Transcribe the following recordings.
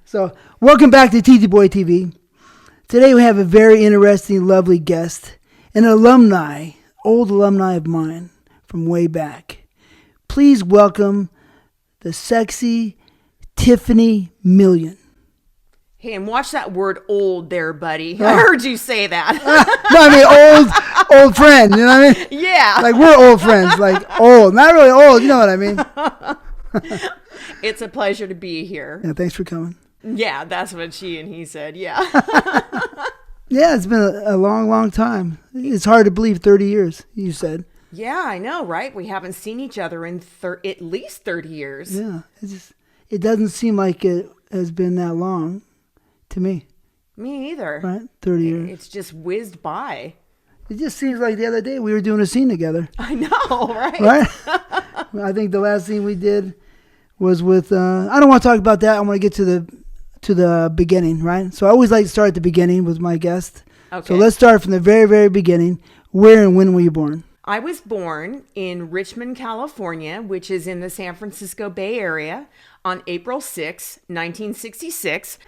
So, welcome back to TTBoy TV. Today we have a very interesting, lovely guest, an alumni, old alumni of mine from way back. Please welcome the sexy Tyffany Million. Hey, and watch that word old there, buddy. I heard you say that. No, I mean old friend, you know what I mean? Yeah. Like we're old friends, like old. Not really old, you know what I mean? It's a pleasure to be here. Yeah, thanks for coming. Yeah, that's what she and he said, yeah. Yeah, it's been a long, long time. It's hard to believe 30 years, you said. Yeah, I know, right? We haven't seen each other in at least 30 years. Yeah, it doesn't seem like it has been that long to me. Me either. Right? 30 years. It's just whizzed by. It just seems like the other day we were doing a scene together. I know, right? Right? I think the last scene we did was with, I don't want to talk about that. I want to get to the beginning, right? So I always like to start at the beginning with my guest. Okay. So let's start from the very, very beginning. Where and when were you born? I was born in Richmond, California, which is in the San Francisco Bay Area, on April 6, 1966.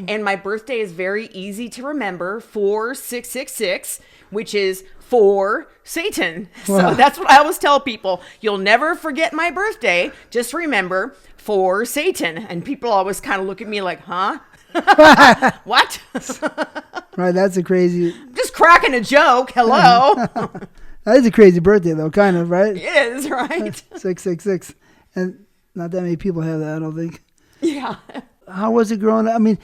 And my birthday is very easy to remember, 4666, which is for Satan. Wow. So that's what I always tell people. You'll never forget my birthday. Just remember, for Satan. And people always kind of look at me like, huh? What? Right, that's a crazy... Just cracking a joke. Hello. That is a crazy birthday, though, kind of, right? It is, right? 666. And not that many people have that, I don't think. Yeah. How was it growing up? I mean,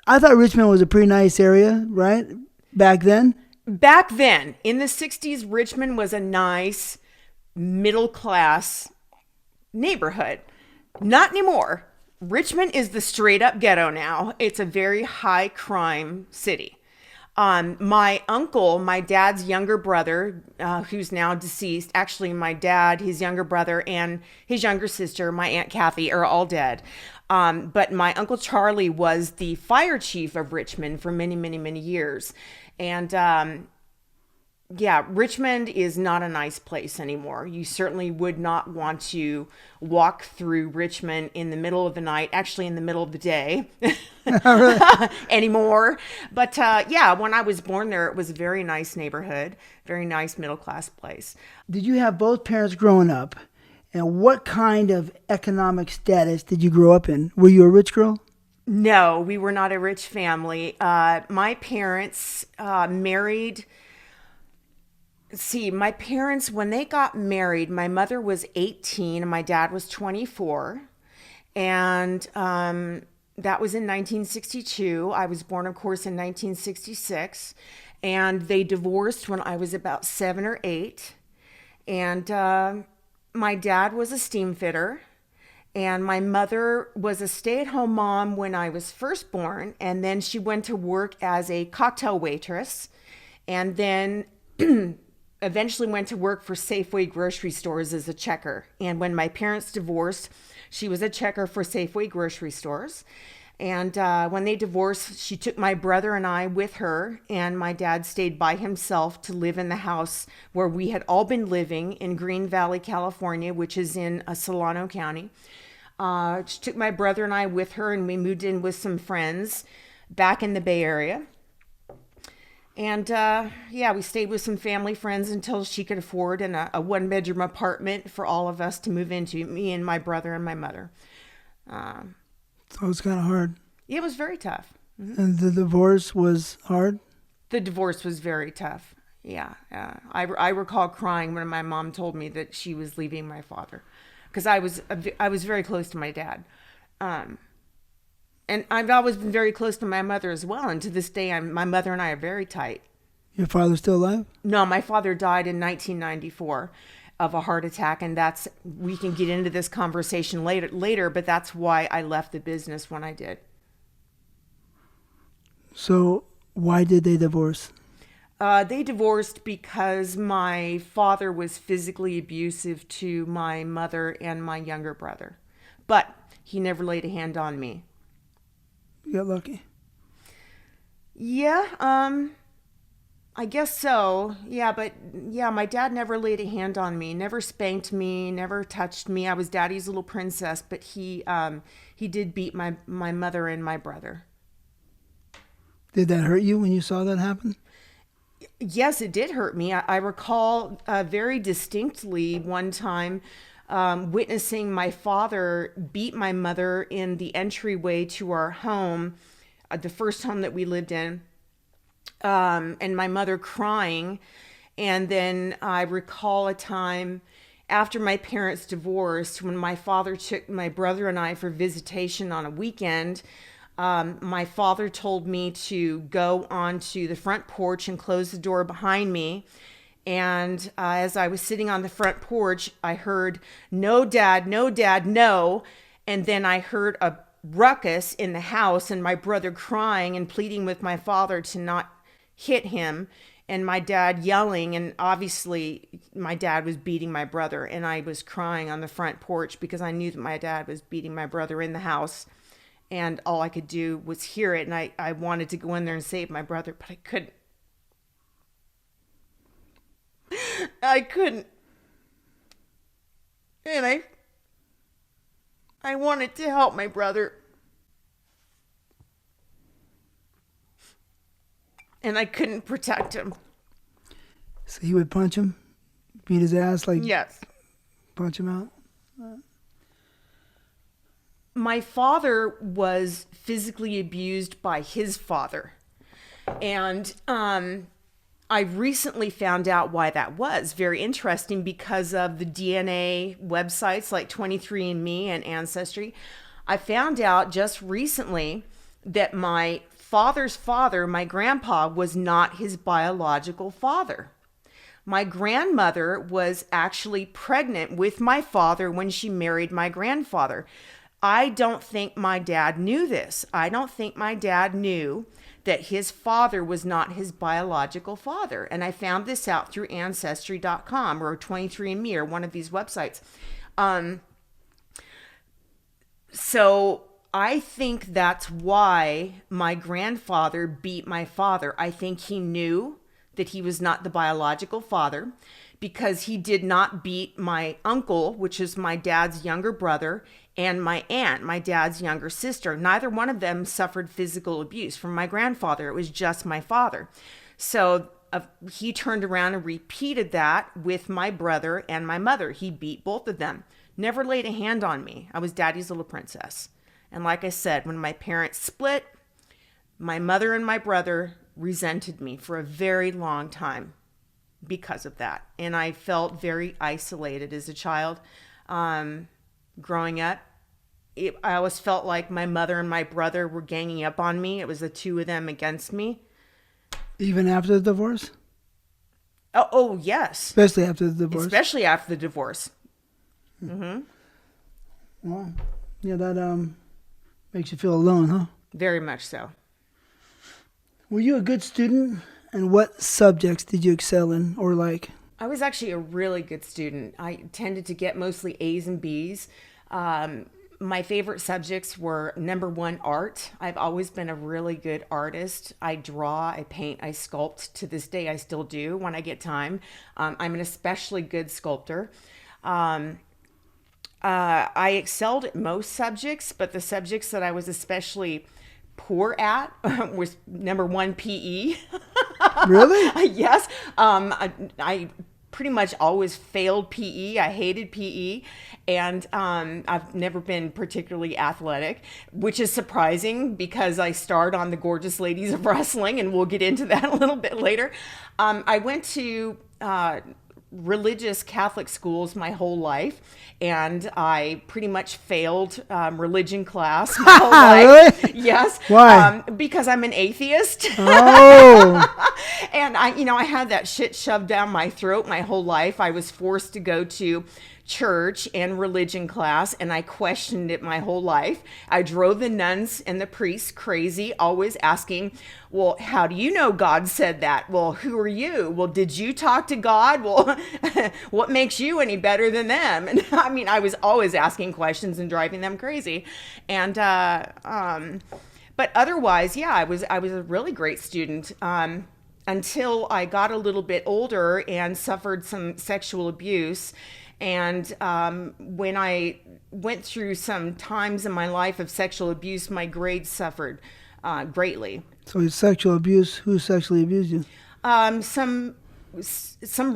I thought Richmond was a pretty nice area, right? Back then? Back then, in the 60s, Richmond was a nice middle-class neighborhood. Not anymore. Richmond is the straight-up ghetto now. It's a very high-crime city. My uncle, my dad's younger brother, who's now deceased, actually my dad, his younger brother, and his younger sister, my Aunt Kathy, are all dead. But my Uncle Charlie was the fire chief of Richmond for many, many, many years. And yeah, Richmond is not a nice place anymore. You certainly would not want to walk through Richmond in the middle of the night, actually in the middle of the day anymore. But yeah, when I was born there, it was a very nice neighborhood, very nice middle-class place. Did you have both parents growing up? And what kind of economic status did you grow up in? Were you a rich girl? No, we were not a rich family. My parents married... See, my parents, when they got married, my mother was 18 and my dad was 24. And that was in 1962. I was born, of course, in 1966. And they divorced when I was about 7 or 8. And my dad was a steam fitter. And my mother was a stay-at-home mom when I was first born. And then she went to work as a cocktail waitress. And then... eventually went to work for Safeway grocery stores as a checker. And when my parents divorced, she was a checker for Safeway grocery stores. And when they divorced, she took my brother and I with her, and my dad stayed by himself to live in the house where we had all been living in Green Valley, California, which is in Solano County. She took my brother and I with her, and we moved in with some friends back in the Bay Area. And yeah, we stayed with some family friends until she could afford a one-bedroom apartment for all of us to move into, me and my brother and my mother. So it was kind of hard. It was very tough. Mm-hmm. And the divorce was hard? The divorce was very tough, yeah. I recall crying when my mom told me that she was leaving my father, because I was very close to my dad. And I've always been very close to my mother as well. And to this day, my mother and I are very tight. Your father's still alive? No, my father died in 1994 of a heart attack. And we can get into this conversation later, but that's why I left the business when I did. So why did they divorce? They divorced because my father was physically abusive to my mother and my younger brother. But he never laid a hand on me. You got lucky. Yeah, I guess so. Yeah, but yeah, my dad never laid a hand on me, never spanked me, never touched me. I was daddy's little princess, but he did beat my mother and my brother. Did that hurt you when you saw that happen? Yes, it did hurt me. I recall very distinctly one time witnessing my father beat my mother in the entryway to our home, the first home that we lived in, and my mother crying. And then I recall a time after my parents divorced when my father took my brother and I for visitation on a weekend. My father told me to go onto the front porch and close the door behind me. And as I was sitting on the front porch, I heard, "No, Dad, no, Dad, no." And then I heard a ruckus in the house and my brother crying and pleading with my father to not hit him. And my dad yelling. And obviously my dad was beating my brother. And I was crying on the front porch because I knew that my dad was beating my brother in the house. And all I could do was hear it. And I wanted to go in there and save my brother, but I couldn't. I couldn't. And I wanted to help my brother. And I couldn't protect him. So he would punch him, beat his ass, like Yes. punch him out? My father was physically abused by his father. And I recently found out why that was. Very interesting because of the DNA websites like 23andMe and Ancestry. I found out just recently that my father's father, my grandpa, was not his biological father. My grandmother was actually pregnant with my father when she married my grandfather. I don't think my dad knew this. I don't think my dad knew that his father was not his biological father. And I found this out through Ancestry.com or 23andMe or one of these websites. So I think that's why my grandfather beat my father. I think he knew that he was not the biological father because he did not beat my uncle, which is my dad's younger brother, and my aunt, my dad's younger sister. Neither one of them suffered physical abuse from my grandfather. It was just my father. So he turned around and repeated that with my brother and my mother. He beat both of them. Never laid a hand on me. I was daddy's little princess. And like I said, when my parents split, my mother and my brother resented me for a very long time because of that. And I felt very isolated as a child. Growing up, I always felt like my mother and my brother were ganging up on me. It was the two of them against me. Even after the divorce? Oh yes. Especially after the divorce? Especially after the divorce. Mm-hmm. Well, yeah, that makes you feel alone, huh? Very much so. Were you a good student? And what subjects did you excel in or like? I was actually a really good student. I tended to get mostly A's and B's. My favorite subjects were number one, art. I've always been a really good artist. I draw, I paint, I sculpt. To this day, I still do when I get time. I'm an especially good sculptor. I excelled at most subjects, but the subjects that I was especially poor at was number one, PE. Really? Yes. I pretty much always failed PE. I hated PE. And I've never been particularly athletic, which is surprising because I starred on The Gorgeous Ladies of Wrestling, and we'll get into that a little bit later. I went to religious Catholic schools my whole life, and I pretty much failed religion class my whole life. Really? Yes. Why? Because I'm an atheist. Oh. And I had that shit shoved down my throat my whole life. I was forced to go to church and religion class, and I questioned it my whole life. I drove the nuns and the priests crazy, always asking, well, how do you know God said that? Well, who are you? Well, did you talk to God? Well, what makes you any better than them? And I mean, I was always asking questions and driving them crazy. And but otherwise, yeah, I was a really great student. until I got a little bit older and suffered some sexual abuse. And when I went through some times in my life of sexual abuse, my grades suffered greatly. So it's sexual abuse. Who sexually abused you? Some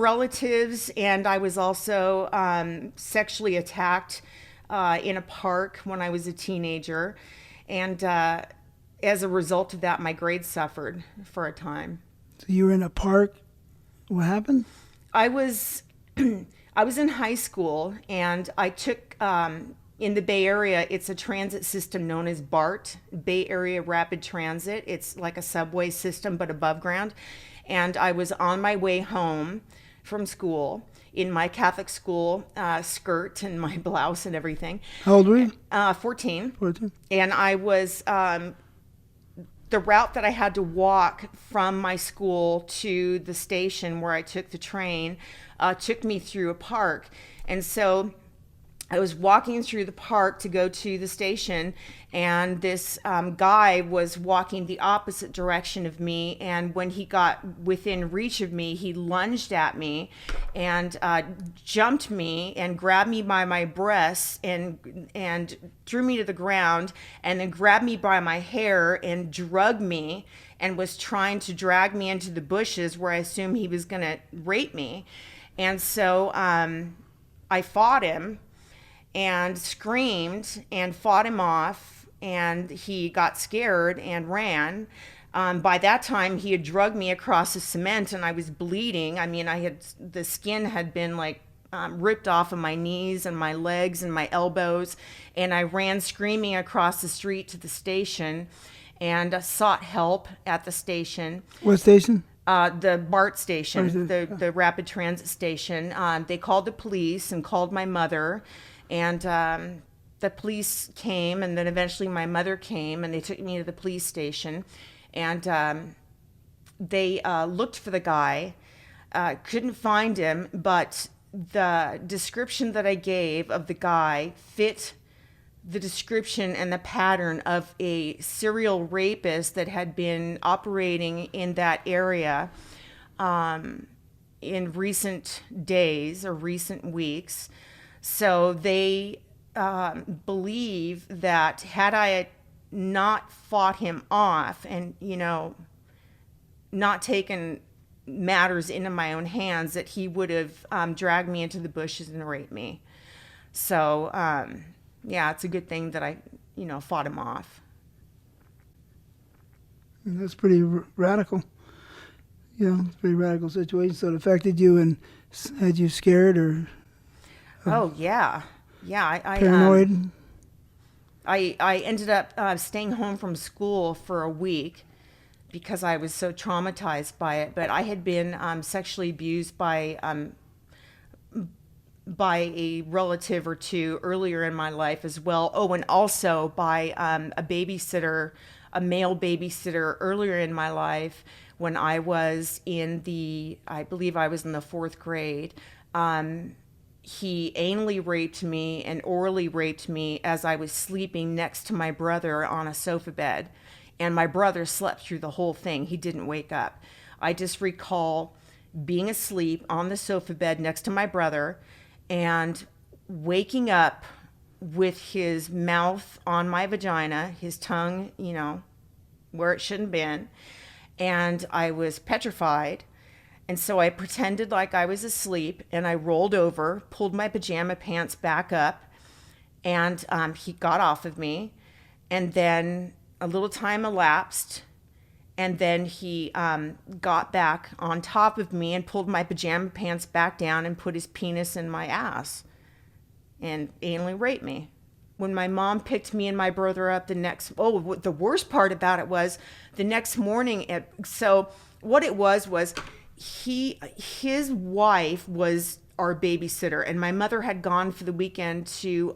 relatives, and I was also sexually attacked in a park when I was a teenager. And as a result of that, my grades suffered for a time. So you were in a park. What happened? I was in high school, and I took in the Bay Area, it's a transit system known as BART, Bay Area Rapid Transit. It's like a subway system, but above ground. And I was on my way home from school in my Catholic school skirt and my blouse and everything. How old were you? 14. 14. And I was, the route that I had to walk from my school to the station where I took the train took me through a park. And so I was walking through the park to go to the station, and this guy was walking the opposite direction of me. And when he got within reach of me, he lunged at me and jumped me and grabbed me by my breasts and threw me to the ground, and then grabbed me by my hair and drugged me and was trying to drag me into the bushes where I assumed he was going to rape me. And so I fought him and screamed and fought him off, and he got scared and ran. By that time, he had drugged me across the cement, and I was bleeding. I mean, the skin had been like ripped off of my knees and my legs and my elbows, and I ran screaming across the street to the station and sought help at the station. What station? The BART station, the rapid transit station. They called the police and called my mother. And the police came, and then eventually my mother came, and they took me to the police station. And they looked for the guy, couldn't find him, but the description that I gave of the guy fit the description and the pattern of a serial rapist that had been operating in that area in recent days or recent weeks. So they believe that had I not fought him off and, not taken matters into my own hands, that he would have dragged me into the bushes and raped me. So, yeah, it's a good thing that I, fought him off. That's pretty radical. It's a pretty radical situation. So it affected you and had you scared or... Oh, yeah. Yeah. Paranoid? I ended up staying home from school for a week because I was so traumatized by it. But I had been sexually abused by a relative or two earlier in my life as well. Oh, and also by a babysitter, a male babysitter earlier in my life when I was I believe I was in the 4th grade. He anally raped me and orally raped me as I was sleeping next to my brother on a sofa bed. And my brother slept through the whole thing. He didn't wake up. I just recall being asleep on the sofa bed next to my brother and waking up with his mouth on my vagina, his tongue, where it shouldn't have been. And I was petrified. And so I pretended like I was asleep, and I rolled over, pulled my pajama pants back up, and he got off of me. And then a little time elapsed, and then he got back on top of me and pulled my pajama pants back down and put his penis in my ass and anally raped me. When my mom picked me and my brother up the worst part about it was the next morning. So what it was his wife was our babysitter, and my mother had gone for the weekend to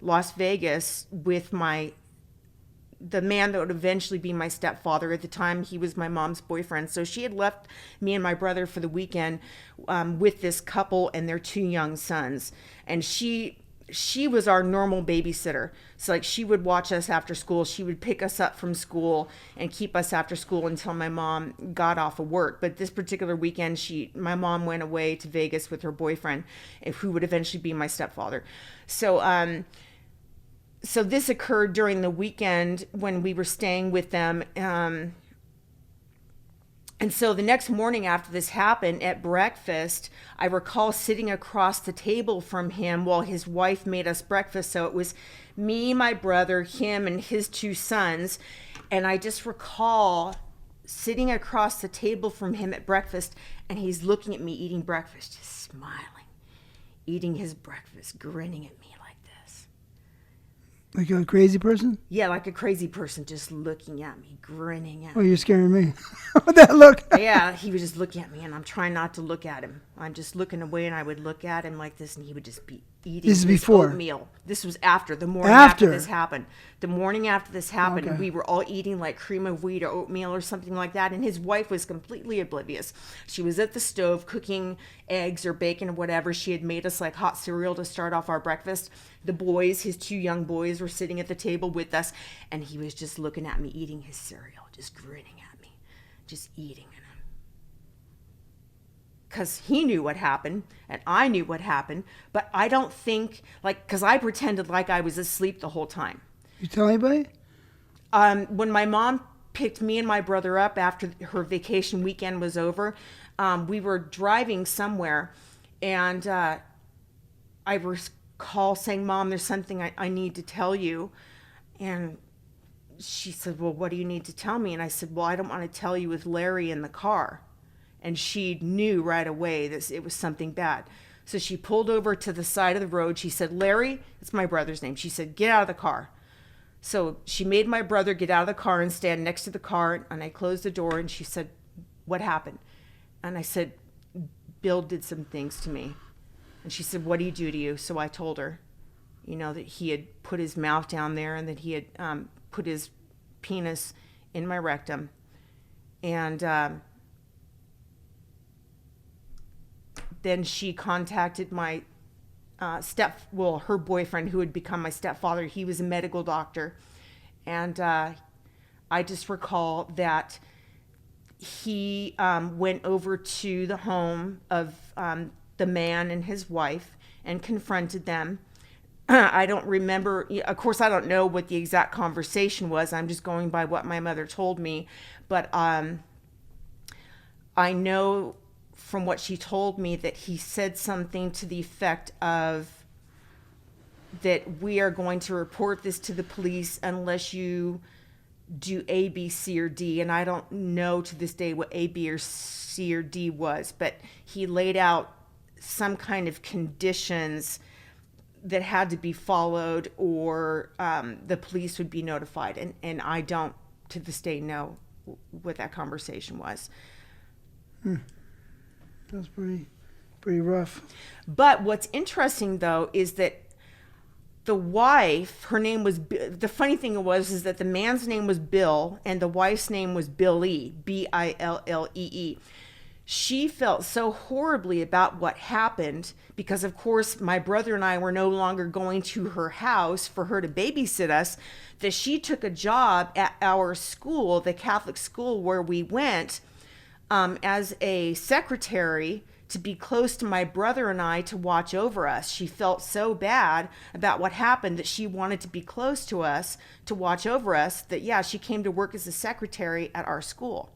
Las Vegas with the man that would eventually be my stepfather. At the time, he was my mom's boyfriend. So she had left me and my brother for the weekend with this couple and their 2 young sons. And she she was our normal babysitter. So like she would watch us after school. She would pick us up from school and keep us after school until my mom got off of work. But this particular weekend, my mom went away to Vegas with her boyfriend, who would eventually be my stepfather. So so this occurred during the weekend when we were staying with them. And so the next morning after this happened at breakfast, I recall sitting across the table from him while his wife made us breakfast. So it was me, my brother, him, and his two sons. And I just recall sitting across the table from him at breakfast, and he's looking at me eating breakfast, just smiling, eating his breakfast, grinning at me like this. Like a crazy person? Yeah, like a crazy person, just looking at me, grinning at Oh, me. you're scaring me. With that look. Yeah, he was just looking at me, and I'm trying not to look at him. I'm just looking away, and I would look at him like this, and he would just be eating This is his before. oatmeal. This was the morning after this happened. The morning after this happened, Okay. we were all eating like cream of wheat or oatmeal or something like that, and his wife was completely oblivious. She was at the stove cooking eggs or bacon or whatever. She had made us like hot cereal to start off our breakfast. The boys, his two young boys, were sitting at the table with us, and he was just looking at me eating his cereal, just grinning at me, just eating it. Because he knew what happened and I knew what happened, but I don't think, because I pretended like I was asleep the whole time. You tell anybody? When my mom picked me and my brother up after her vacation weekend was over, we were driving somewhere, and I recall saying, "Mom, there's something I need to tell you." And she said, "Well, what do you need to tell me?" And I said, "Well, I don't want to tell you with Larry in the car." And she knew right away that it was something bad. So she pulled over to the side of the road. She said, "Larry," it's my brother's name. She said, "Get out of the car." So she made my brother get out of the car and stand next to the car. And I closed the door, and she said, "What happened?" And I said, "Bill did some things to me." And she said, "What did he do to you?" So I told her, that he had put his mouth down there and that he had put his penis in my rectum. And then she contacted my her boyfriend, who had become my stepfather. He was a medical doctor. And I just recall that he went over to the home of the man and his wife and confronted them. I don't remember, of course, I don't know what the exact conversation was. I'm just going by what my mother told me. But I know from what she told me that he said something to the effect of that we are going to report this to the police unless you do A, B, C, or D. And I don't know to this day what A, B, or C, or D was, but he laid out some kind of conditions that had to be followed, or the police would be notified. And I don't to this day know what that conversation was. That's pretty rough. But what's interesting, though, is that the wife, her name was, the funny thing is that the man's name was Bill and the wife's name was Billee, Billee. She felt so horribly about what happened because, of course, my brother and I were no longer going to her house for her to babysit us, that she took a job at our school, the Catholic school where we went, as a secretary to be close to my brother and I to watch over us. She felt so bad about what happened that she wanted to be close to us to watch over us, that, yeah, she came to work as a secretary at our school.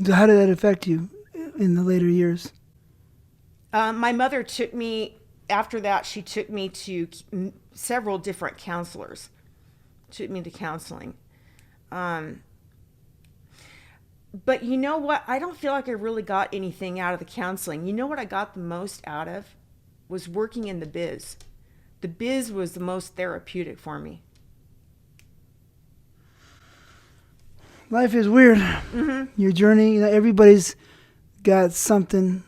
So how did that affect you in the later years? My mother took me, after that, she took me to several different counselors, took me to counseling. But you know what? I don't feel like I really got anything out of the counseling. You know what I got the most out of? Was working in the biz. The biz was the most therapeutic for me. Life is weird. Mm-hmm. Your journey, everybody's got something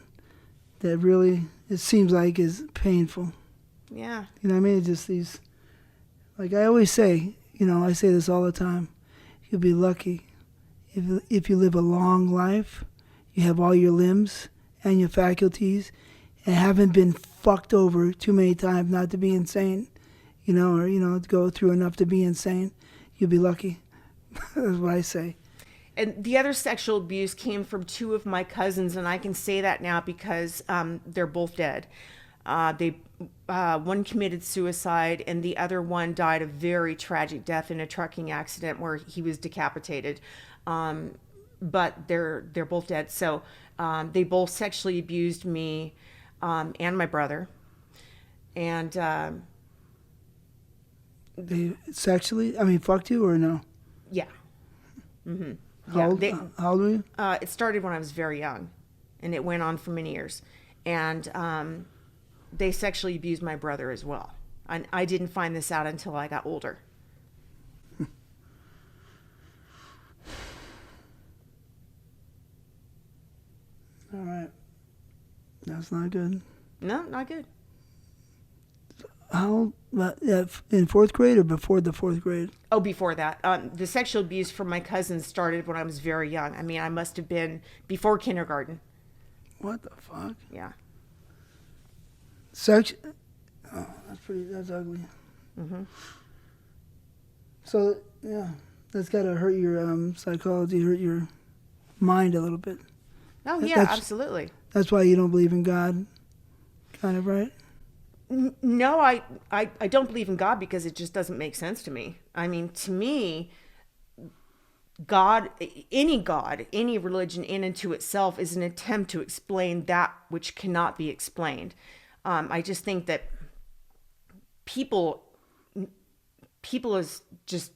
that really, it seems like, is painful. Yeah. You know what I mean? It's just these, like I always say, I say this all the time. You'll be lucky if you live a long life, you have all your limbs, and your faculties and haven't been fucked over too many times not to be insane, or, to go through enough to be insane, you'll be lucky. That's what I say. And the other sexual abuse came from two of my cousins, and I can say that now because they're both dead. One committed suicide, and the other one died a very tragic death in a trucking accident where he was decapitated. But they're both dead. So they both sexually abused me and my brother. And they sexually? Fucked you or no? Yeah. Mm-hmm. How old were you? It started when I was very young, and it went on for many years. And they sexually abused my brother as well. And I didn't find this out until I got older. All right. That's not good. No, not good. How in fourth grade or before the fourth grade? Oh, before that. The sexual abuse from my cousins started when I was very young. I must have been before kindergarten. What the fuck? Yeah. Oh, that's ugly. Mm-hmm. So, yeah, that's got to hurt your psychology, hurt your mind a little bit. Oh, yeah, absolutely. That's why you don't believe in God, kind of, right? No, I don't believe in God because it just doesn't make sense to me. To me, God, any religion in and to itself is an attempt to explain that which cannot be explained. I just think that people just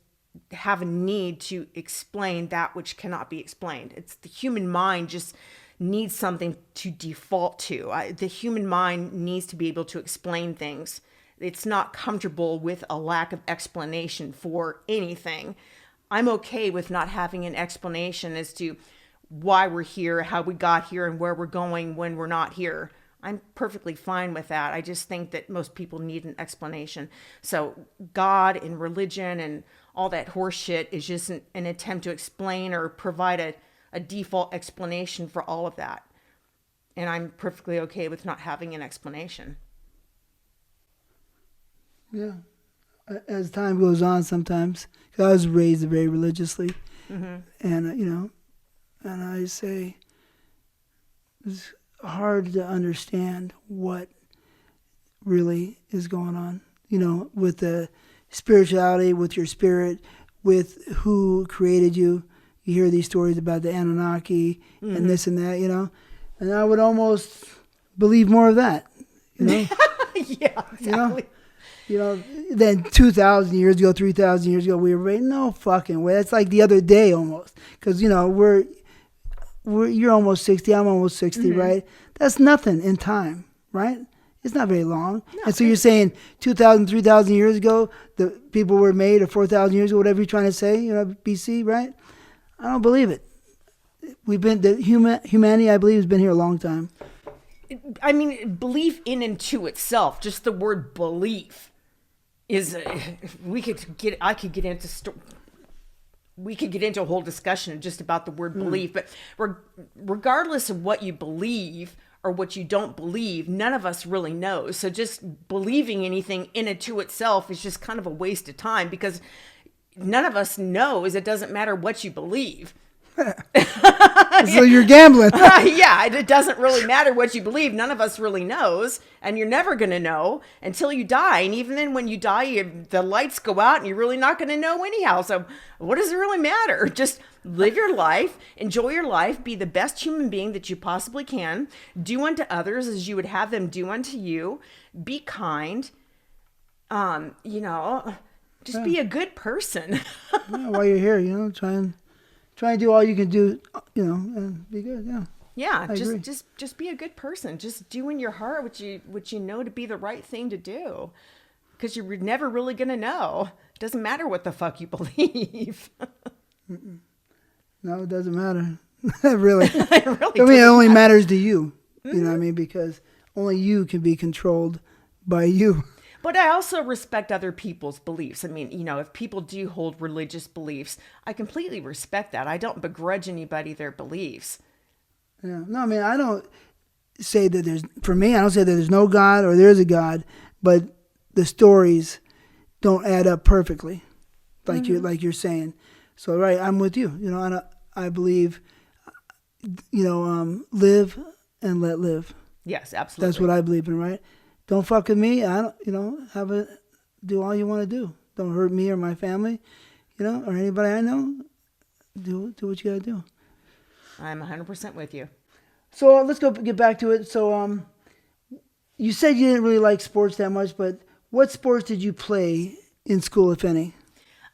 have a need to explain that which cannot be explained. It's the human mind just needs something to default to. The human mind needs to be able to explain things. It's not comfortable with a lack of explanation for anything. I'm okay with not having an explanation as to why we're here, how we got here, and where we're going when we're not here. I'm perfectly fine with that. I just think that most people need an explanation. So God and religion and all that horse shit is just an attempt to explain or provide a default explanation for all of that. And I'm perfectly okay with not having an explanation. Yeah. As time goes on sometimes, 'cause I was raised very religiously. Mm-hmm. And, and I say it's hard to understand what really is going on, with the spirituality, with your spirit, with who created you. You hear these stories about the Anunnaki and this and that, and I would almost believe more of that, Yeah, exactly. Then 2,000 years ago, 3,000 years ago, we were right. No fucking way. That's like the other day almost. Because, you're almost 60, I'm almost 60, right? That's nothing in time, right? It's not very long. No, and so you're saying 2,000, 3,000 years ago, the people were made, or 4,000 years ago, whatever you're trying to say, BC, right? I don't believe it. Humanity, I believe, has been here a long time. Belief in and to itself, just the word belief is, we could get into a whole discussion just about the word belief, but regardless of what you believe or what you don't believe, none of us really knows. So just believing anything in and to itself is just kind of a waste of time, because none of us knows. It doesn't matter what you believe. So you're gambling. Yeah, it doesn't really matter what you believe. None of us really knows, and you're never going to know until you die. And even then, when you die, the lights go out, and you're really not going to know anyhow. So what does it really matter? Just live your life, enjoy your life, be the best human being that you possibly can, do unto others as you would have them do unto you, be kind, just be a good person. Yeah, while you're here, try and do all you can do, and be good. Yeah. Yeah, just be a good person. Just do in your heart what you know to be the right thing to do, because you're never really gonna know. It doesn't matter what the fuck you believe. No, it doesn't matter. Really. It only matters to you. You know what I mean? Because only you can be controlled by you. But I also respect other people's beliefs. If people do hold religious beliefs, I completely respect that. I don't begrudge anybody their beliefs. Yeah. No, I don't. say that for me, I don't say that there's no God or there is a God, but the stories don't add up perfectly, like you're saying. So right, I'm with you. And I believe, live and let live. Yes, absolutely. That's what I believe in, right? Don't fuck with me. I don't, do all you want to do. Don't hurt me or my family, or anybody I know. Do what you gotta do. I'm 100% with you. So let's get back to it. So you said you didn't really like sports that much, but what sports did you play in school, if any?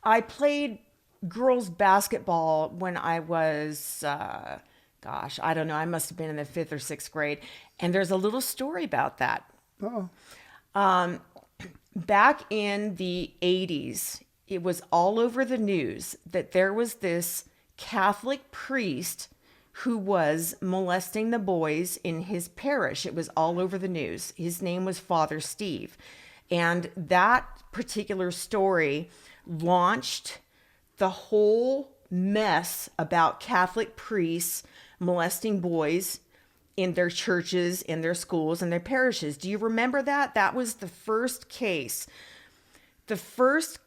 I played girls basketball when I was, I don't know. I must have been in the 5th or 6th grade. And there's a little story about that. Uh-oh. Back in the 80s, it was all over the news that there was this Catholic priest who was molesting the boys in his parish. It was all over the news. His name was Father Steve. And that particular story launched the whole mess about Catholic priests molesting boys in their churches, in their schools, and their parishes. Do you remember that? That was the first case. The first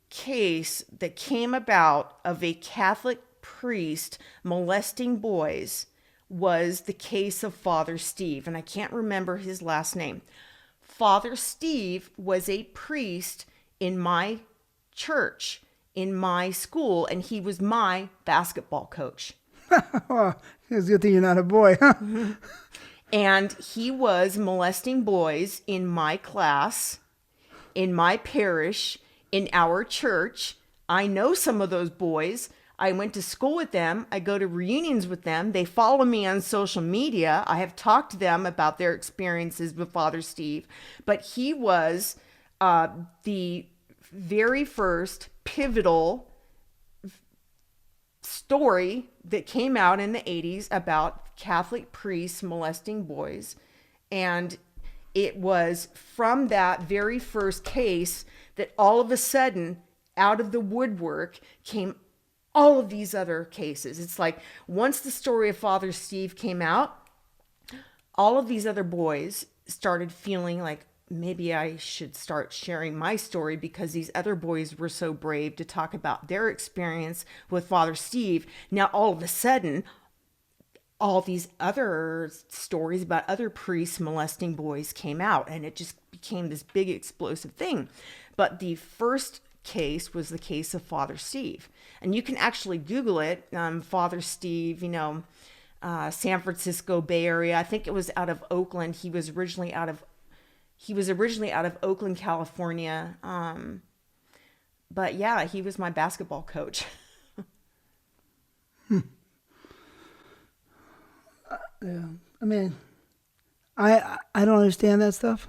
case that came about of a Catholic priest molesting boys was the case of Father Steve, and I can't remember his last name. Father Steve was a priest in my church, in my school, and he was my basketball coach. Oh, it's a good thing you're not a boy, huh? And he was molesting boys in my class, in my parish, in our church. I know some of those boys. I went to school with them. I go to reunions with them. They follow me on social media. I have talked to them about their experiences with Father Steve. But he was the very first pivotal story that came out in the 80s about Catholic priests molesting boys. And it was from that very first case that all of a sudden, out of the woodwork, came all of these other cases. It's like once the story of Father Steve came out, all of these other boys started feeling like maybe I should start sharing my story because these other boys were so brave to talk about their experience with Father Steve. Now, all of a sudden, all these other stories about other priests molesting boys came out, and it just became this big explosive thing. But the first case was the case of Father Steve. And you can actually Google it, Father Steve, San Francisco Bay Area. I think it was out of Oakland. He was originally out of Oakland, California. But yeah, he was my basketball coach. Yeah. I mean, I don't understand that stuff.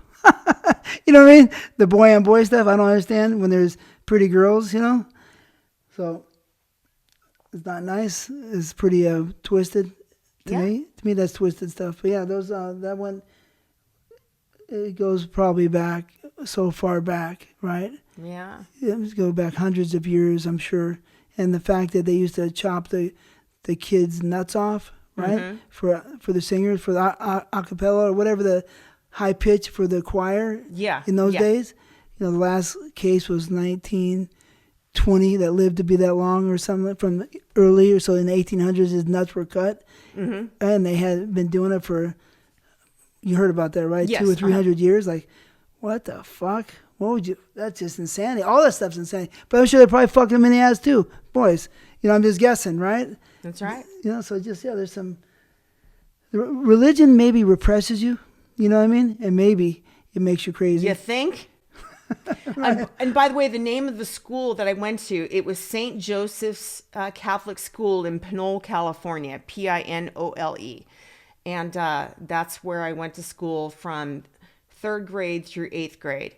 You know what I mean? The boy on boy stuff, I don't understand when there's pretty girls, So it's not nice. It's pretty twisted to me. To me, that's twisted stuff. But yeah, those that one, it goes probably back so far back, right? Yeah. It must go back hundreds of years, I'm sure. And the fact that they used to chop the kids' nuts off, right? Mm-hmm. For the singers, for the a cappella or whatever, the high pitch for the choir. Yeah. In those days, the last case was 1920 that lived to be that long or something from earlier. So in the 1800s, his nuts were cut, and they had been doing it for. You heard about that, right? Yes, 200 or 300 years. Like, what the fuck? What would you? That's just insanity. All that stuff's insane. But I'm sure they're probably fucking them in the ass too, boys. I'm just guessing, right? That's right. So just there's some. Religion maybe represses you. You know what I mean? And maybe it makes you crazy. You think? Right. And by the way, the name of the school that I went to, it was St. Joseph's Catholic School in Pinole, California, Pinole. And that's where I went to school from 3rd grade through 8th grade.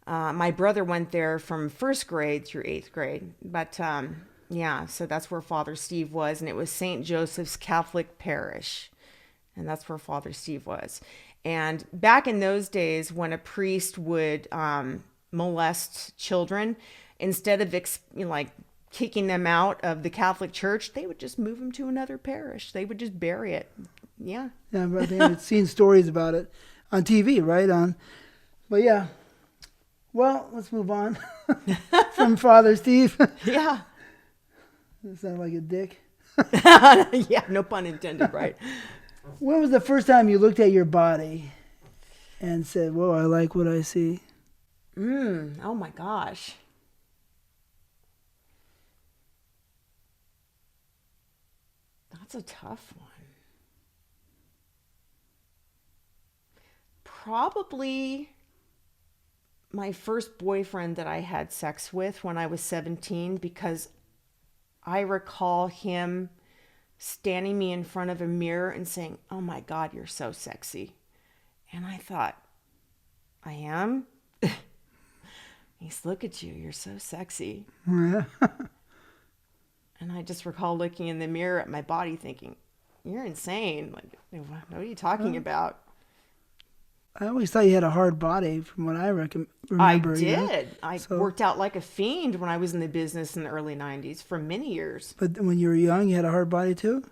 My brother went there from 1st grade through 8th grade. But so that's where Father Steve was. And it was St. Joseph's Catholic Parish. And that's where Father Steve was. And back in those days, when a priest would molest children, instead of kicking them out of the Catholic Church, they would just move them to another parish. They would just bury it. Yeah. Yeah, but I think I've seen stories about it on TV, right? But yeah. Well, let's move on from Father Steve. Yeah. That sounded like a dick. Yeah, no pun intended, right? When was the first time you looked at your body and said, whoa, I like what I see? Oh my gosh. That's a tough one. Probably my first boyfriend that I had sex with when I was 17, because I recall him standing me in front of a mirror and saying, "Oh my God, you're so sexy." And I thought, I am? He's, "Look at you, you're so sexy." Yeah. And I just recall looking in the mirror at my body thinking, "You're insane. Like, what are you talking about?" I always thought you had a hard body from what I remember. I did. You know? I worked out like a fiend when I was in the business in the early 90s for many years. But when you were young, you had a hard body too?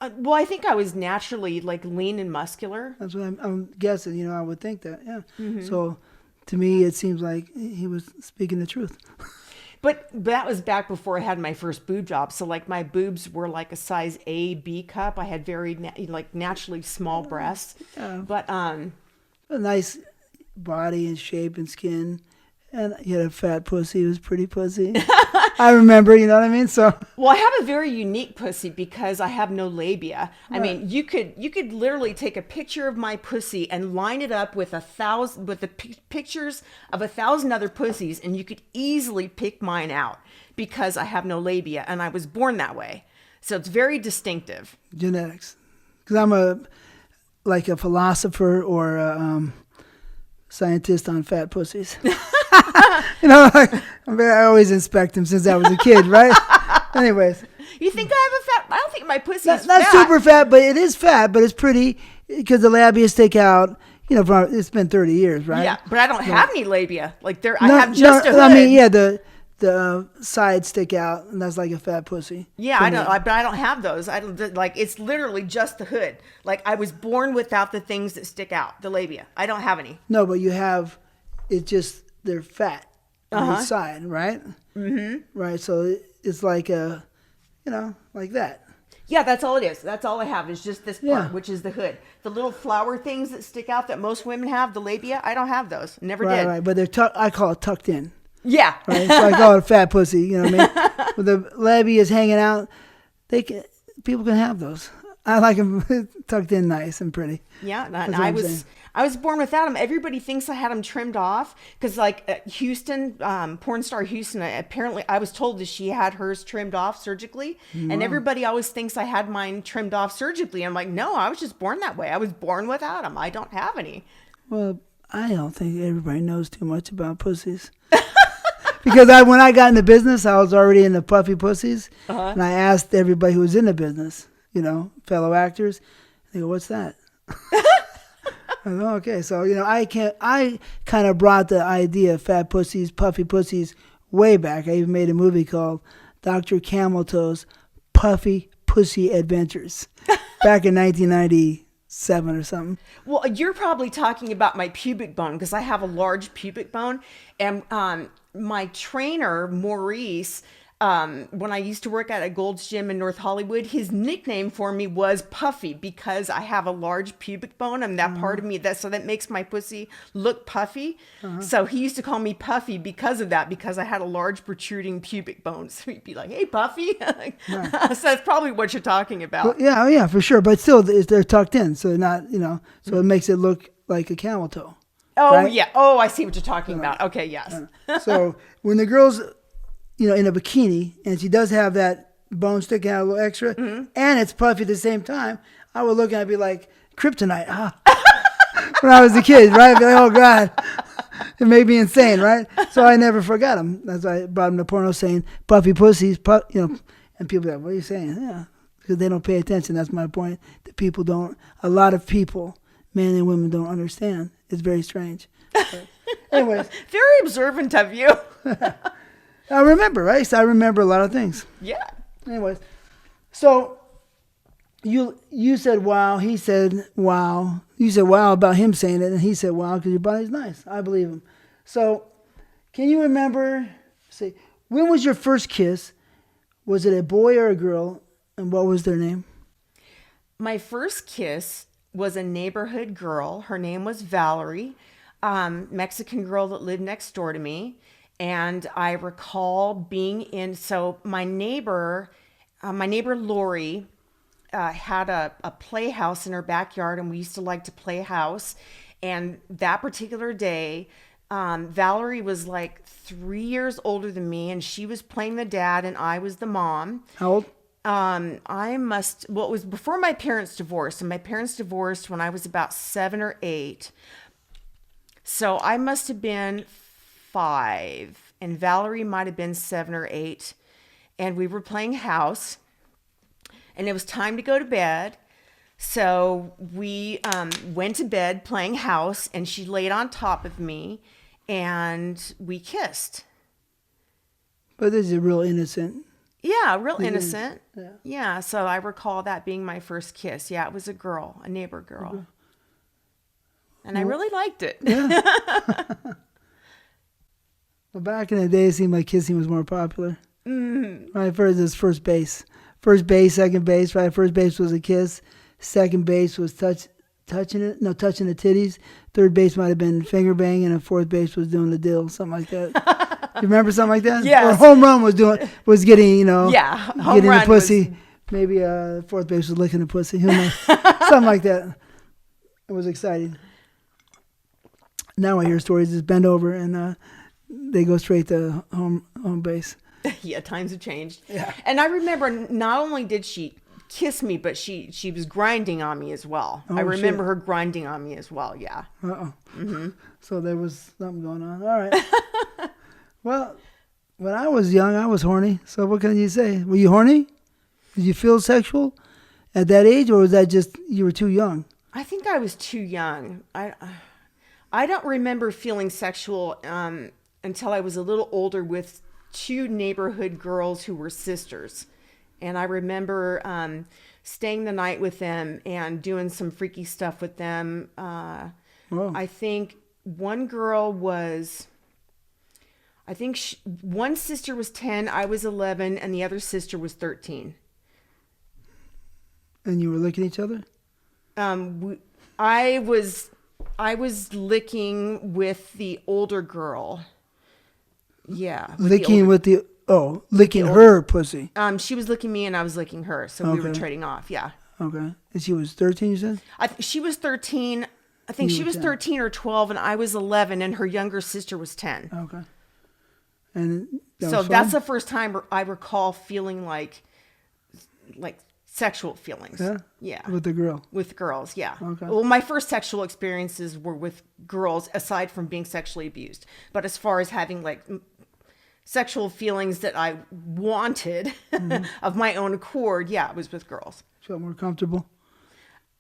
Well, I think I was naturally like lean and muscular. That's what I'm guessing. You know, I would think that. Yeah. Mm-hmm. So to me, it seems like he was speaking the truth. But that was back before I had my first boob job. So like my boobs were like a size A, B cup. I had very naturally small breasts. Yeah. But A nice body and shape and skin. And you had a fat pussy. It was pretty pussy. I remember, you know what I mean? So well, I have a very unique pussy because I have no labia. Right. I mean, you could literally take a picture of my pussy and line it up with pictures of 1,000 other pussies, and you could easily pick mine out because I have no labia and I was born that way. So it's very distinctive. Genetics. Because I'm a philosopher or a scientist on fat pussies. You know, I always inspect them since I was a kid, right? Anyways. You think I have a fat? I don't think my pussy is not fat. super fat, but it is fat, but it's pretty because the labia stick out. You know, it's been 30 years, right? Yeah, but I don't have any labia. Like I have just a hood. I mean, yeah, the sides stick out, and that's like a fat pussy. Yeah, I know, but I don't have those. I don't like. It's literally just the hood. Like I was born without the things that stick out, the labia. I don't have any. No, but you have. It's just they're fat on the side, right? Mm-hmm. Right. So it's like like that. Yeah, that's all it is. That's all I have is just this part, which is the hood. The little flower things that stick out that most women have, the labia, I don't have those. Never did. Right, but they're I call it tucked in. Yeah. Right? So I call it a fat pussy, you know what I mean? With the labia is hanging out, people can have those. I like them tucked in nice and pretty. Yeah, and I was born without them. Everybody thinks I had them trimmed off because like Houston, porn star Houston, apparently I was told that she had hers trimmed off surgically. Wow. And everybody always thinks I had mine trimmed off surgically. I'm like, no, I was just born that way. I was born without them. I don't have any. Well, I don't think everybody knows too much about pussies. Because when I got in the business, I was already in the puffy pussies. And I asked everybody who was in the business, you know, fellow actors, they go, "What's that?" I go, okay. So, you know, I kind of brought the idea of fat pussies, puffy pussies way back. I even made a movie called Dr. Camel Toe's Puffy Pussy Adventures back in 1997 or something. Well, you're probably talking about my pubic bone because I have a large pubic bone. And my trainer, Maurice, when I used to work at a Gold's Gym in North Hollywood, his nickname for me was Puffy because I have a large pubic bone and that part of me that makes my pussy look puffy. So he used to call me Puffy because of that, because I had a large protruding pubic bone. So he'd be like, "Hey, Puffy." So that's probably what you're talking about. Well, yeah, for sure. But still, they're tucked in, so not, you know, so it makes it look like a camel toe. Oh, right? yeah. Oh, I see what you're talking about. Okay, yes. So when the girl's, you know, in a bikini, and she does have that bone sticking out a little extra, and it's puffy at the same time, I would look and I'd be like, kryptonite, when I was a kid, right? I'd be like, oh, God. It made me insane, right? So I never forgot them. That's why I brought them to porno saying, puffy pussies, you know, and people are like, what are you saying? Yeah, because they don't pay attention. That's my point. That a lot of people, men and women, don't understand. It's very strange. But anyways. Very observant of you. I remember, right? So I remember a lot of things. Yeah. Anyways, so you said wow. He said wow. You said wow about him saying it, and he said wow because your body's nice. I believe him. So, can you remember? Say, when was your first kiss? Was it a boy or a girl? And what was their name? My first kiss was a neighborhood girl. Her name was Valerie, Mexican girl that lived next door to me. And I recall being in, so my neighbor Lori, had a playhouse in her backyard, and we used to like to play house. And that particular day, Valerie was like 3 years older than me, and she was playing the dad, and I was the mom. How old? It was before my parents divorced, and my parents divorced when I was about 7 or 8. So I must have been 5, and Valerie might have been 7 or 8, and we were playing house, and it was time to go to bed. So we went to bed playing house, and she laid on top of me, and we kissed. But this is real innocent. Yeah, real innocent. Yeah. Yeah, so I recall that being my first kiss. Yeah, it was a girl, a neighbor girl. Okay. And I really liked it. Yeah. Well, back in the day, it seemed like kissing was more popular. Mm. Right, first it was first base. First base, second base, right? First base was a kiss. Second base was touching the titties. Third base might have been finger bang, and a fourth base was doing the dill, something like that. You remember something like that? Yes. Or home run was getting, Yeah, home getting run the pussy. was... Maybe fourth base was licking the pussy. Who knows? Something like that. It was exciting. Now I hear stories just bend over and they go straight to home base. Yeah, times have changed. Yeah. And I remember not only did she kiss me, but she was grinding on me as well. Oh, I remember shit. her grinding on me as well. Yeah. Uh-oh. Mm-hmm. So there was something going on. All right. Well, when I was young, I was horny. So what can you say? Were you horny? Did you feel sexual at that age, or was that just you were too young? I think I was too young. I don't remember feeling sexual until I was a little older with 2 neighborhood girls who were sisters. And I remember staying the night with them and doing some freaky stuff with them. Whoa. I think one girl was, one sister was 10, I was 11, and the other sister was 13. And you were licking each other? I was licking with the older girl. Yeah. Licking her pussy. She was licking me and I was licking her. So we were trading off. Yeah. Okay. And she was 13, you said? She was 13. I think she was 13 or 12 and I was 11 and her younger sister was 10. Okay. And that's the first time I recall feeling like sexual feelings. Yeah? Yeah. With the girl? With girls, yeah. Okay. Well, my first sexual experiences were with girls aside from being sexually abused. But as far as having sexual feelings that I wanted of my own accord, yeah, it was with girls. Felt more comfortable?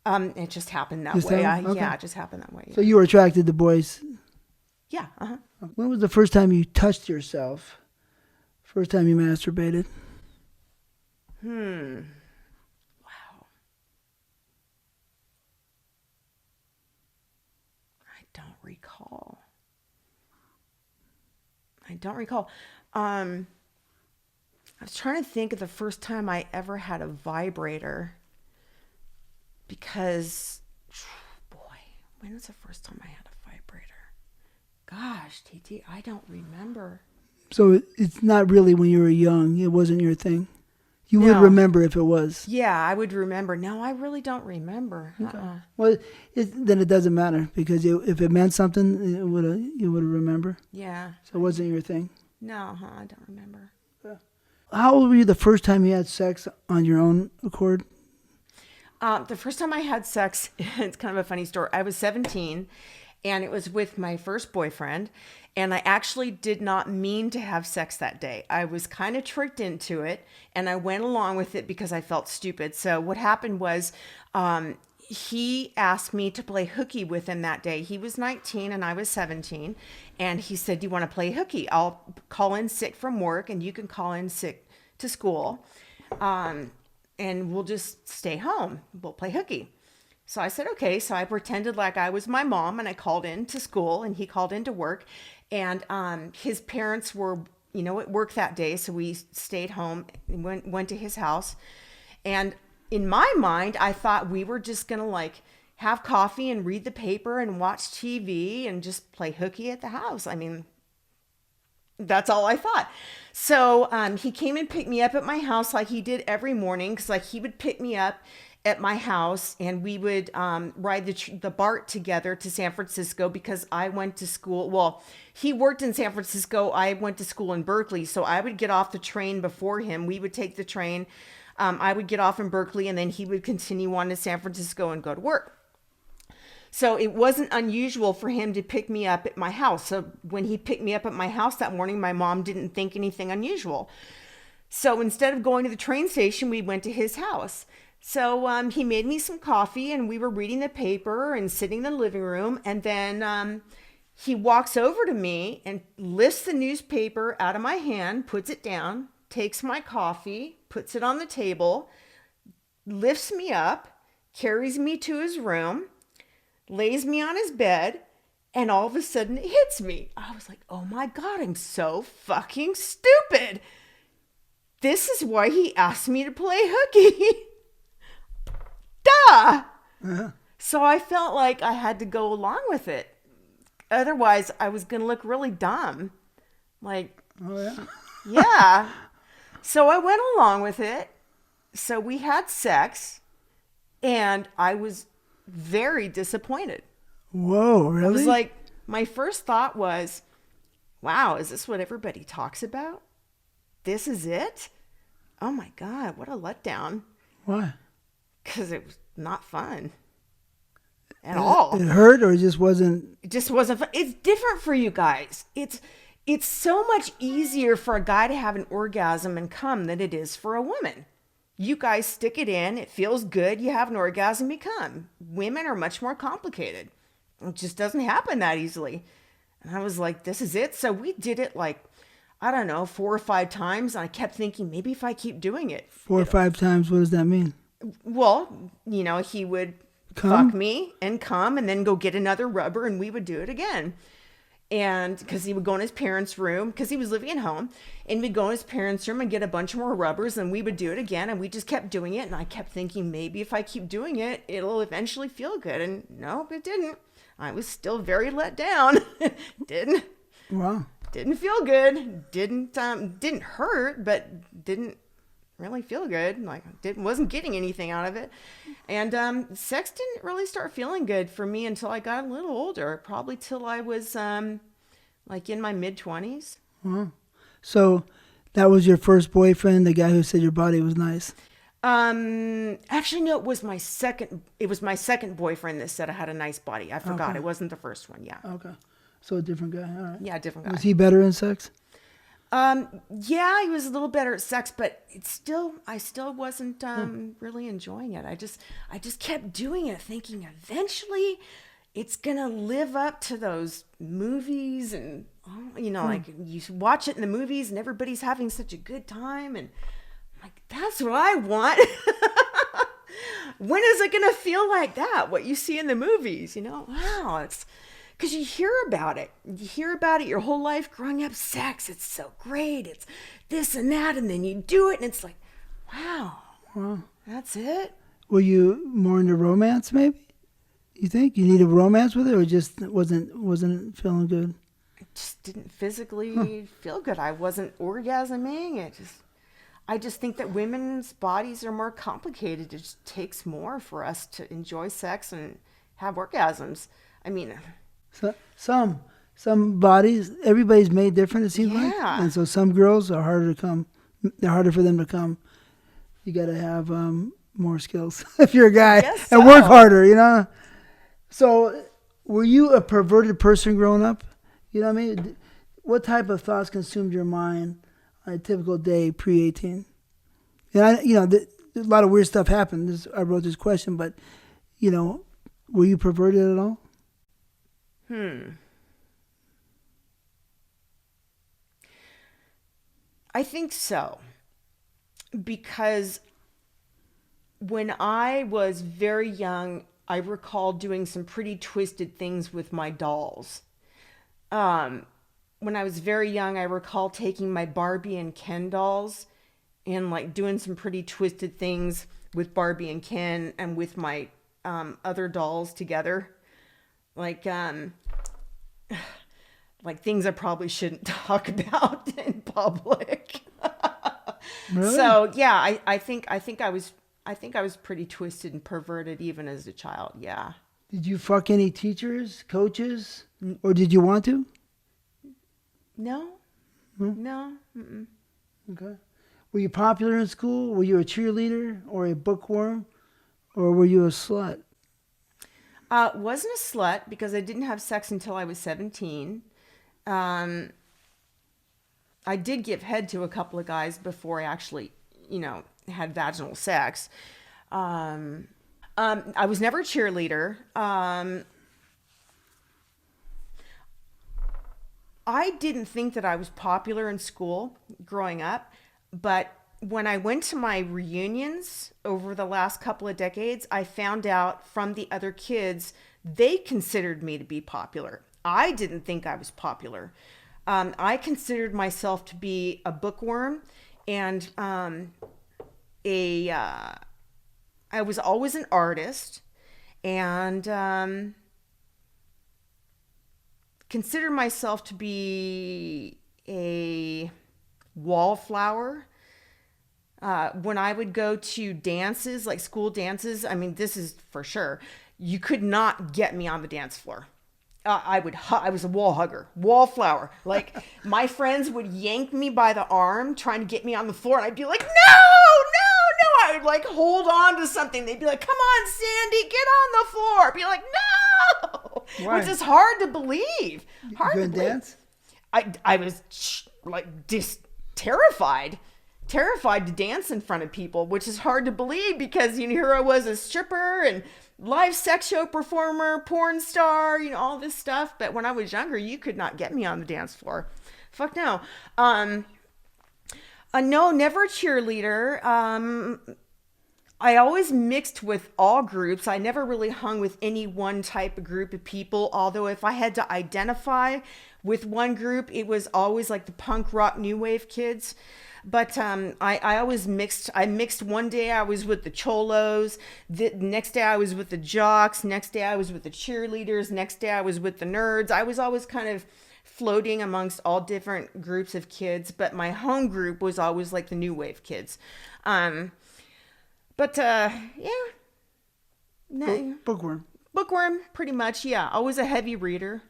It just happened that way. Yeah, it just happened that way. Yeah. So you were attracted to boys? Yeah. Uh-huh. When was the first time you touched yourself? First time you masturbated? Wow. I don't recall. I was trying to think of the first time I ever had a vibrator. Because, boy, when was the first time I had a vibrator? Gosh, TT, I don't remember. So it's not really when you were young. It wasn't your thing. You would No. remember if it was. Yeah, I would remember. No, I really don't remember. Okay. Well, then it doesn't matter because if it meant something, you would remember. Yeah. So it wasn't your thing. No, I don't remember. How old were you the first time you had sex on your own accord? The first time I had sex, it's kind of a funny story. I was 17 and it was with my first boyfriend. And I actually did not mean to have sex that day. I was kind of tricked into it and I went along with it because I felt stupid. So what happened was, he asked me to play hooky with him that day. He was 19 and I was 17. And he said, "Do you want to play hooky? I'll call in sick from work and you can call in sick to school. And we'll just stay home. We'll play hooky." So I said, okay. So I pretended like I was my mom and I called in to school and he called in to work. And his parents were, at work that day. So we stayed home and went to his house. And in my mind, I thought we were just going to have coffee and read the paper and watch TV and just play hooky at the house. I mean, that's all I thought. So he came and picked me up at my house like he did every morning. Because he would pick me up at my house and we would ride the BART together to San Francisco because I went to school. Well, he worked in San Francisco. I went to school in Berkeley. So I would get off the train before him. We would take the train. I would get off in Berkeley and then he would continue on to San Francisco and go to work. So it wasn't unusual for him to pick me up at my house. So when he picked me up at my house that morning, my mom didn't think anything unusual. So instead of going to the train station, we went to his house. So he made me some coffee and we were reading the paper and sitting in the living room. And then he walks over to me and lifts the newspaper out of my hand, puts it down, takes my coffee, puts it on the table, lifts me up, carries me to his room, lays me on his bed, and all of a sudden it hits me. I was like, oh my God, I'm so fucking stupid. This is why he asked me to play hooky. Duh. Uh-huh. So I felt like I had to go along with it. Otherwise, I was going to look really dumb. Oh, yeah? Yeah. So I went along with it. So we had sex, and I was very disappointed. Whoa, really? I was like, my first thought was, wow, is this what everybody talks about? This is it? Oh my God, what a letdown. Why? Because it was not fun at all. It hurt or it just wasn't? It just wasn't fun. It's different for you guys. It's so much easier for a guy to have an orgasm and come than it is for a woman. You guys stick it in, it feels good, you have an orgasm, you come. Women are much more complicated. It just doesn't happen that easily. And I was like, this is it. So we did it 4 or 5 times. And I kept thinking, maybe if I keep doing it. 4 or 5 times, what does that mean? Well, he would fuck me and come and then go get another rubber and we would do it again. And because he would go in his parents' room, because he was living at home, and we'd go in his parents' room and get a bunch more rubbers, and we would do it again, and we just kept doing it. And I kept thinking, maybe if I keep doing it, it'll eventually feel good. And no, it didn't. I was still very let down. Didn't feel good. Didn't hurt, but didn't really feel good. Wasn't getting anything out of it. And sex didn't really start feeling good for me until I got a little older, probably till I was in my mid-20s. Wow. So that was your first boyfriend, the guy who said your body was nice? Actually, no, it was my second boyfriend that said I had a nice body. I forgot. Okay. It wasn't the first one. Yeah. Okay. So a different guy. All right. Yeah, different guy. Was he better in sex? Yeah, he was a little better at sex, but I still wasn't really enjoying it. I just kept doing it, thinking eventually it's gonna live up to those movies, and you watch it in the movies, and everybody's having such a good time, and I'm like, that's what I want. When is it gonna feel like that? What you see in the movies, Wow, it's. Because you hear about it. You hear about it your whole life growing up. Sex, it's so great. It's this and that. And then you do it and it's like, wow, that's it. Were you more into romance maybe? You think? You needed romance with it or just wasn't feeling good? It just didn't physically feel good. I wasn't orgasming. I just think that women's bodies are more complicated. It just takes more for us to enjoy sex and have orgasms. I mean... So, some bodies, everybody's made different, it seems like. And so some girls are harder to come. They're harder for them to come. You got to have more skills if you're a guy and work harder, So were you a perverted person growing up? You know what I mean? What type of thoughts consumed your mind on a typical day pre-18? And a lot of weird stuff happened. I wrote this question, but were you perverted at all? I think so. Because when I was very young, I recall doing some pretty twisted things with my dolls. When I was very young, I recall taking my Barbie and Ken dolls and like doing some pretty twisted things with Barbie and Ken and with my other dolls together. Like things I probably shouldn't talk about in public. Really? So yeah, I think I was pretty twisted and perverted even as a child. Yeah. Did you fuck any teachers, coaches, or did you want to? No. No. Mm-mm. Okay. Were you popular in school? Were you a cheerleader or a bookworm, or were you a slut? Wasn't a slut because I didn't have sex until I was 17. I did give head to a couple of guys before I actually, had vaginal sex. I was never a cheerleader. I didn't think that I was popular in school growing up, but when I went to my reunions over the last couple of decades, I found out from the other kids, they considered me to be popular. I didn't think I was popular. I considered myself to be a bookworm and I was always an artist and consider myself to be a wallflower. When I would go to dances, like school dances, I mean, this is for sure, you could not get me on the dance floor. I was a wall hugger, wallflower. Like my friends would yank me by the arm trying to get me on the floor and I'd be like, no. I would like hold on to something. They'd be like, come on, Sandy, get on the floor. I'd be like, no. Why? Which is hard to believe. Hard you to couldn't dance? I was like just terrified to dance in front of people, which is hard to believe because here I was, a stripper and live sex show performer, porn star, all this stuff. But when I was younger, you could not get me on the dance floor. Fuck no. No, never a cheerleader. I always mixed with all groups. I never really hung with any one type of group of people. Although if I had to identify with one group, it was always like the punk rock new wave kids. But I always mixed. I mixed one day I was with the cholos. The next day I was with the jocks. Next day I was with the cheerleaders. Next day I was with the nerds. I was always kind of floating amongst all different groups of kids. But my home group was always like the new wave kids. Yeah. Bookworm. Bookworm, pretty much, yeah. Always a heavy reader.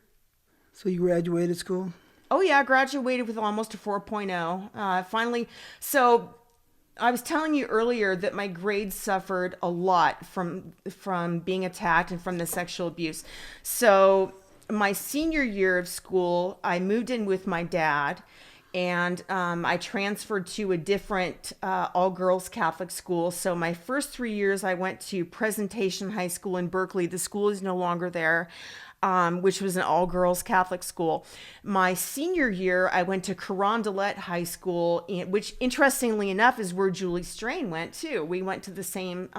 So you graduated school? Oh, yeah, I graduated with almost a 4.0. Finally, so I was telling you earlier that my grades suffered a lot from being attacked and from the sexual abuse. So my senior year of school, I moved in with my dad. And I transferred to a different all-girls Catholic school. So my first 3 years, I went to Presentation High School in Berkeley. The school is no longer there, which was an all-girls Catholic school. My senior year, I went to Carondelet High School, which interestingly enough is where Julie Strain went too. We went to the same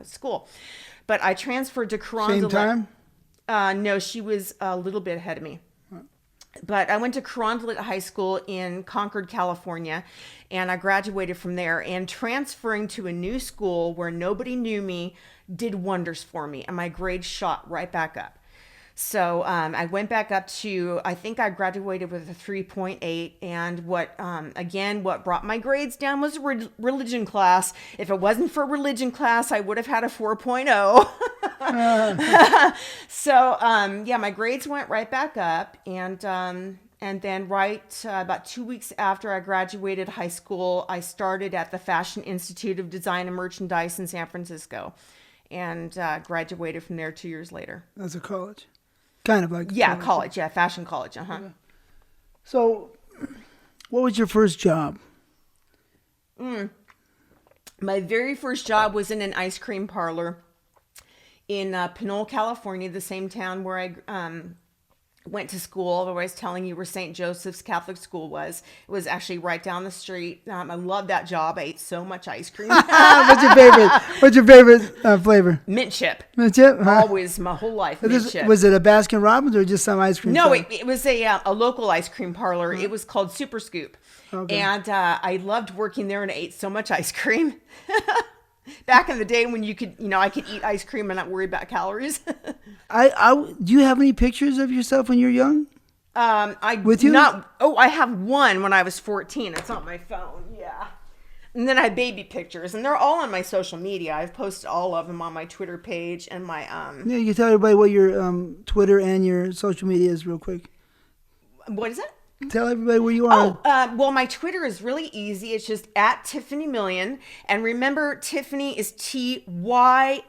school. But I transferred to Carondelet. Same time? No, she was a little bit ahead of me. But I went to Carondelet High School in Concord, California, and I graduated from there. And transferring to a new school where nobody knew me did wonders for me, and my grades shot right back up. So I went back up to, I think I graduated with a 3.8. And what brought my grades down was religion class. If it wasn't for religion class, I would have had a 4.0. So, my grades went right back up. And then about 2 weeks after I graduated high school, I started at the Fashion Institute of Design and Merchandise in San Francisco and graduated from there 2 years later. That's a college. Kind of like college. Yeah, fashion college. Uh-huh. Yeah. So, what was your first job? My very first job was in an ice cream parlor. in Pinole, California, the same town where I went to school. I was telling you where St. Joseph's Catholic School was. It was actually right down the street. I loved that job. I ate so much ice cream. What's your favorite? What's your favorite flavor? Mint chip. Mint chip? Huh? Always, my whole life, mint chip. Was it a Baskin Robbins or just some ice cream? No, it was a local ice cream parlor. It was called Super Scoop. Okay. And I loved working there, and I ate so much ice cream. Back in the day when you could, I could eat ice cream and not worry about calories. Do you have any pictures of yourself when you're young? With you? I have one when I was 14. It's on my phone. Yeah. And then I have baby pictures, and they're all on my social media. I've posted all of them on my Twitter page and my Yeah, you can tell everybody what your Twitter and your social media is real quick. What is it? Tell everybody where you are. Well, my Twitter is really easy. It's just at Tyffany Million. And remember, Tyffany is TYFFANY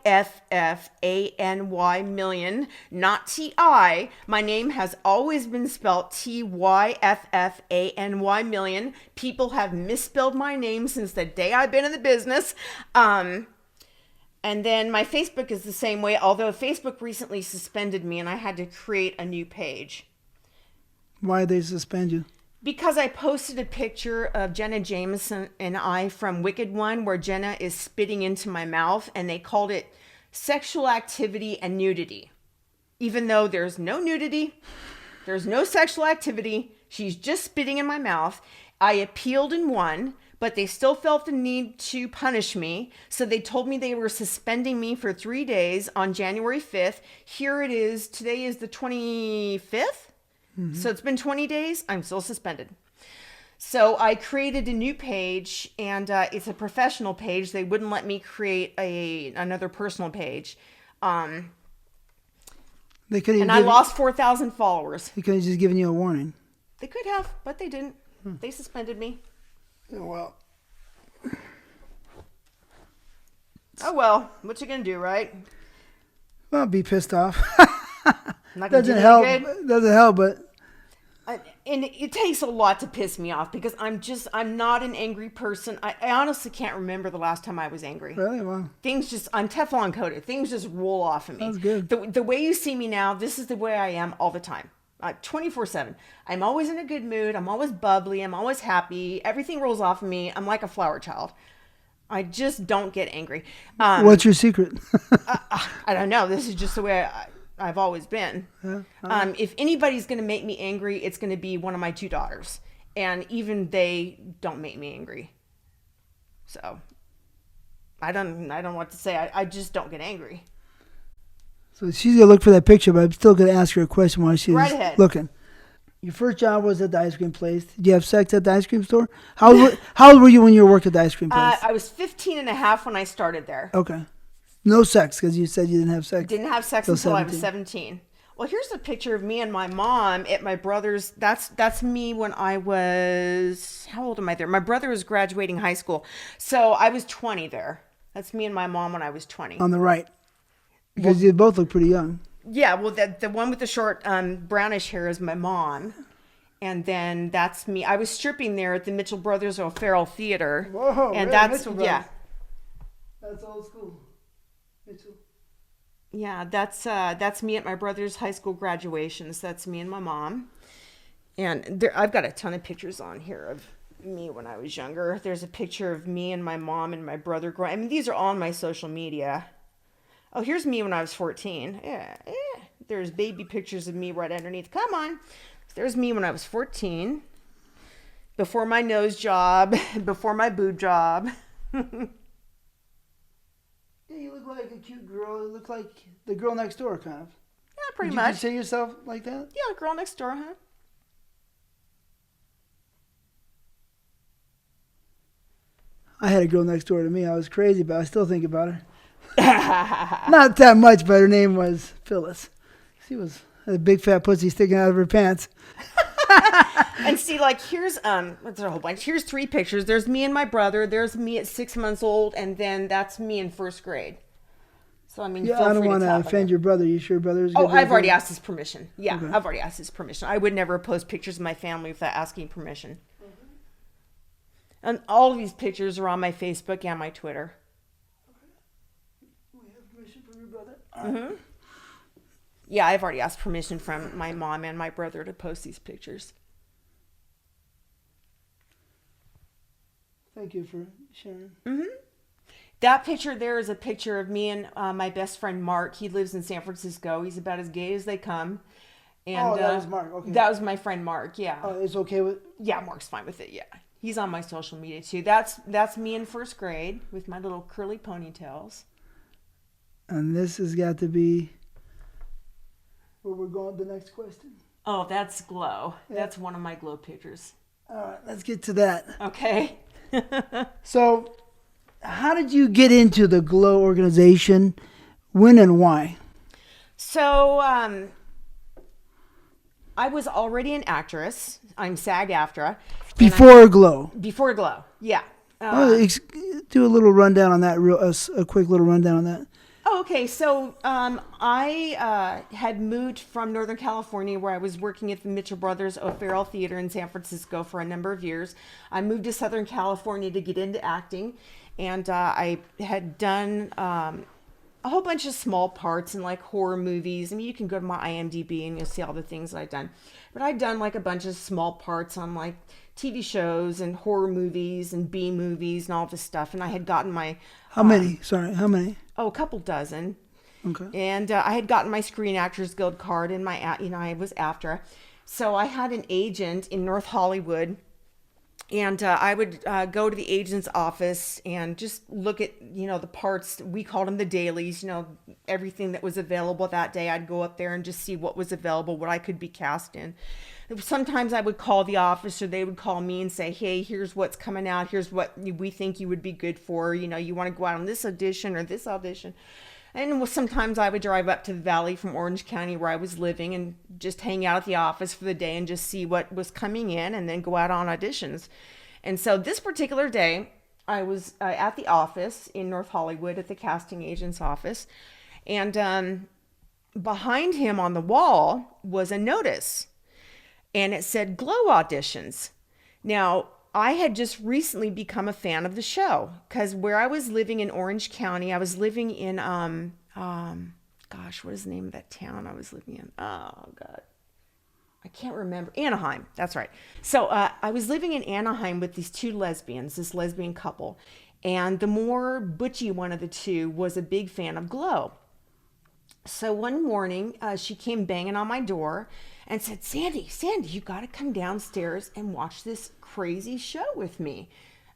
million, not TI. My name has always been spelled TYFFANY million. People have misspelled my name since the day I've been in the business. And then my Facebook is the same way, although Facebook recently suspended me and I had to create a new page. Why did they suspend you? Because I posted a picture of Jenna Jameson and I from Wicked One where Jenna is spitting into my mouth, and they called it sexual activity and nudity. Even though there's no nudity, there's no sexual activity, she's just spitting in my mouth. I appealed and won, but they still felt the need to punish me. So they told me they were suspending me for 3 days on January 5th. Here it is. Today is the 25th. Mm-hmm. So it's been 20 days. I'm still suspended. So I created a new page, and it's a professional page. They wouldn't let me create another personal page. They couldn't. And I lost 4,000 followers. They could have just given you a warning. They could have, but they didn't. They suspended me. Oh, well. Oh, well. What you gonna do, right? Well, be pissed off. Doesn't help. Doesn't help, but. And it takes a lot to piss me off because I'm not an angry person. I honestly can't remember the last time I was angry. Really? Wow. I'm Teflon coated. Things just roll off of me. That's good. The way you see me now, this is the way I am all the time. 24/7. I'm always in a good mood. I'm always bubbly. I'm always happy. Everything rolls off of me. I'm like a flower child. I just don't get angry. What's your secret? I don't know. This is just the way I've always been. If anybody's going to make me angry, it's going to be one of my 2 daughters. And even they don't make me angry. So I don't know what to say. I just don't get angry. So she's going to look for that picture, but I'm still going to ask her a question while she's looking. Your first job was at the ice cream place. Did you have sex at the ice cream store? How old were you when you worked at the ice cream place? I was 15 and a half when I started there. Okay. No sex, because you said you didn't have sex. Didn't have sex until I was 17. Well, here's a picture of me and my mom at my brother's. That's me when I was, how old am I there? My brother was graduating high school. So I was 20 there. That's me and my mom when I was 20. On the right. Because you both look pretty young. Yeah, well, the one with the short brownish hair is my mom. And then that's me. I was stripping there at the Mitchell Brothers O'Farrell Theater. Whoa, and really? that's, yeah. That's old school. Mitchell. Yeah, that's me at my brother's high school graduations. That's me and my mom. And I've got a ton of pictures on here of me when I was younger. There's a picture of me and my mom and my brother growing. I mean, these are all on my social media. Oh, here's me when I was 14. Yeah. There's baby pictures of me right underneath. Come on. There's me when I was 14. Before my nose job. Before my boob job. Yeah, you look like a cute girl. You look like the girl next door, kind of. Yeah, pretty much. much. Would you consider yourself like that? Yeah, girl next door, huh? I had a girl next door to me. I was crazy, but I still think about her. Not that much, but her name was Phyllis. She had a big fat pussy sticking out of her pants. And see, like, here's there's a whole bunch. Here's 3 pictures. There's me and my brother. There's me at 6 months old, and then that's me in 1st grade. So I mean, yeah, I don't want to offend your brother. You sure your brother's good? Oh, I've already asked his permission. Yeah, okay. I've already asked his permission. I would never post pictures of my family without asking permission. Mm-hmm. And all of these pictures are on my Facebook and my Twitter. permission from your brother? Yeah, I've already asked permission from my mom and my brother to post these pictures. Thank you for sharing. That picture there is a picture of me and my best friend Mark. He lives in San Francisco. He's about as gay as they come. And, that was Mark. Okay. That was my friend Mark. Yeah. Oh, it's okay with? Yeah, Mark's fine with it. Yeah, he's on my social media too. That's me in first grade with my little curly ponytails. And this has got to be where we're going. The next question. Oh, that's Glow. Yeah. That's one of my Glow pictures. All right, let's get to that. Okay. So, how did you get into the Glow organization? When and why? So, I was already an actress. I'm SAG-AFTRA. Before Glow. Before Glow, yeah. Do a little rundown on that. A quick little rundown on that. Okay, so I had moved from Northern California, where I was working at the Mitchell Brothers O'Farrell Theater in San Francisco for a number of years. I moved to Southern California to get into acting, and I had done a whole bunch of small parts in like horror movies. I mean, you can go to my IMDb and you'll see all the things that I've done. But I'd done like a bunch of small parts on like TV shows and horror movies and B movies and all this stuff. And I had gotten my... How many? Sorry, how many? Oh, a couple dozen. Okay. And I had gotten my Screen Actors Guild card and I was AFTRA. So I had an agent in North Hollywood. And I would go to the agent's office and just look at, the parts. We called them the dailies, everything that was available that day. I'd go up there and just see what was available, what I could be cast in. Sometimes I would call the office, or they would call me and say, hey, here's what's coming out. Here's what we think you would be good for. You want to go out on this audition or this audition. And sometimes I would drive up to the valley from Orange County, where I was living, and just hang out at the office for the day and just see what was coming in and then go out on auditions. And so this particular day, I was at the office in North Hollywood at the casting agent's office. And behind him on the wall was a notice. And it said Glow auditions. Now, I had just recently become a fan of the show, because where I was living in Orange County, I was living in, what is the name of that town I was living in? Oh, God. I can't remember. Anaheim. That's right. So I was living in Anaheim with these two lesbians, this lesbian couple. And the more butchy one of the two was a big fan of Glow. So one morning, she came banging on my door and said, Sandy, you got to come downstairs and watch this crazy show with me.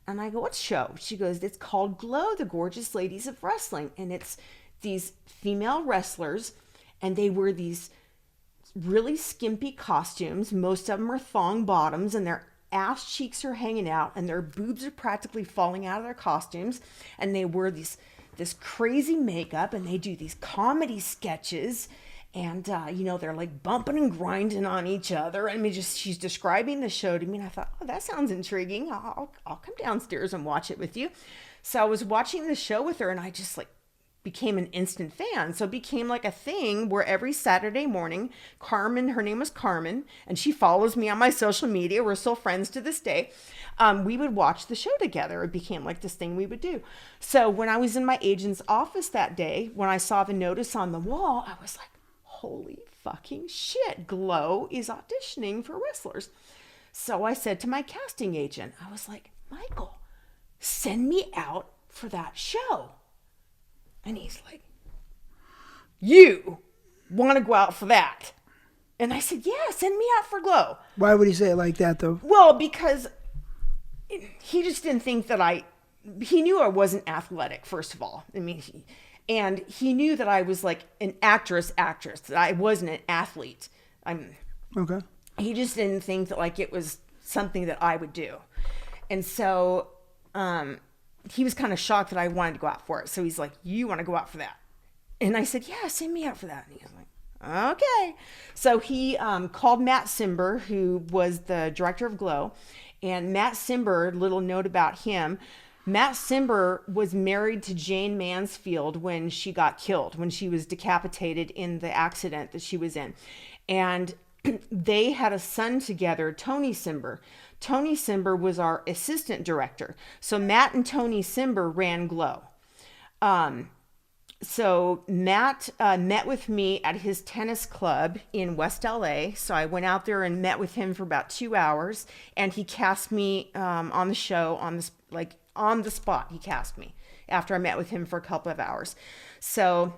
And I go, what show? She goes, it's called Glow, the Gorgeous Ladies of Wrestling. And it's these female wrestlers, and they wear these really skimpy costumes. Most of them are thong bottoms, and their ass cheeks are hanging out, and their boobs are practically falling out of their costumes. And they wear this crazy makeup, and they do these comedy sketches. And, they're like bumping and grinding on each other. I mean, she's describing the show to me. And I thought, oh, that sounds intriguing. I'll come downstairs and watch it with you. So I was watching the show with her, and I just became an instant fan. So it became like a thing where every Saturday morning, Carmen, her name was Carmen, and she follows me on my social media. We're still friends to this day. We would watch the show together. It became like this thing we would do. So when I was in my agent's office that day, when I saw the notice on the wall, I was like, holy fucking shit, Glow is auditioning for wrestlers. So I said to my casting agent, I was like, Michael, send me out for that show. And he's like, you want to go out for that? And I said, yeah, send me out for Glow. Why would he say it like that, though? Well, because he just didn't think that he knew I wasn't athletic, first of all. I mean, and he knew that I was like an actress, that I wasn't an athlete. Okay. He just didn't think that it was something that I would do. And so he was kind of shocked that I wanted to go out for it. So he's like, you want to go out for that? And I said, yeah, send me out for that. And he was like, okay. So he called Matt Simber, who was the director of Glow. And Matt Simber, little note about him, Matt Simber was married to Jane Mansfield when she got killed, when she was decapitated in the accident that she was in. And they had a son together, Tony Simber. Tony Simber was our assistant director. So Matt and Tony Simber ran Glow. So Matt met with me at his tennis club in West LA. So I went out there and met with him for about 2 hours, and he cast me on the show on the spot. He cast me after I met with him for a couple of hours. So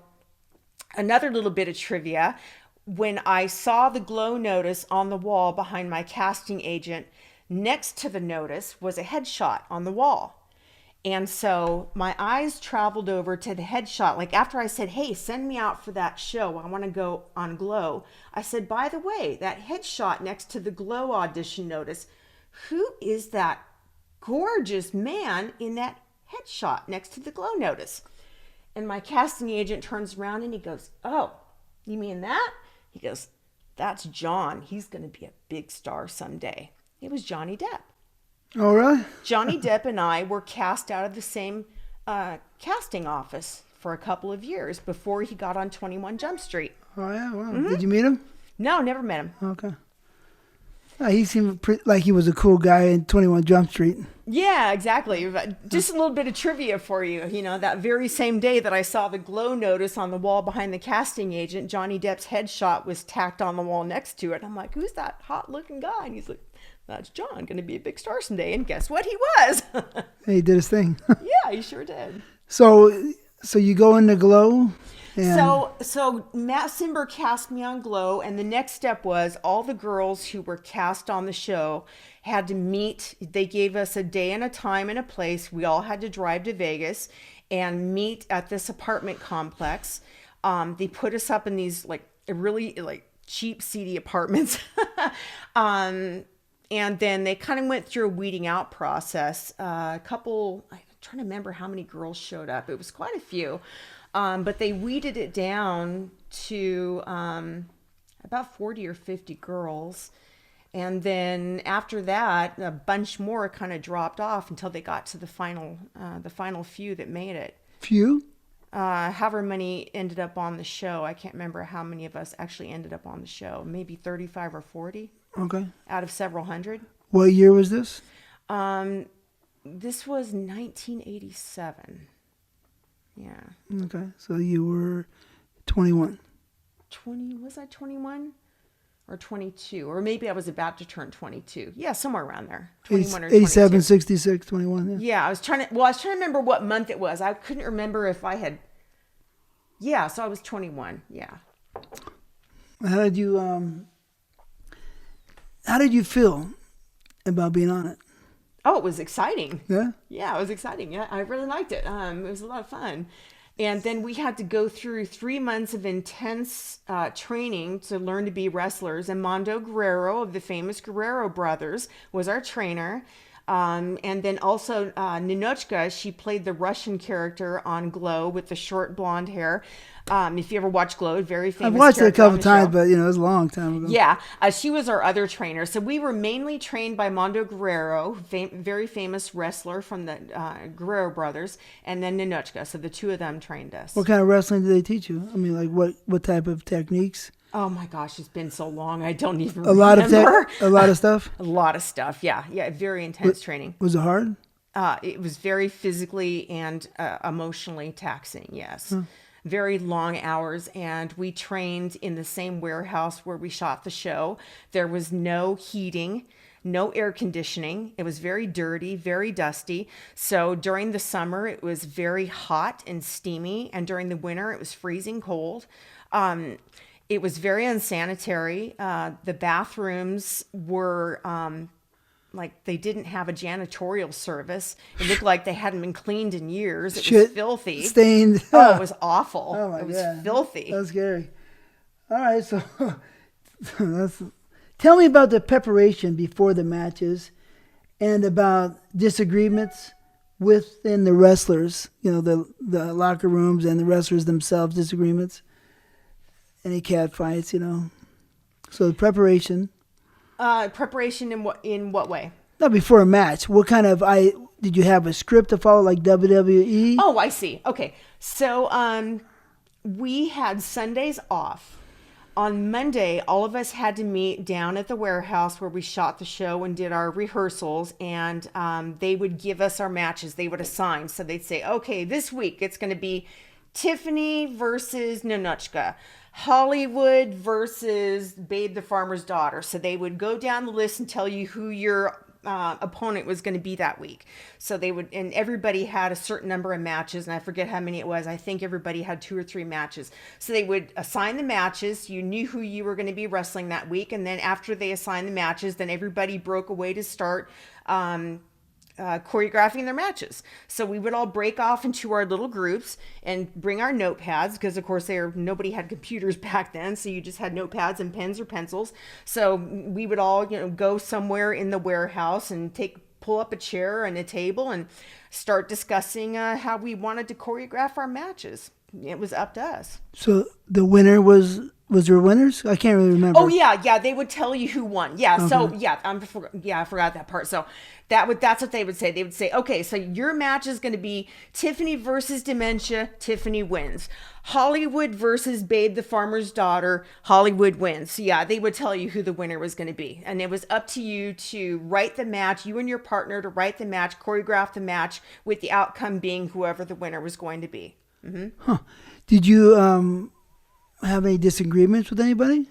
another little bit of trivia: when I saw the glow notice on the wall behind my casting agent, next to the notice was a headshot on the wall. And so my eyes traveled over to the headshot. Like after I said, hey, send me out for that show, I want to go on Glow. I said, by the way, that headshot next to the Glow audition notice, who is that gorgeous man in that headshot next to the Glow notice? And my casting agent turns around and he goes, oh, you mean that? He goes, that's John. He's going to be a big star someday. It was Johnny Depp. Oh, really? Johnny Depp and I were cast out of the same casting office for a couple of years before he got on 21 Jump Street. Oh, yeah? Wow. Did you meet him? No, never met him. Okay. He seemed like he was a cool guy in 21 Jump Street. Yeah, exactly. Just a little bit of trivia for you. You know, that very same day that I saw the glow notice on the wall behind the casting agent, Johnny Depp's headshot was tacked on the wall next to it. I'm like, who's that hot looking guy? And he's like, that's John, going to be a big star someday. And guess what? He was. He did his thing. Yeah, he sure did. So you go into Glow. So Matt Simber cast me on Glow, and the next step was all the girls who were cast on the show had to meet. They gave us a day and a time and a place. We all had to drive to Vegas and meet at this apartment complex. They put us up in these really cheap, seedy apartments. And then they kind of went through a weeding out process. I'm trying to remember how many girls showed up. It was quite a few. But they weeded it down to about 40 or 50 girls. And then after that, a bunch more kind of dropped off until they got to the final few that made it. Few? However many ended up on the show. I can't remember how many of us actually ended up on the show. Maybe 35 or 40. Okay. Out of several hundred. What year was this? This was 1987. Yeah. Okay. So you were 21. Was I 21? Or 22? Or maybe I was about to turn 22. Yeah, somewhere around there. 21 or 87, 22. 66, 21. Yeah. Yeah, I was trying to remember what month it was. I couldn't remember if I had. Yeah, so I was 21. Yeah. How did you feel about being on it? Oh, it was exciting. Yeah? Yeah, it was exciting. Yeah, I really liked it. It was a lot of fun. And then we had to go through 3 months of intense training to learn to be wrestlers. And Mondo Guerrero of the famous Guerrero brothers was our trainer. And then also Ninochka, she played the Russian character on Glow with the short blonde hair. If you ever watch Glow, very famous. I've watched it a couple times, but it was a long time ago. Yeah, she was our other trainer. So we were mainly trained by Mondo Guerrero, very famous wrestler from the Guerrero brothers, and then Ninochka. So the two of them trained us. What kind of wrestling did they teach you? I mean, like what type of techniques? Oh my gosh, it's been so long. I don't even remember. A lot of stuff? A lot of stuff, yeah. Yeah, very intense training. Was it hard? It was very physically and emotionally taxing, yes. Very long hours, and we trained in the same warehouse where we shot the show. There was no heating, no air conditioning. It was very dirty, very dusty. So during the summer, it was very hot and steamy, and during the winter, it was freezing cold. It was very unsanitary. The bathrooms were they didn't have a janitorial service. It looked like they hadn't been cleaned in years. It was filthy. Stained. Oh, it was awful. Oh my God. It was filthy. That's scary. All right, so tell me about the preparation before the matches and about disagreements within the wrestlers, the locker rooms and the wrestlers themselves, disagreements. Any cat fights, So the preparation. Preparation in what way? No, before a match. What kind of did you have a script to follow like WWE? Oh, I see. Okay. So we had Sundays off. On Monday, all of us had to meet down at the warehouse where we shot the show and did our rehearsals, and they would give us our matches. They would assign. So they'd say, okay, this week it's going to be Tyffany versus Nonochka. Hollywood versus Babe the Farmer's Daughter. So they would go down the list and tell you who your opponent was going to be that week. So they would, and everybody had a certain number of matches, and I forget how many it was. I think everybody had 2 or 3 matches. So they would assign the matches. You knew who you were going to be wrestling that week, and then after they assigned the matches, then everybody broke away to start choreographing their matches. So we would all break off into our little groups and bring our notepads, because of course nobody had computers back then, so you just had notepads and pens or pencils. So we would all go somewhere in the warehouse and pull up a chair and a table and start discussing how we wanted to choreograph our matches. It was up to us. So the winner was there winners? I can't really remember. Oh yeah, they would tell you who won. Yeah, okay. So yeah, I forgot that part. So that's what they would say. They would say, okay, so your match is going to be Tyffany versus Dementia. Tyffany wins. Hollywood versus Babe the Farmer's Daughter. Hollywood wins. So yeah, they would tell you who the winner was going to be, and it was up to you to write the match. You and your partner to write the match, choreograph the match, with the outcome being whoever the winner was going to be. Mm-hmm. Huh. Did you have any disagreements with anybody?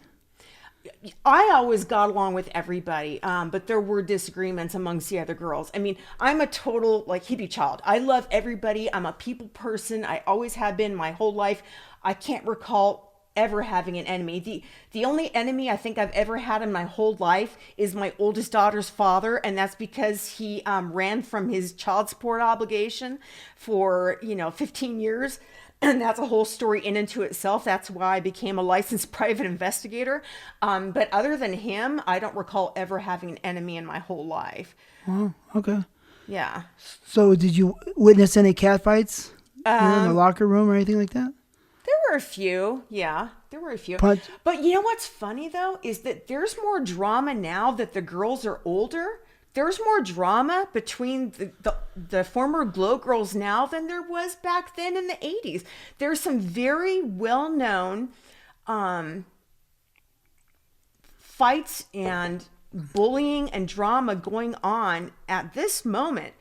I always got along with everybody, but there were disagreements amongst the other girls. I mean, I'm a total hippie child. I love everybody. I'm a people person. I always have been my whole life. I can't recall ever having an enemy. The only enemy I think I've ever had in my whole life is my oldest daughter's father, and that's because he ran from his child support obligation for 15 years. And that's a whole story in and to itself. That's why I became a licensed private investigator. But other than him, I don't recall ever having an enemy in my whole life. Oh, okay. Yeah. So did you witness any catfights in the locker room or anything like that? There were a few. Yeah, there were a few. But you know what's funny, though, is that there's more drama now that the girls are older. There's more drama between the former Glow Girls now than there was back then in the 80s. There's some very well-known fights and bullying and drama going on at this moment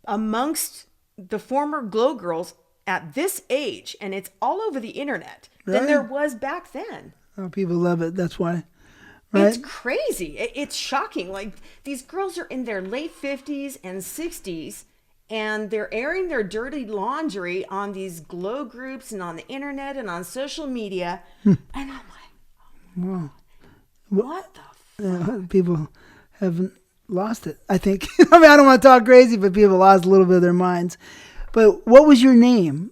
amongst the former Glow Girls at this age, and it's all over the internet than there was back then. Oh, people love it. That's why. Right? It's crazy. It's shocking. These girls are in their late 50s and 60s, and they're airing their dirty laundry on these glow groups and on the internet and on social media. And I'm like, wow. What the fuck? People haven't lost it, I think. I mean, I don't want to talk crazy, but people lost a little bit of their minds. But what was your name?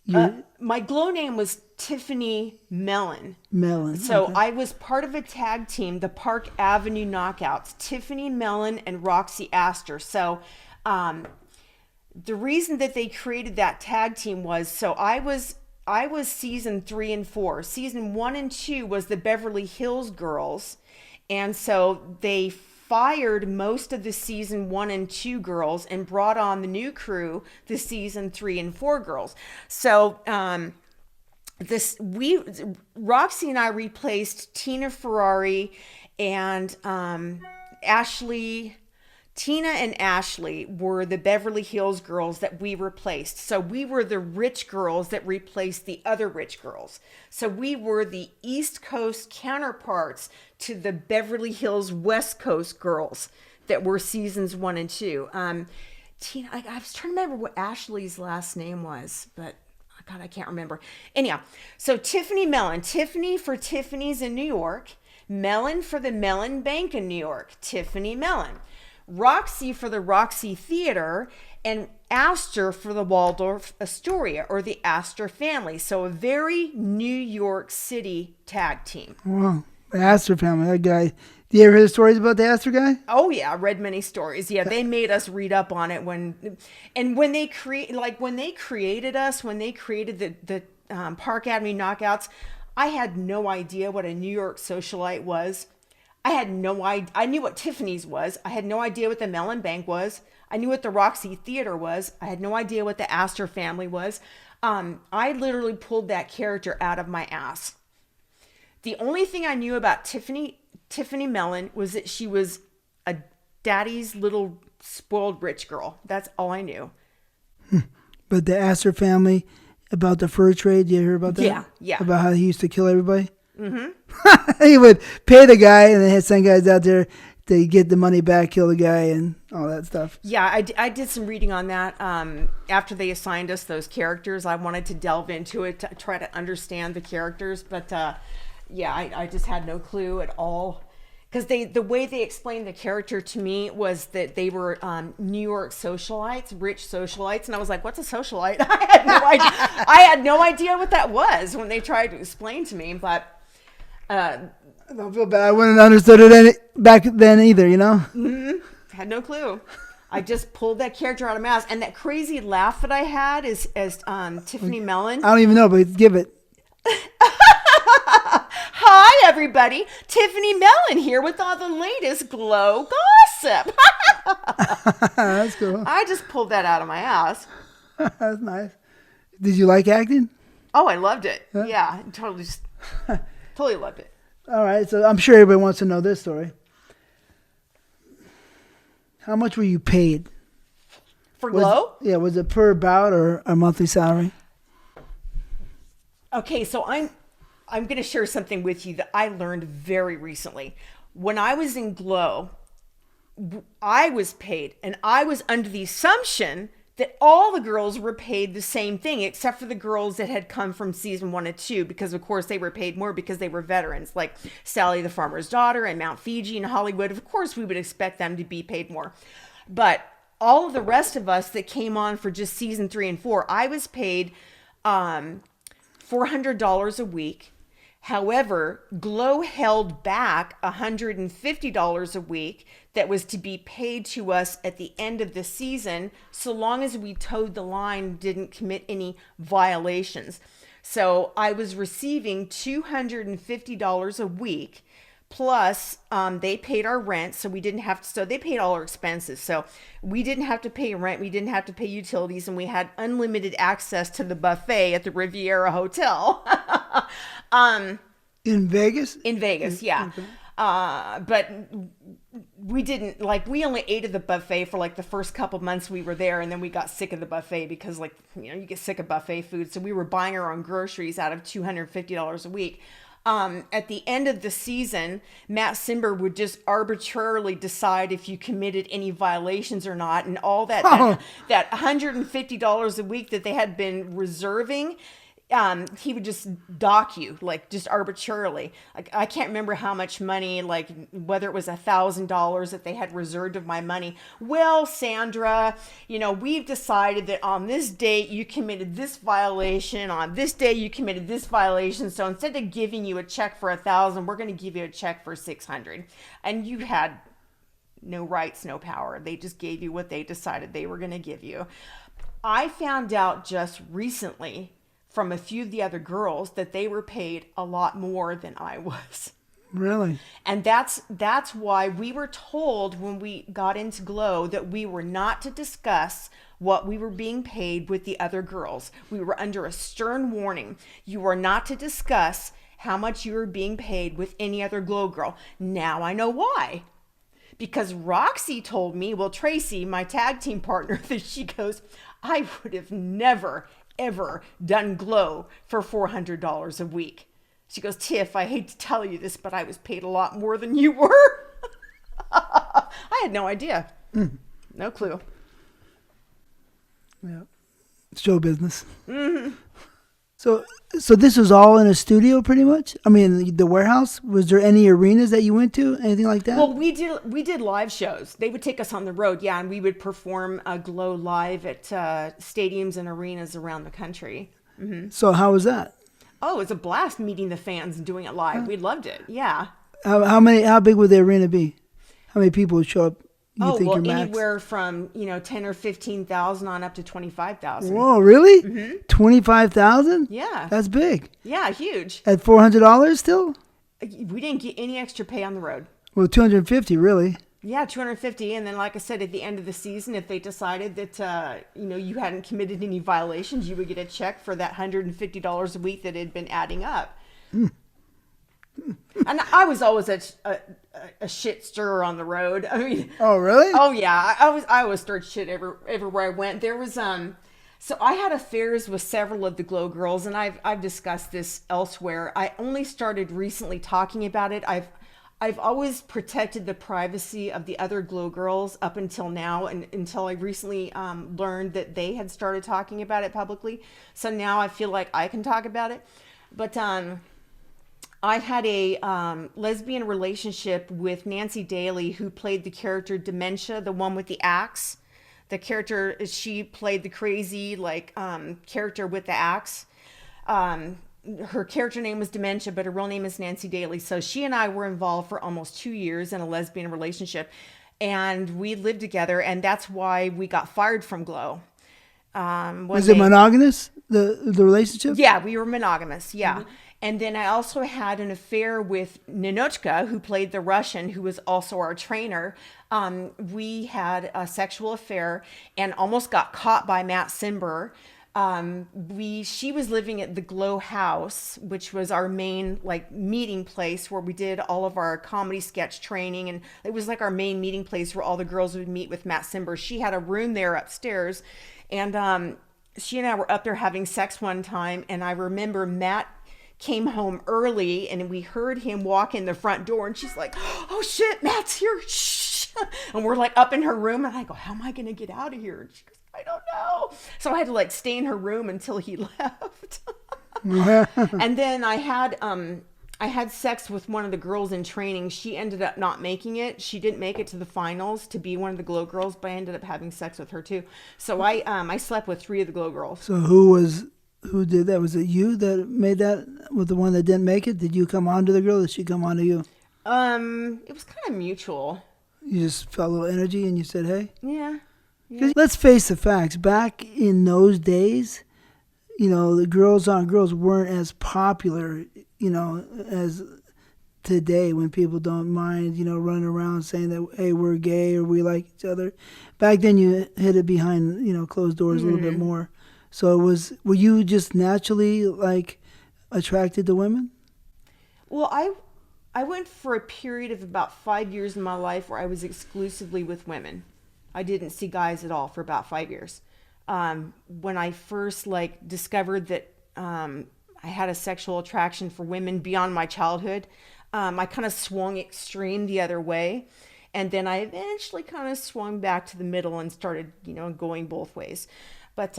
My glow name was Tyffany Million. Million. So okay. I was part of a tag team, the Park Avenue Knockouts, Tyffany Million and Roxy Astor. So the reason that they created that tag team was, so I was season 3 and 4. Season 1 and 2 was the Beverly Hills Girls. And so they fired most of the season 1 and 2 girls and brought on the new crew, the season 3 and 4 girls. So Roxy and I replaced Tina Ferrari and Ashley. Tina and Ashley were the Beverly Hills girls that we replaced. So we were the rich girls that replaced the other rich girls. So we were the East Coast counterparts to the Beverly Hills West Coast girls that were seasons 1 and 2. Tina, I was trying to remember what Ashley's last name was, but God, I can't remember. Anyhow, so Tyffany Million. Tiffany for Tiffany's in New York. Mellon for the Mellon Bank in New York. Tyffany Million. Roxy for the Roxy Theater, and Astor for the Waldorf Astoria, or the Astor family. So a very New York City tag team. Wow. The Astor family, that guy. Do you ever hear the stories about the Astor guy? Oh yeah, I read many stories. Yeah, they made us read up on it when they created the Park Avenue Knockouts. I had no idea what a New York socialite was. I had no idea. I knew what Tiffany's was. I had no idea what the Mellon Bank was. I knew what the Roxy Theater was. I had no idea what the Astor family was. I literally pulled that character out of my ass. The only thing I knew about Tyffany Million was that she was a daddy's little spoiled rich girl. That's all I knew. But the Astor family about the fur trade. Did you hear about that? Yeah, yeah. About how he used to kill everybody? Mm-hmm. He would pay the guy and then had some guys out there to get the money back, kill the guy, and all that stuff. Yeah, I did some reading on that. After they assigned us those characters, I wanted to delve into it to try to understand the characters. But yeah, I just had no clue at all. Because the way they explained the character to me was that they were New York socialites, rich socialites, and I was like, "What's a socialite?" I had no idea. I had no idea what that was when they tried to explain to me. But I don't feel bad. I wouldn't have understood it back then either. You know. Mm-hmm. Had no clue. I just pulled that character out of my ass, and that crazy laugh that I had is as Tyffany Million. I don't even know, but give it. Hi, everybody. Tyffany Million here with all the latest glow gossip. That's cool. I just pulled that out of my ass. That's nice. Did you like acting? Oh, I loved it. Yeah, totally loved it. All right, so I'm sure everybody wants to know this story. How much were you paid? For glow? Yeah, was it per bout or a monthly salary? Okay, so I'm going to share something with you that I learned very recently. When I was in Glow, I was paid, and I was under the assumption that all the girls were paid the same thing, except for the girls that had come from season 1 and 2, because of course they were paid more because they were veterans, like Sally the Farmer's Daughter and Mount Fiji and Hollywood. Of course, we would expect them to be paid more. But all of the rest of us that came on for just season 3 and 4, I was paid $400 a week. However, Glow held back $150 a week that was to be paid to us at the end of the season, so long as we towed the line, didn't commit any violations. So I was receiving $250 a week, plus they paid our rent, so we didn't have to, so they paid all our expenses. So we didn't have to pay rent, we didn't have to pay utilities, and we had unlimited access to the buffet at the Riviera Hotel. In Vegas? In Vegas, yeah. Okay. But we didn't, like, we only ate at the buffet for like the first couple months we were there, and then we got sick of the buffet because, like, you know, you get sick of buffet food. So we were buying our own groceries out of $250 a week. At the end of the season, Matt Simber would just arbitrarily decide if you committed any violations or not, and all that that $150 a week that they had been reserving, he would just dock you, like, just arbitrarily. Like, I can't remember how much money, like whether it was $1,000 that they had reserved of my money. Well, Sandra, you know, we've decided that on this date you committed this violation, on this day you committed this violation, so instead of giving you a check for $1,000, we're going to give you a check for $600. And you had no rights, no power. They just gave you what they decided they were going to give you. I found out just recently from a few of the other girls that they were paid a lot more than I was. Really? And that's why we were told when we got into Glow that we were not to discuss what we were being paid with the other girls. We were under a stern warning. You are not to discuss how much you were being paid with any other Glow girl. Now I know why. Because Roxy told me, well, Tracy, my tag team partner, that she goes, I would have never ever done Glow for $400 a week. She goes, Tiff, I hate to tell you this, but I was paid a lot more than you were. I had no idea. No clue. Yeah. Show business. Mm-hmm. So this was all in a studio, pretty much? I mean, the warehouse? Was there any arenas that you went to? Anything like that? Well, we did live shows. They would take us on the road, yeah, and we would perform Glow live at stadiums and arenas around the country. Mm-hmm. So how was that? Oh, it was a blast meeting the fans and doing it live. We loved it, yeah. How big would the arena be? How many people would show up? Anywhere from 10 or 15,000 on up to 25,000. Whoa, really? Mm-hmm. 25,000? Yeah, that's big. Yeah, huge. At $400 still? We didn't get any extra pay on the road. Well, 250, really? Yeah, 250, and then, like I said, at the end of the season, if they decided that you hadn't committed any violations, you would get a check for that $150 a week that had been adding up. And I was always a shit stirrer on the road. I mean, oh really? Oh yeah, I always stirred shit everywhere I went. There was So I had affairs with several of the Glow girls, and I've discussed this elsewhere. I only started recently talking about it. I've always protected the privacy of the other Glow girls up until now, and until I recently learned that they had started talking about it publicly. So now I feel like I can talk about it. But I had a lesbian relationship with Nancy Daly, who played the character Dementia, the one with the axe. The character, she played the crazy character with the axe. Her character name was Dementia, but her real name is Nancy Daly. So she and I were involved for almost 2 years in a lesbian relationship, and we lived together, and that's why we got fired from Glow. Was it monogamous, the relationship? Yeah, we were monogamous, yeah. Mm-hmm. And then I also had an affair with Ninochka, who played the Russian, who was also our trainer. We had a sexual affair and almost got caught by Matt Simber. She was living at the Glow House, which was our main meeting place where we did all of our comedy sketch training, and it was like our main meeting place where all the girls would meet with Matt Simber. She had a room there upstairs, and she and I were up there having sex one time, and I remember Matt came home early and we heard him walk in the front door, and she's like, "Oh shit, Matt's here." Shh. And we're like up in her room, and I go, "How am I gonna get out of here?" And she goes, "I don't know." So I had to stay in her room until he left. And then I had sex with one of the girls in training. She ended up not making it. She didn't make it to the finals to be one of the Glow girls, but I ended up having sex with her too. So I slept with 3 of the Glow girls. So who did that? Was it you that made that with the one that didn't make it? Did you come on to the girl? Or did she come on to you? It was kind of mutual. You just felt a little energy and you said, "Hey." Yeah. Let's face the facts. Back in those days, the girls on girls weren't as popular, as today, when people don't mind, running around saying that, "Hey, we're gay," or "we like each other." Back then, you hid it behind, closed doors a little bit more. So were you just naturally attracted to women? Well, I went for a period of about 5 years in my life where I was exclusively with women. I didn't see guys at all for about 5 years. When I first discovered that I had a sexual attraction for women beyond my childhood, I kind of swung extreme the other way. And then I eventually kind of swung back to the middle and started, going both ways. But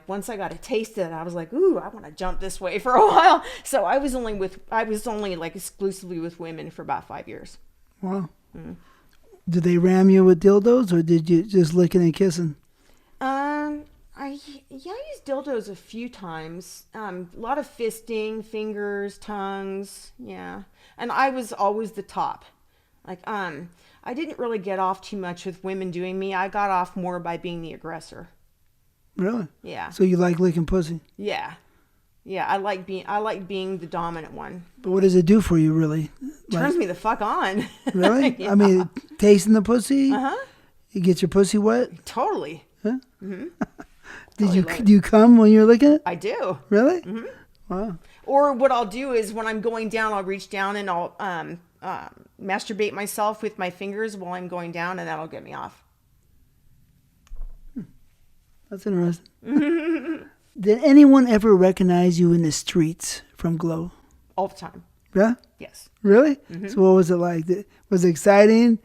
once I got a taste of it, I was like, "Ooh, I want to jump this way for a while." So I was only exclusively with women for about 5 years. Wow. Mm. Did they ram you with dildos, or did you just licking and kissing? I used dildos a few times. A lot of fisting, fingers, tongues, yeah. And I was always the top. I didn't really get off too much with women doing me. I got off more by being the aggressor. Really? Yeah. So you like licking pussy? Yeah. Yeah, I like being the dominant one. But what does it do for you, really? Turns me the fuck on. Really? Yeah. I mean, tasting the pussy? Uh-huh. You get your pussy wet? Totally. Huh? Mm-hmm. Do you come when you're licking it? I do. Really? Mm-hmm. Wow. Or what I'll do is when I'm going down, I'll reach down and I'll masturbate myself with my fingers while I'm going down, and that'll get me off. That's interesting. Did anyone ever recognize you in the streets from Glow? All the time. Yeah? Yes. Really? Mm-hmm. So what was it like? Was it exciting?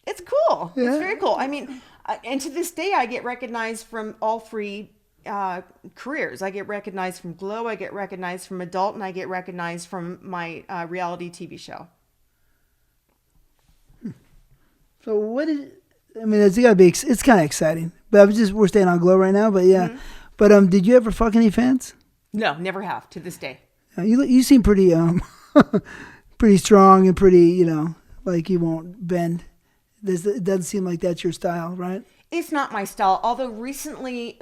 It's cool. Yeah. It's very cool. I mean, and to this day, I get recognized from all 3 careers. I get recognized from Glow, I get recognized from adult, and I get recognized from my reality TV show. So it's gotta be. It's kind of exciting. But we're staying on Glow right now. But yeah. Mm-hmm. But did you ever fuck any fans? No, never have to this day. You seem pretty pretty strong and pretty like you won't bend. It doesn't seem like that's your style, right? It's not my style. Although recently,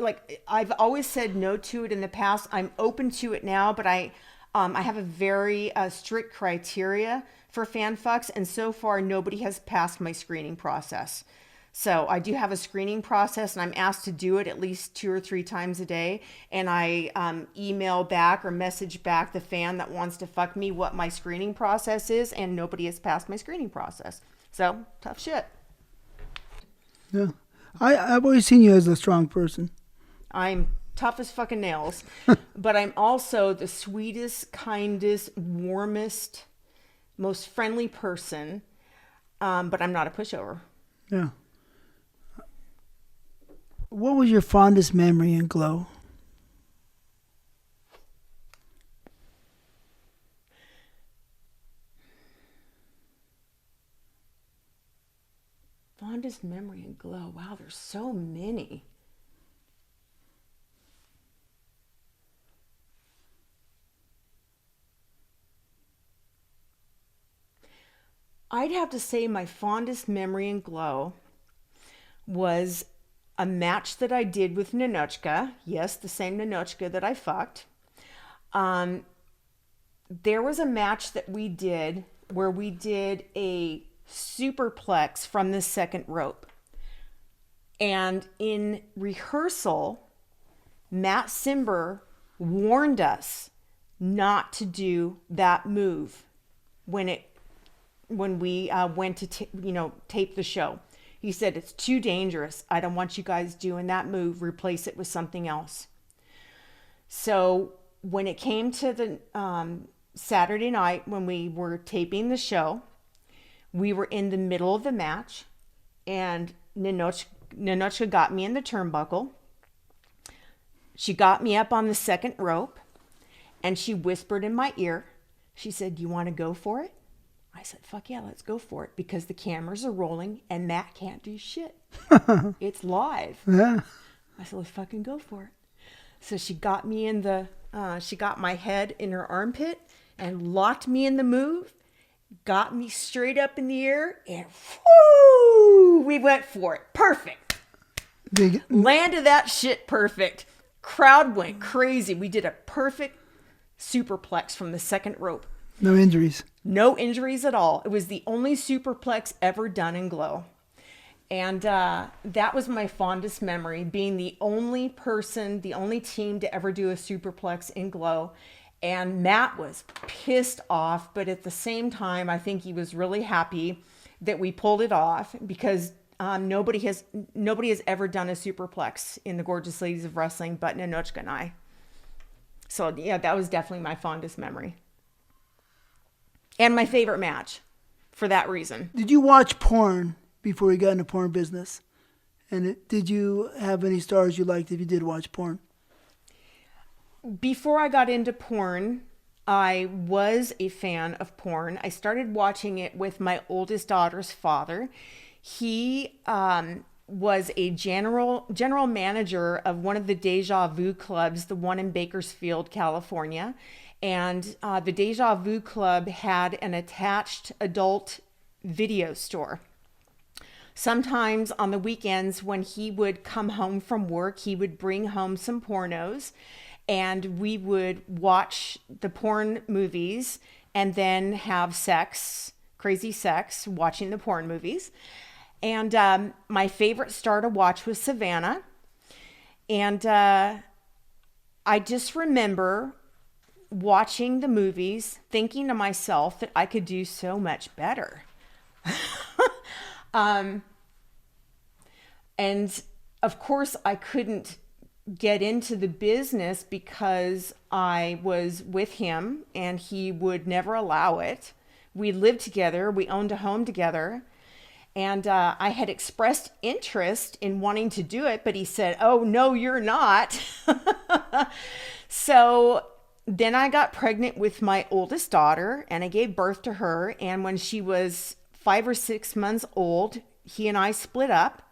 I've always said no to it in the past. I'm open to it now, but I have a very strict criteria for fan fucks, and so far nobody has passed my screening process. So I do have a screening process, and I'm asked to do it at least 2 or 3 times a day. And I email back or message back the fan that wants to fuck me what my screening process is, and nobody has passed my screening process. So tough shit. Yeah. I've always seen you as a strong person. I'm tough as fucking nails, but I'm also the sweetest, kindest, warmest, most friendly person. But I'm not a pushover. Yeah. What was your fondest memory in Glow? Fondest memory in Glow. Wow, there's so many. I'd have to say my fondest memory in Glow was a match that I did with Ninochka. Yes, the same Ninochka that I fucked. There was a match that we did where we did a superplex from the second rope. And in rehearsal, Matt Simber warned us not to do that move when we went to tape the show. He said, it's too dangerous. I don't want you guys doing that move. Replace it with something else. So when it came to the Saturday night when we were taping the show, we were in the middle of the match, and Ninochka got me in the turnbuckle. She got me up on the second rope, and she whispered in my ear. She said, "You want to go for it?" I said, "Fuck yeah, let's go for it," because the cameras are rolling and Matt can't do shit. It's live. Yeah. I said, let's fucking go for it. So she got me in she got my head in her armpit and locked me in the move, got me straight up in the air, and whoo, we went for it. Perfect. Landed that shit perfect. Crowd went crazy. We did a perfect superplex from the second rope. No injuries. No injuries at all. It was the only superplex ever done in Glow. And that was my fondest memory, being the only person, the only team to ever do a superplex in Glow. And Matt was pissed off, but at the same time, I think he was really happy that we pulled it off, because nobody has ever done a superplex in the Gorgeous Ladies of Wrestling but Ninochka and I. So yeah, that was definitely my fondest memory. And my favorite match for that reason. Did you watch porn before you got into porn business? And did you have any stars you liked if you did watch porn? Before I got into porn, I was a fan of porn. I started watching it with my oldest daughter's father. He was a general manager of one of the Deja Vu clubs, the one in Bakersfield, California. And the Deja Vu Club had an attached adult video store. Sometimes on the weekends when he would come home from work, he would bring home some pornos, and we would watch the porn movies and then have sex, crazy sex, watching the porn movies. And my favorite star to watch was Savannah. And I just remember watching the movies, thinking to myself that I could do so much better. And of course I couldn't get into the business because I was with him and he would never allow it. We lived together. We owned a home together. And I had expressed interest in wanting to do it, but he said, "Oh, no, you're not." So then I got pregnant with my oldest daughter and I gave birth to her. And when she was 5 or 6 months old, he and I split up,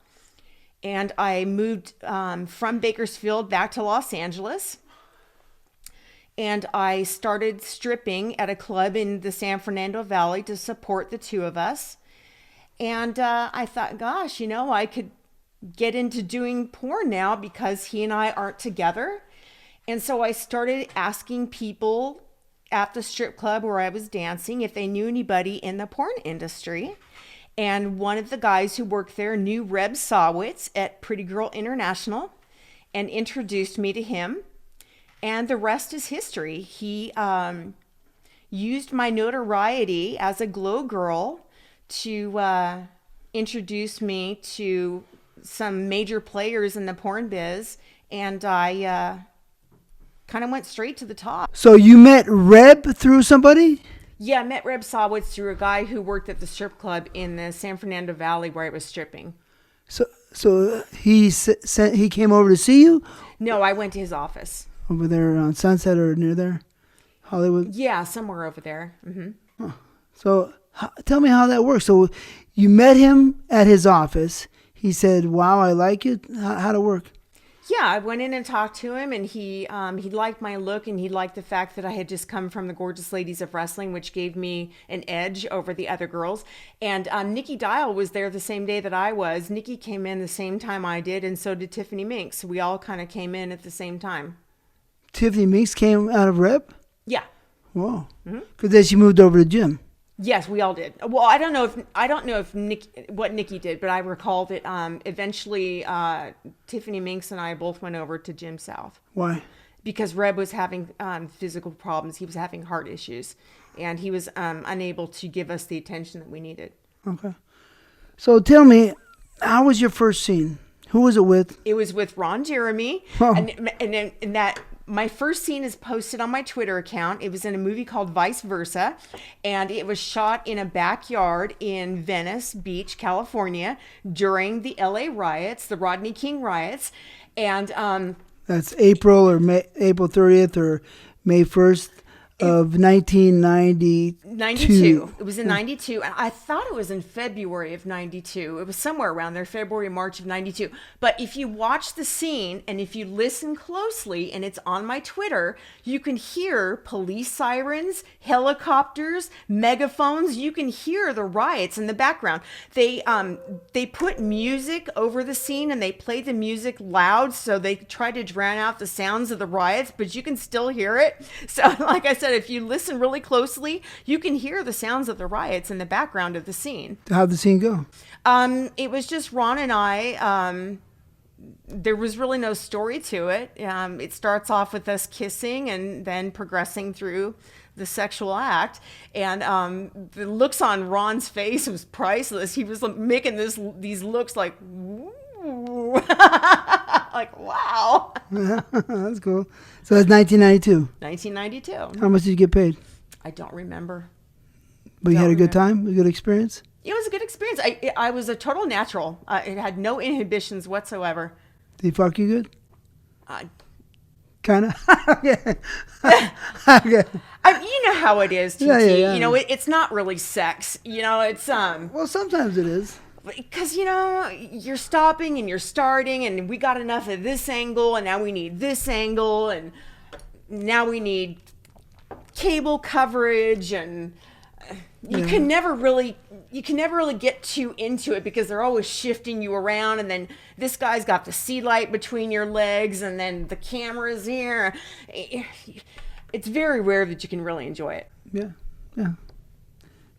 and I moved from Bakersfield back to Los Angeles. And I started stripping at a club in the San Fernando Valley to support the two of us. And I thought, gosh, I could get into doing porn now because he and I aren't together. And so I started asking people at the strip club where I was dancing if they knew anybody in the porn industry. And one of the guys who worked there knew Reb Sawitz at Pretty Girl International and introduced me to him. And the rest is history. He used my notoriety as a glow girl to introduce me to some major players in the porn biz. and I kind of went straight to the top. So you met Reb through somebody? Yeah, I met Reb Sawitz through a guy who worked at the strip club in the San Fernando Valley where I was stripping. So he came over to see you? No, I went to his office. Over there on Sunset or near there? Hollywood? Yeah, somewhere over there. Huh. So tell me how that works. So you met him at his office. He said, wow, I like it. How'd it work? Yeah, I went in and talked to him, and he liked my look, and he liked the fact that I had just come from the Gorgeous Ladies of Wrestling, which gave me an edge over the other girls. And Nikki Dial was there the same day that I was. Nikki came in the same time I did, and so did Tyffany Minx. We all kind of came in at the same time. Tyffany Minx came out of Rep? Yeah. Whoa. Because then she moved over to Jim. Yes, we all did. Well, I don't know if what Nikki did, but I recall that eventually Tyffany Minx and I both went over to Jim South. Why? Because Reb was having physical problems. He was having heart issues, and he was unable to give us the attention that we needed. Okay. So tell me, how was your first scene? Who was it with? It was with Ron Jeremy, and that. My first scene is posted on my Twitter account. It was in a movie called Vice Versa, and it was shot in a backyard in Venice Beach, California, during the LA riots, the Rodney King riots. And that's April 30th or May 1st of 1992. 92. It was in 92. And I thought it was in February of 92. It was somewhere around there, February, March of 92. But if you watch the scene and if you listen closely, and it's on my Twitter, you can hear police sirens, helicopters, megaphones. You can hear the riots in the background. They put music over the scene, and they play the music loud, so they try to drown out the sounds of the riots, but you can still hear it. So like I said, if you listen really closely, you can hear the sounds of the riots in the background of the scene. How'd the scene go? It was just Ron and I. There was really no story to it. It starts off with us kissing and then progressing through the sexual act. And the looks on Ron's face was priceless. He was making these looks like, woo. Like, wow. That's cool. So that's 1992. 1992. How much did you get paid? I don't remember. But you had a good time? A good experience? It was a good experience. I was a total natural. It had no inhibitions whatsoever. Did he fuck you good? Kind of? Okay. You know how it is, TT. Yeah. You know, it's not really sex. You know, it's... Well, sometimes it is. Because, you know, you're stopping and you're starting, and we got enough of this angle, and now we need this angle, and now we need cable coverage, and you can never really get too into it because they're always shifting you around, and then this guy's got the sea light between your legs, and then the camera's here. It's very rare that you can really enjoy it. Yeah.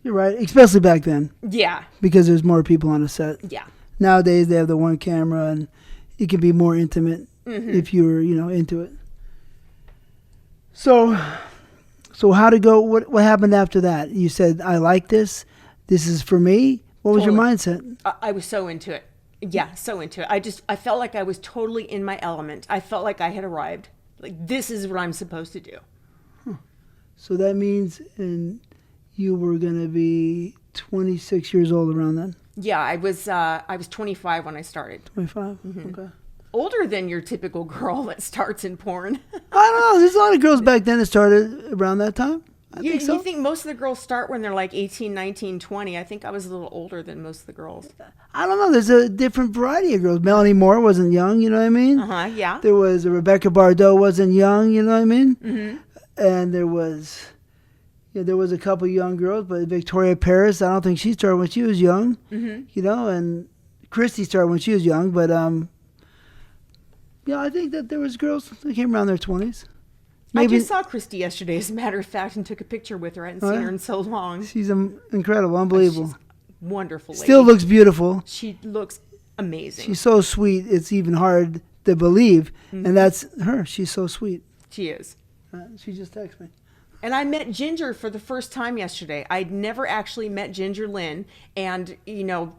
You're right, especially back then. Yeah. Because there's more people on the set. Yeah. Nowadays they have the one camera, and it can be more intimate if you're, into it. So how'd it go? What happened after that? You said, I like this. This is for me. What was your mindset? I was so into it. Yeah, so into it. I felt like I was totally in my element. I felt like I had arrived. Like, this is what I'm supposed to do. So that means you were going to be 26 years old around then? Yeah, I was 25 when I started. 25? Okay. Older than your typical girl that starts in porn. I don't know. There's a lot of girls back then that started around that time. I think so. You think most of the girls start when they're like 18, 19, 20. I think I was a little older than most of the girls. I don't know. There's a different variety of girls. Melanie Moore wasn't young, you know what I mean? Yeah. There was Rebecca Bardot wasn't young, you know what I mean? Mm-hmm. And there was a couple young girls, but Victoria Paris, I don't think she started when she was young, and Christy started when she was young, but I think that there was girls that came around their 20s. Maybe. I just saw Christy yesterday, as a matter of fact, and took a picture with her. I hadn't seen her in so long. She's incredible, unbelievable. She's wonderful lady. Still looks beautiful. She looks amazing. She's so sweet, it's even hard to believe, and that's her. She's so sweet. She is. She just texted me. And I met Ginger for the first time yesterday. I'd never actually met Ginger Lynn. And,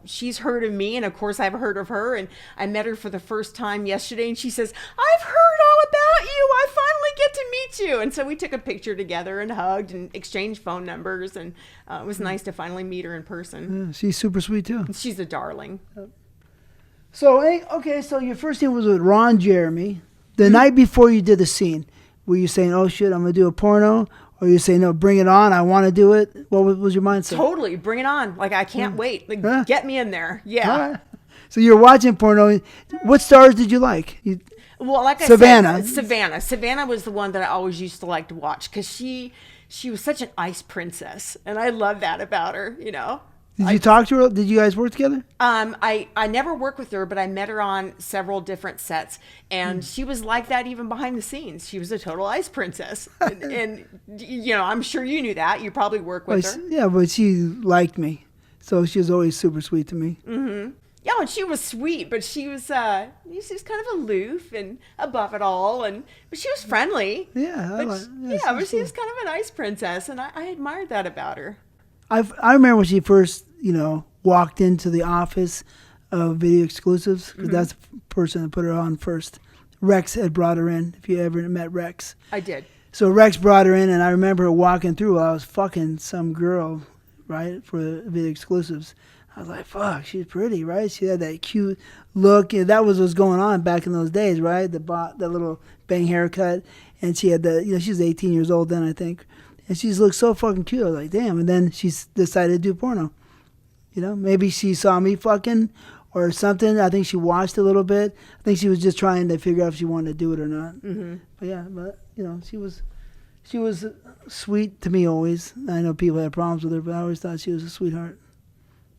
she's heard of me. And, of course, I've heard of her. And I met her for the first time yesterday. And she says, I've heard all about you. I finally get to meet you. And so we took a picture together and hugged and exchanged phone numbers. And it was nice to finally meet her in person. Yeah, she's super sweet, too. She's a darling. So, okay, so your first scene was with Ron Jeremy. The night before you did the scene, were you saying, oh, shit, I'm going to do a porno? Or you say, no, bring it on. I want to do it. What was your mindset? Totally. Bring it on. Like, I can't wait. Like, get me in there. Yeah. All right. So you're watching porno. What stars did you like? Well, like Savannah. I said, Savannah. Savannah was the one that I always used to like to watch because she was such an ice princess. And I love that about her, Did you talk to her? Did you guys work together? I never worked with her, but I met her on several different sets, and she was like that even behind the scenes. She was a total ice princess, and I'm sure you knew that. You probably worked with her. Yeah, but she liked me, so she was always super sweet to me. Mm-hmm. Yeah, and she was sweet, but she was kind of aloof and above it all, but she was friendly. Yeah, but she was kind of an ice princess, and I admired that about her. I remember when she first, walked into the office of Video Exclusives, because that's the person that put her on first. Rex had brought her in, if you ever met Rex. I did. So Rex brought her in, and I remember her walking through while I was fucking some girl, right, for Video Exclusives. I was like, fuck, she's pretty, right? She had that cute look. That was what was going on back in those days, right? That little bang haircut. And she had she was 18 years old then, I think. And she looked so fucking cute. I was like, damn. And then she decided to do porno. Maybe she saw me fucking or something. I think she watched a little bit. I think she was just trying to figure out if she wanted to do it or not. Mm-hmm. But yeah, she was sweet to me always. I know people had problems with her, but I always thought she was a sweetheart.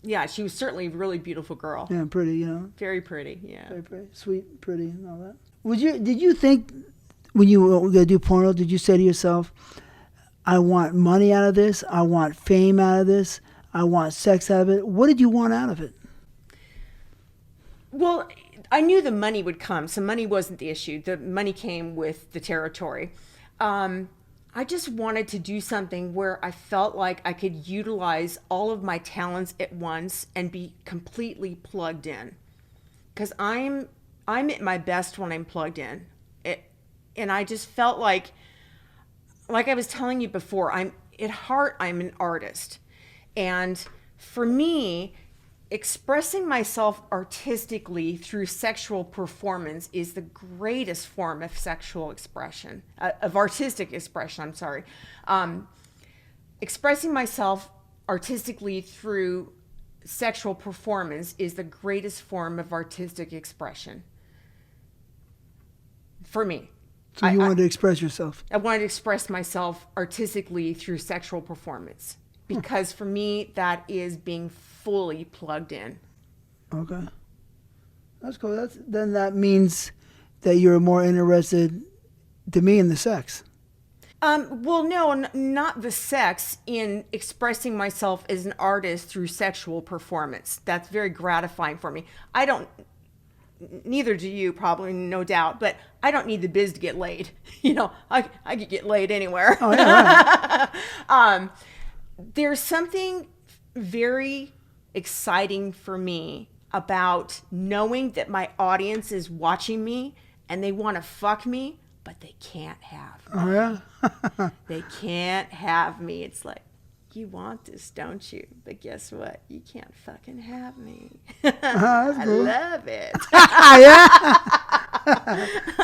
Yeah, she was certainly a really beautiful girl. Yeah, pretty, Very pretty, yeah. Very pretty. Sweet, pretty, and all that. Did you think when you were going to do porno, did you say to yourself, I want money out of this, I want fame out of this, I want sex out of it? What did you want out of it? Well, I knew the money would come, so money wasn't the issue. The money came with the territory. I just wanted to do something where I felt like I could utilize all of my talents at once and be completely plugged in. Because I'm at my best when I'm plugged in. And I just felt like I was telling you before, at heart, I'm an artist. And for me, expressing myself artistically through sexual performance is the greatest form of sexual expression, of artistic expression, I'm sorry. Expressing myself artistically through sexual performance is the greatest form of artistic expression for me. So you wanted to express yourself? I wanted to express myself artistically through sexual performance. Because for me, that is being fully plugged in. Okay. That's cool. Then that means that you're more interested, to me, in the sex. Well, no, not the sex, in expressing myself as an artist through sexual performance. That's very gratifying for me. Neither do you, probably, no doubt, but I don't need the biz to get laid. I could get laid anywhere. Oh, yeah, right. There's something very exciting for me about knowing that my audience is watching me and they want to fuck me, but they can't have me. Oh, yeah? They can't have me. It's like, you want this, don't you? But guess what? You can't fucking have me. I love it. Yeah?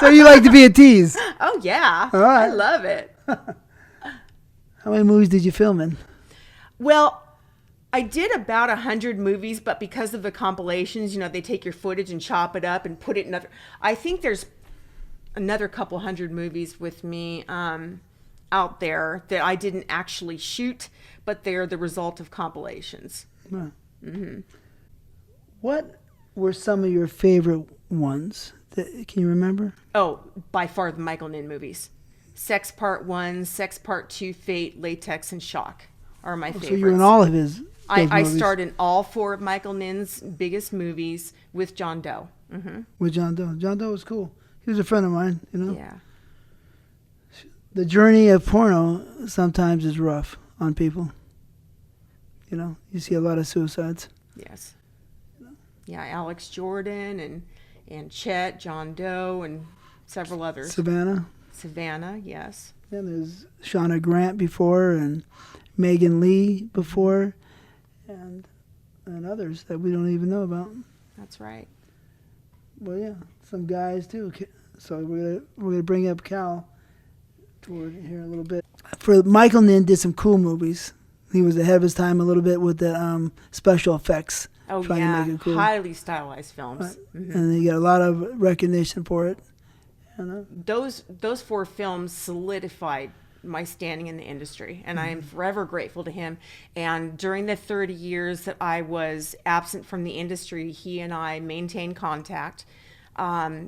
So you like to be a tease? Oh, yeah. All right. I love it. How many movies did you film in? Well, I did about 100 movies, but because of the compilations, they take your footage and chop it up and put it in other. I think there's another couple hundred movies with me out there that I didn't actually shoot, but they're the result of compilations. Wow. Mm-hmm. What were some of your favorite ones? Can you remember? Oh, by far the Michael Ninn movies. Sex Part 1, Sex Part 2, Fate, Latex, and Shock are my favorites. So you're in all of his I starred in all four of Michael Ninn's biggest movies with John Doe. Mm-hmm. With John Doe. John Doe was cool. He was a friend of mine, Yeah. The journey of porno sometimes is rough on people. You know, you see a lot of suicides. Yes. Yeah, Alex Jordan and Chet, John Doe, and several others. Savannah, yes. And there's Shauna Grant before, and Megan Lee before, and others that we don't even know about. That's right. Well, yeah, some guys too. So we're gonna bring up Cal toward here a little bit. For Michael Nin did some cool movies. He was ahead of his time a little bit with the special effects. Oh trying yeah, to make it cool. highly stylized films. Right. Mm-hmm. And he got a lot of recognition for it. You know? Those 4 films solidified my standing in the industry, and I am forever grateful to him. And during the 30 years that I was absent from the industry, he and I maintained contact.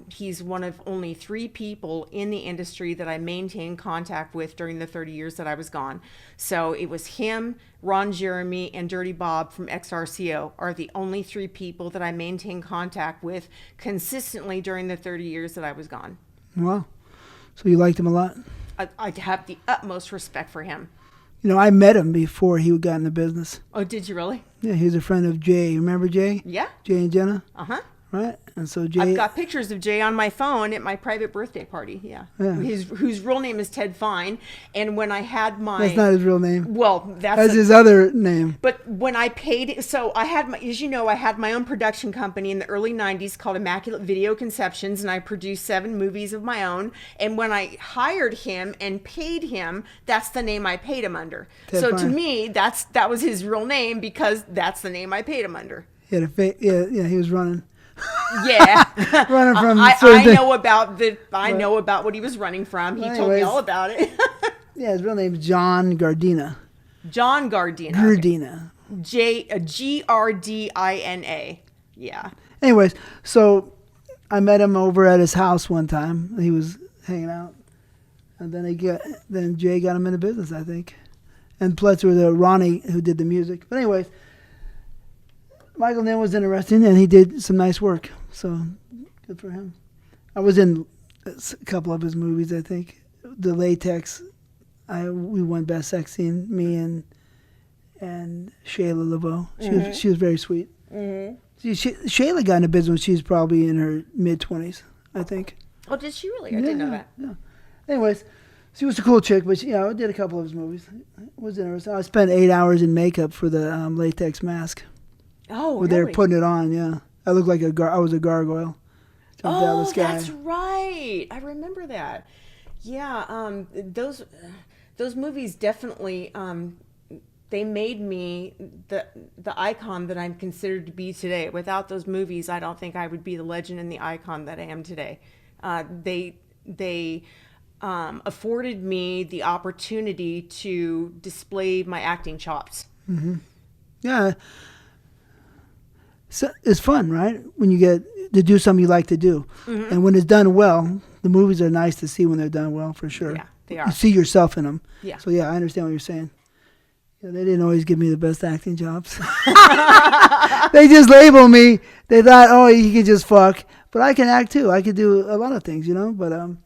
He's one of only 3 people in the industry that I maintained contact with during the 30 years that I was gone. So it was him, Ron Jeremy, and Dirty Bob from XRCO are the only 3 people that I maintained contact with consistently during the 30 years that I was gone. Wow. So you liked him a lot? I have the utmost respect for him. You know, I met him before he got in the business. Oh, did you really? Yeah, he was a friend of Jay. Remember Jay? Yeah. Jay and Jenna? Uh-huh. Right? And so Jay... I've got pictures of Jay on my phone at my private birthday party, yeah. Whose real name is Ted Fine. And when I had my... That's not his real name. Well, that's his other name. But when I paid... So I had my... As you know, I had my own production company in the early 90s called Immaculate Video Conceptions, and I produced 7 movies of my own. And when I hired him and paid him, that's the name I paid him under. Ted so Fine. to me, that was his real name because that's the name I paid him under. He had he was running. Yeah, running from. I know about what he was running from. He told me all about it. Yeah, his real name is John Gardina. John Gardina. Gardina. Gardina. Yeah. Anyways, so I met him over at his house one time. He was hanging out, and then Jay got him into business, I think, and plus there was Ronnie who did the music. But anyways. Michael Nin was interesting, and he did some nice work. So, good for him. I was in a couple of his movies, I think. The Latex, we won Best Sex Scene, me and Shayla LaVeaux. She was very sweet. Mm-hmm. Shayla got into business when she was probably in her mid-20s, I think. Oh, did she really? I didn't know that. Yeah. Anyways, she was a cool chick, but I did a couple of his movies. It was interesting. I spent 8 hours in makeup for the latex mask. Oh, really? They were putting it on, yeah. I looked like I was a gargoyle. Jumped out of the sky. That's right. I remember that. Yeah, those movies definitely they made me the icon that I'm considered to be today. Without those movies, I don't think I would be the legend and the icon that I am today. They afforded me the opportunity to display my acting chops. Mm-hmm. Yeah. So it's fun, right? When you get to do something you like to do. Mm-hmm. And when it's done well, the movies are nice to see when they're done well, for sure. Yeah, they are. You see yourself in them. Yeah. So, yeah, I understand what you're saying. Yeah, they didn't always give me the best acting jobs. They just label me. They thought, you can just fuck. But I can act, too. I could do a lot of things, But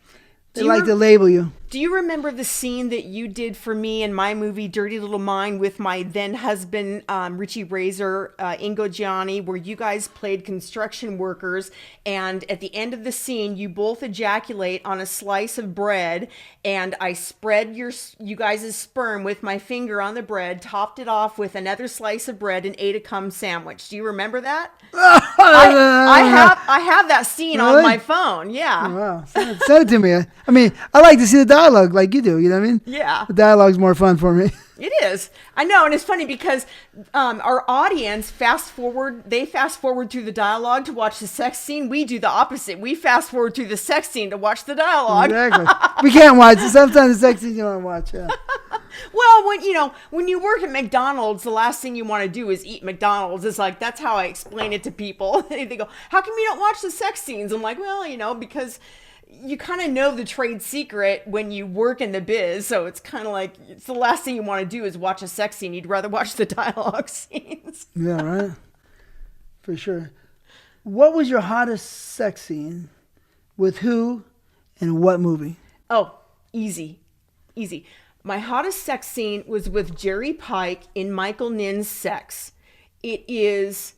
they like to label you. Do you remember the scene that you did for me in my movie Dirty Little Mind with my then husband Richie Razor, Ingo Gianni, where you guys played construction workers, and at the end of the scene you both ejaculate on a slice of bread, and I spread you guys' sperm with my finger on the bread, topped it off with another slice of bread, and ate a cum sandwich. Do you remember that? I have that scene on my phone. Yeah. Oh, wow. Send it to me. I mean, I like to see the dialogue like you do. You know what I mean? Yeah. The dialogue's more fun for me. It is. I know. And it's funny because our audience fast forward through the dialogue to watch the sex scene. We do the opposite. We fast forward through the sex scene to watch the dialogue. Exactly. We can't watch it. Sometimes the sex scenes you don't want to watch. Yeah. Well, when you work at McDonald's, the last thing you want to do is eat McDonald's. It's like, that's how I explain it to people. They go, how come you don't watch the sex scenes? I'm like, well, because you kind of know the trade secret when you work in the biz. So it's kind of like, it's the last thing you want to do is watch a sex scene. You'd rather watch the dialogue scenes. Yeah, right. For sure. What was your hottest sex scene? With who and what movie? Oh, easy. Easy. My hottest sex scene was with Jerry Pike in Michael Nin's Sex. It is,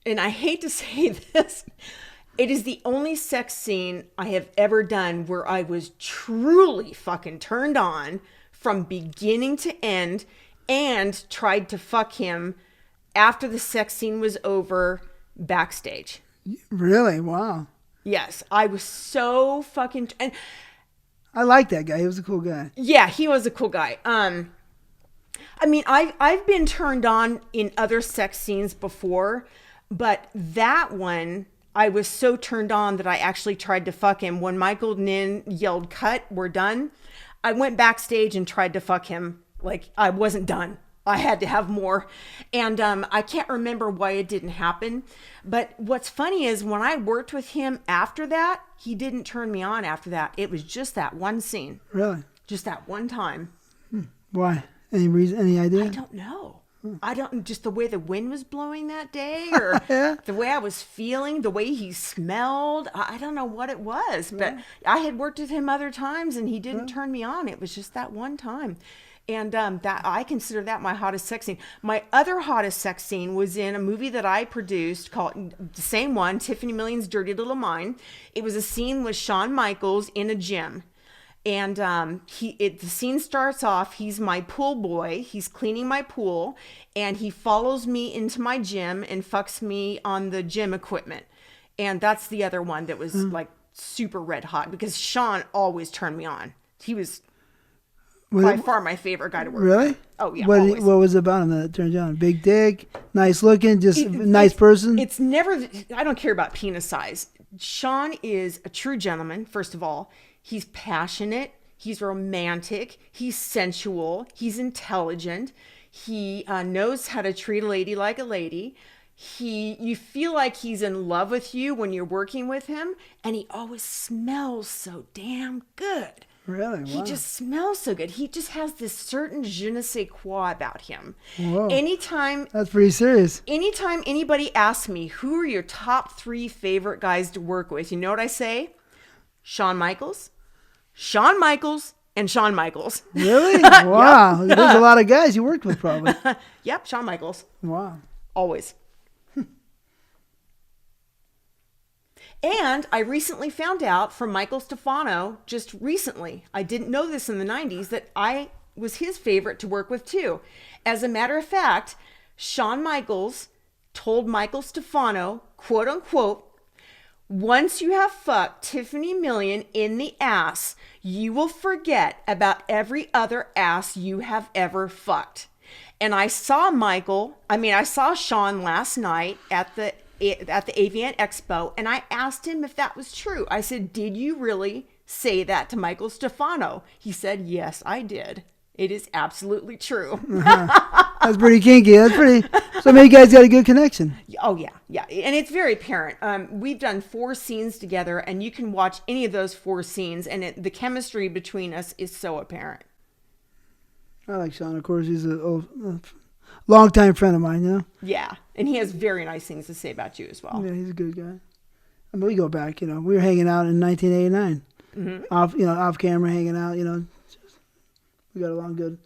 and I hate to say this, it is the only sex scene I have ever done where I was truly fucking turned on from beginning to end and tried to fuck him after the sex scene was over backstage. Really? Wow. Yes, I was so fucking... And I like that guy. He was a cool guy. yeah, he was a cool guy. I mean, I've been turned on in other sex scenes before, but that one, I was so turned on that I actually tried to fuck him. When Michael Nin yelled, "Cut, we're done," I went backstage and tried to fuck him. Like, I wasn't done. I had to have more. And I can't remember why it didn't happen. But what's funny is when I worked with him after that, he didn't turn me on after that. It was just that one scene. Really? Just that one time. Why? Any reason? Any idea? I don't know. I don't, just the way the wind was blowing that day, or Yeah. the way I was feeling, the way he smelled. I don't know what it was, but I had worked with him other times and he didn't turn me on. It was just that one time. And that I consider that my hottest sex scene. My other hottest sex scene was in a movie that I produced called the same one, Tyffany Million's Dirty Little Mind. It was a scene with Shawn Michaels in a gym. And the scene starts off, he's my pool boy, he's cleaning my pool, and he follows me into my gym and fucks me on the gym equipment. And that's the other one that was like super red hot, because Shawn always turned me on. He was by far my favorite guy to work with. Really? Oh, yeah, What always. was it about him that turned you on? Big dick, nice looking, just nice person? It's never, I don't care about penis size. Shawn is a true gentleman, first of all. He's passionate. He's romantic. He's sensual. He's intelligent. He knows how to treat a lady like a lady. You feel like he's in love with you when you're working with him. And he always smells so damn good. Really? Wow. He just smells so good. He just has this certain je ne sais quoi about him. Whoa. That's pretty serious. Anytime anybody asks me, who are your top 3 favorite guys to work with? You know what I say? Shawn Michaels, and Shawn Michaels. Really? Wow. Yep. There's a lot of guys you worked with probably. Yep, Shawn Michaels. Wow. Always. And I recently found out from Michael Stefano, just recently, I didn't know this in the 90s, that I was his favorite to work with too. As a matter of fact, Shawn Michaels told Michael Stefano, quote unquote, "Once you have fucked Tyffany Million in the ass, you will forget about every other ass you have ever fucked." And I saw Shawn last night at the Avian Expo, and I asked him if that was true. I said, "Did you really say that to Michael Stefano?" He said, "Yes, I did. It is absolutely true." That's pretty kinky. So maybe you guys got a good connection. Oh, yeah. Yeah. And it's very apparent. We've done 4 scenes together, and you can watch any of those 4 scenes, and the chemistry between us is so apparent. I like Shawn. Of course, he's a longtime friend of mine, you know? Yeah. And he has very nice things to say about you as well. Yeah, he's a good guy. I mean, we go back, you know. We were hanging out in 1989. Mm-hmm. Off camera, hanging out, you know. We got along good.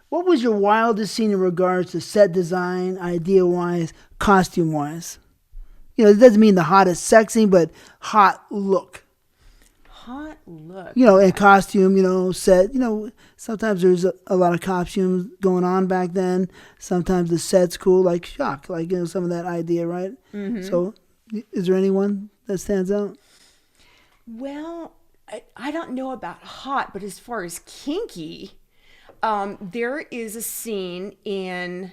What was your wildest scene in regards to set design, idea-wise, costume-wise? You know, it doesn't mean the hottest sex scene, but hot look. Hot look. You know, and costume, you know, set. You know, sometimes there's a lot of costumes going on back then. Sometimes the set's cool, like Shock, like, you know, some of that idea, right? Mm-hmm. So, is there anyone that stands out? Well, I don't know about hot, but as far as kinky, there is a scene in,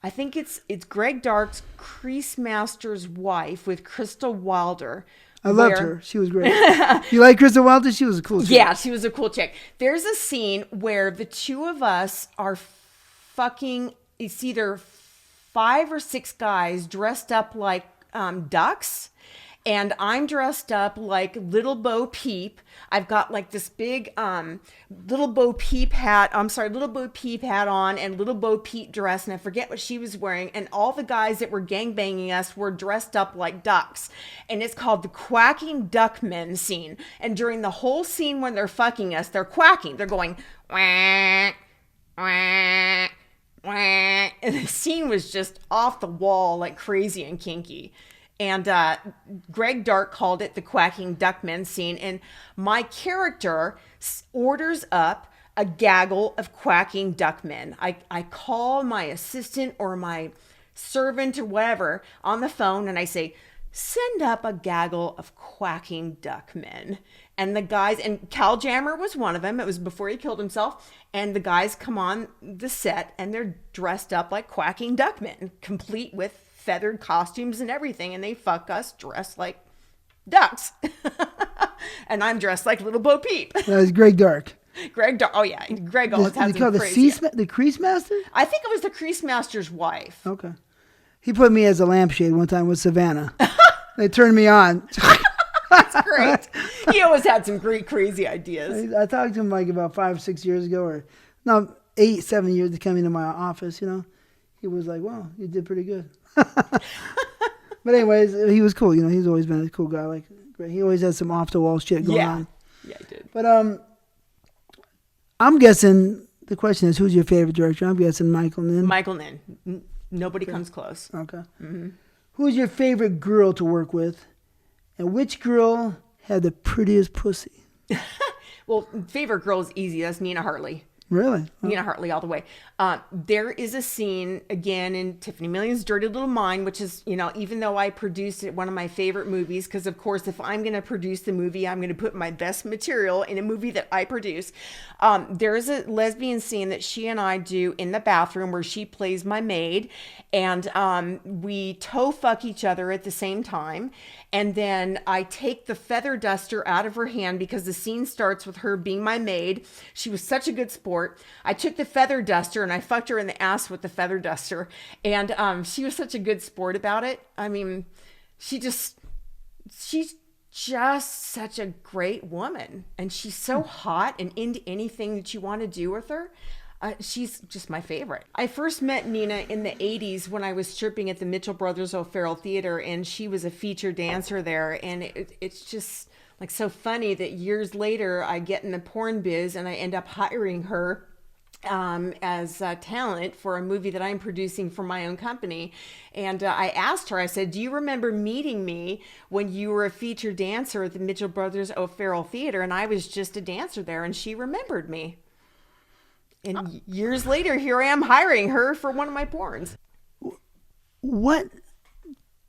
I think it's Greg Dark's Crease Master's wife with Crystal Wilder. I loved her. She was great. You like Crystal Wilder? She was a cool chick. Yeah, she was a cool chick. There's a scene where the two of us are fucking, it's either 5 or 6 guys dressed up like ducks. And I'm dressed up like Little Bo Peep. I've got like this big Little Bo Peep hat on, and Little Bo Peep dress, and I forget what she was wearing. And all the guys that were gangbanging us were dressed up like ducks. And it's called the Quacking Duckmen scene. And during the whole scene when they're fucking us, they're quacking. They're going, wah, wah, wah. And the scene was just off the wall, like crazy and kinky. And Greg Dark called it the Quacking Duckmen scene. And my character orders up a gaggle of quacking duckmen. I call my assistant or my servant or whatever on the phone, and I say, send up a gaggle of quacking duckmen. And the guys, and Cal Jammer was one of them. It was before he killed himself. And the guys come on the set, and they're dressed up like quacking duckmen, complete with feathered costumes and everything, and they fuck us dressed like ducks. And I'm dressed like Little Bo Peep. That was Greg Dark. Greg Dark. Oh yeah, Greg always has called the Crease Master? I think it was the Crease Master's wife. Okay. He put me as a lampshade one time with Savannah. They turned me on. That's great. He always had some great crazy ideas. I talked to him like about 5 or 6 years ago, or no, 8, 7 years to come into my office, He was like, wow, you did pretty good. But anyways, he was cool. He's always been a cool guy. Like, he always had some off the wall shit going on. Yeah, he did. But I'm guessing the question is, who's your favorite director? I'm guessing Michael Nin. Michael Nin. Nobody comes close. Okay. Mm-hmm. Who's your favorite girl to work with, and which girl had the prettiest pussy? Well, favorite girl is easy. That's Nina Hartley. Really? Nina Hartley all the way. There is a scene, again, in Tyffany Million's Dirty Little Mind, which is, even though I produced it, one of my favorite movies, because, of course, if I'm going to produce the movie, I'm going to put my best material in a movie that I produce. There is a lesbian scene that she and I do in the bathroom where she plays my maid, and we toe fuck each other at the same time. And then I take the feather duster out of her hand because the scene starts with her being my maid. She was such a good sport. I took the feather duster and I fucked her in the ass with the feather duster. And she was such a good sport about it. I mean, she's just such a great woman. And she's so hot and into anything that you want to do with her. She's just my favorite. I first met Nina in the 80s when I was stripping at the Mitchell Brothers O'Farrell Theater, and she was a featured dancer there. And it's just like so funny that years later I get in the porn biz and I end up hiring her as talent for a movie that I'm producing for my own company. And I asked her, I said, do you remember meeting me when you were a featured dancer at the Mitchell Brothers O'Farrell Theater? And I was just a dancer there, and she remembered me. And years later, here I am hiring her for one of my porns. What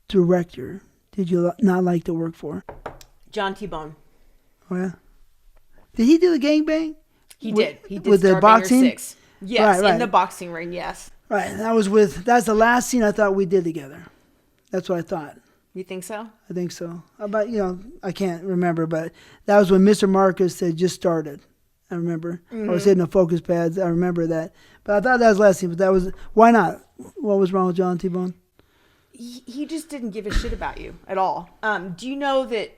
director did you not like to work for? John T-Bone. Oh, yeah? Did he do the gangbang? He did. He did with the boxing? 6. Yes, right. In the boxing ring, yes. Right. That's the last scene I thought we did together. That's what I thought. You think so? I think so. But, I can't remember, but that was when Mr. Marcus had just started. I remember. I was hitting the focus pads. I remember that. But I thought that was the last scene. But why not? What was wrong with John T-Bone? He just didn't give a shit about you at all. Do you know that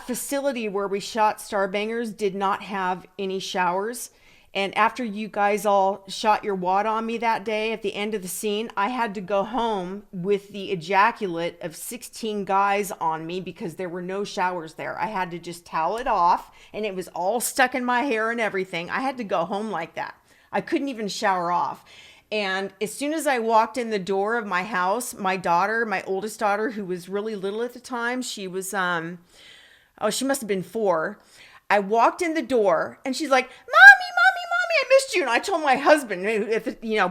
facility where we shot Starbangers did not have any showers? And after you guys all shot your wad on me that day at the end of the scene, I had to go home with the ejaculate of 16 guys on me because there were no showers there. I had to just towel it off, and it was all stuck in my hair and everything. I had to go home like that. I couldn't even shower off. And as soon as I walked in the door of my house, my daughter, my oldest daughter, who was really little at the time, she was, she must have been 4. I walked in the door, and she's like, Mommy, I missed you. And I told my husband,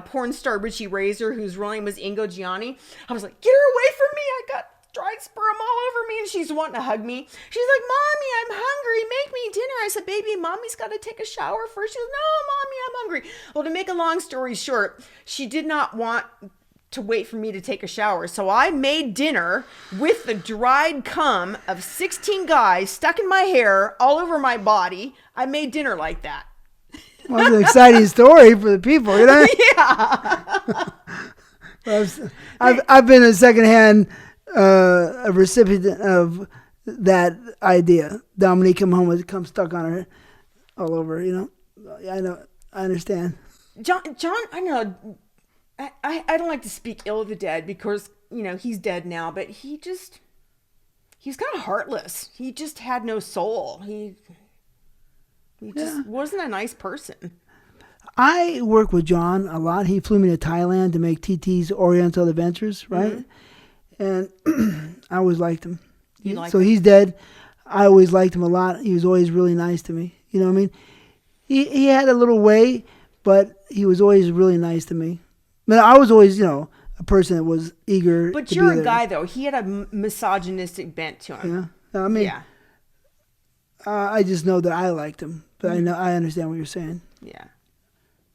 porn star Richie Razor, whose real name was Ingo Gianni, I was like, get her away from me. I got dried sperm all over me. And she's wanting to hug me. She's like, Mommy, I'm hungry. Make me dinner. I said, baby, Mommy's got to take a shower first. She goes, no, Mommy, I'm hungry. Well, to make a long story short, she did not want to wait for me to take a shower. So I made dinner with the dried cum of 16 guys stuck in my hair all over my body. I made dinner like that. Well, it's an exciting story for the people, Yeah. I've been a secondhand a recipient of that idea. Dominique come stuck on her all over. Yeah, I know. I understand. John, I know. I don't like to speak ill of the dead because he's dead now, but he's kind of heartless. He just had no soul. He just wasn't a nice person. I work with John a lot. He flew me to Thailand to make TT's Oriental Adventures, right? Mm-hmm. And I always liked him. He's dead. I always liked him a lot. He was always really nice to me. You know what I mean? He had a little way, but he was always really nice to me. I was always, a person that was eager. But to you're be there. a guy, though. He had a misogynistic bent to him. Yeah. I just know that I liked him, but I understand what you're saying. Yeah.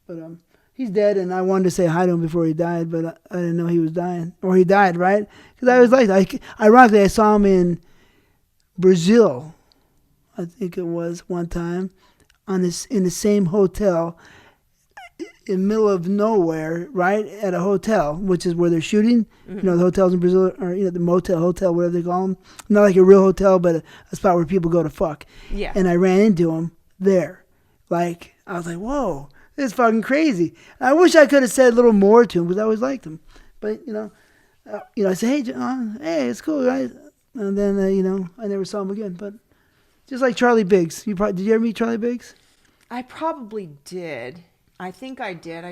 But he's dead, and I wanted to say hi to him before he died, but I didn't know he was dying. Or he died, right? Because I was ironically, I saw him in Brazil, I think it was one time, in the same hotel, in the middle of nowhere, right, at a hotel, which is where they're shooting. Mm-hmm. The hotels in Brazil, or the motel, hotel, whatever they call them. Not like a real hotel, but a spot where people go to fuck. Yeah. And I ran into him there. I was like, whoa. It's fucking crazy. I wish I could have said a little more to him because I always liked him. But, I said, hey, John, hey, it's cool, right? And then, I never saw him again. But just like Charlie Biggs. Did you ever meet Charlie Biggs? I probably did. I think I did.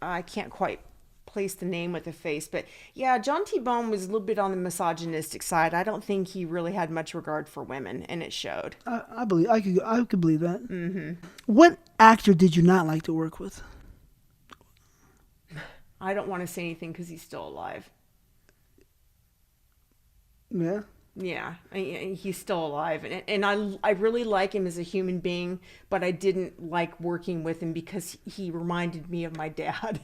I can't quite place the name with the face. But, yeah, John T. Bone was a little bit on the misogynistic side. I don't think he really had much regard for women, and it showed. I could believe that. Mm-hmm. What actor did you not like to work with? I don't want to say anything because he's still alive. Yeah? Yeah, he's still alive. And I really like him as a human being, but I didn't like working with him because he reminded me of my dad.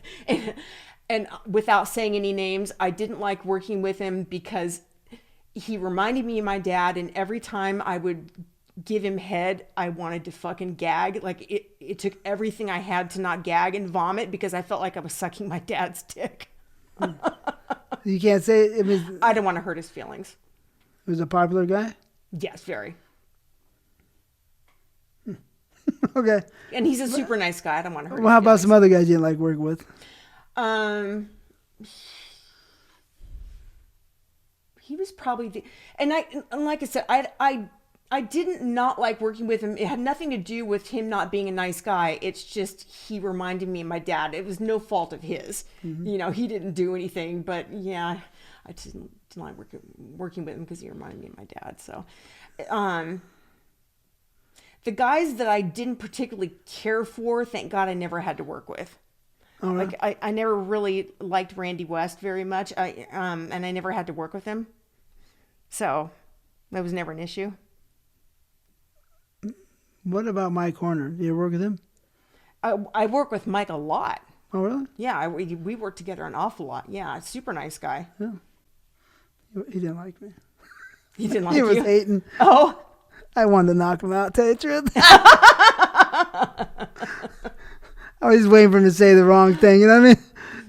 And without saying any names, I didn't like working with him because he reminded me of my dad, and every time I would give him head, I wanted to fucking gag. Like it took everything I had to not gag and vomit because I felt like I was sucking my dad's dick. You can't say it was. I don't want to hurt his feelings. He was a popular guy? Yes, very. Okay. And he's a super nice guy. I don't want to hurt his Well, how about feelings. some other guys you didn't like working with? He was probably and like I said, I didn't not like working with him. It had nothing to do with him not being a nice guy. It's just he reminded me of my dad. It was no fault of his. Mm-hmm. He didn't do anything, but yeah, I didn't like working with him because he reminded me of my dad. So, the guys that I didn't particularly care for, thank God I never had to work with. All right. Like I never really liked Randy West very much. And I never had to work with him. So that was never an issue. What about Mike Horner? Did you ever work with him? I work with Mike a lot. Oh, really? Yeah, we work together an awful lot. Yeah, super nice guy. Yeah. He didn't like me. He didn't like he you? was hating. Oh. I wanted to knock him out, tell you the truth. I was just waiting for him to say the wrong thing, you know what I mean?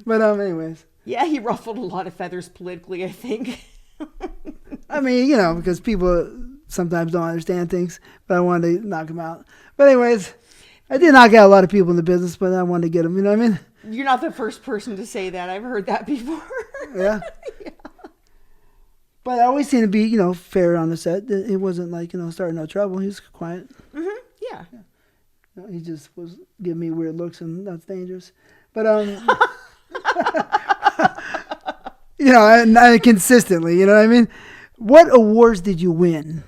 But anyways. Yeah, he ruffled a lot of feathers politically, I think. I mean, because people sometimes don't understand things, but I wanted to knock him out. But anyways, I did knock out a lot of people in the business, but I wanted to get them, you know what I mean? You're not the first person to say that. I've heard that before. Yeah. Yeah. But I always seemed to be, fair on the set. It wasn't like, starting no trouble. He was quiet. Mm-hmm. Yeah. He just was giving me weird looks, and that's dangerous. But, and consistently, you know what I mean? What awards did you win?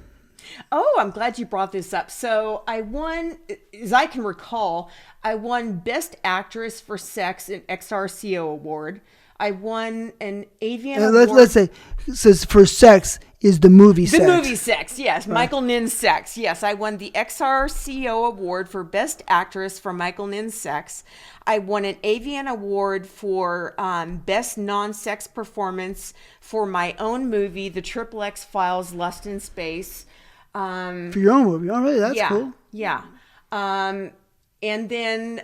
Oh, I'm glad you brought this up. So I won, as I can recall, I won Best Actress for Sex in XRCO Award. I won an Avian Award. Let's say, says for Sex is the movie Sex. The movie Sex, yes. Right. Michael Nin's Sex. Yes, I won the XRCO Award for Best Actress for Michael Nin's Sex. I won an Avian Award for Best Non-Sex Performance for my own movie, The XXX Files, Lust in Space. For your own movie? Oh, really? That's cool. Yeah. And then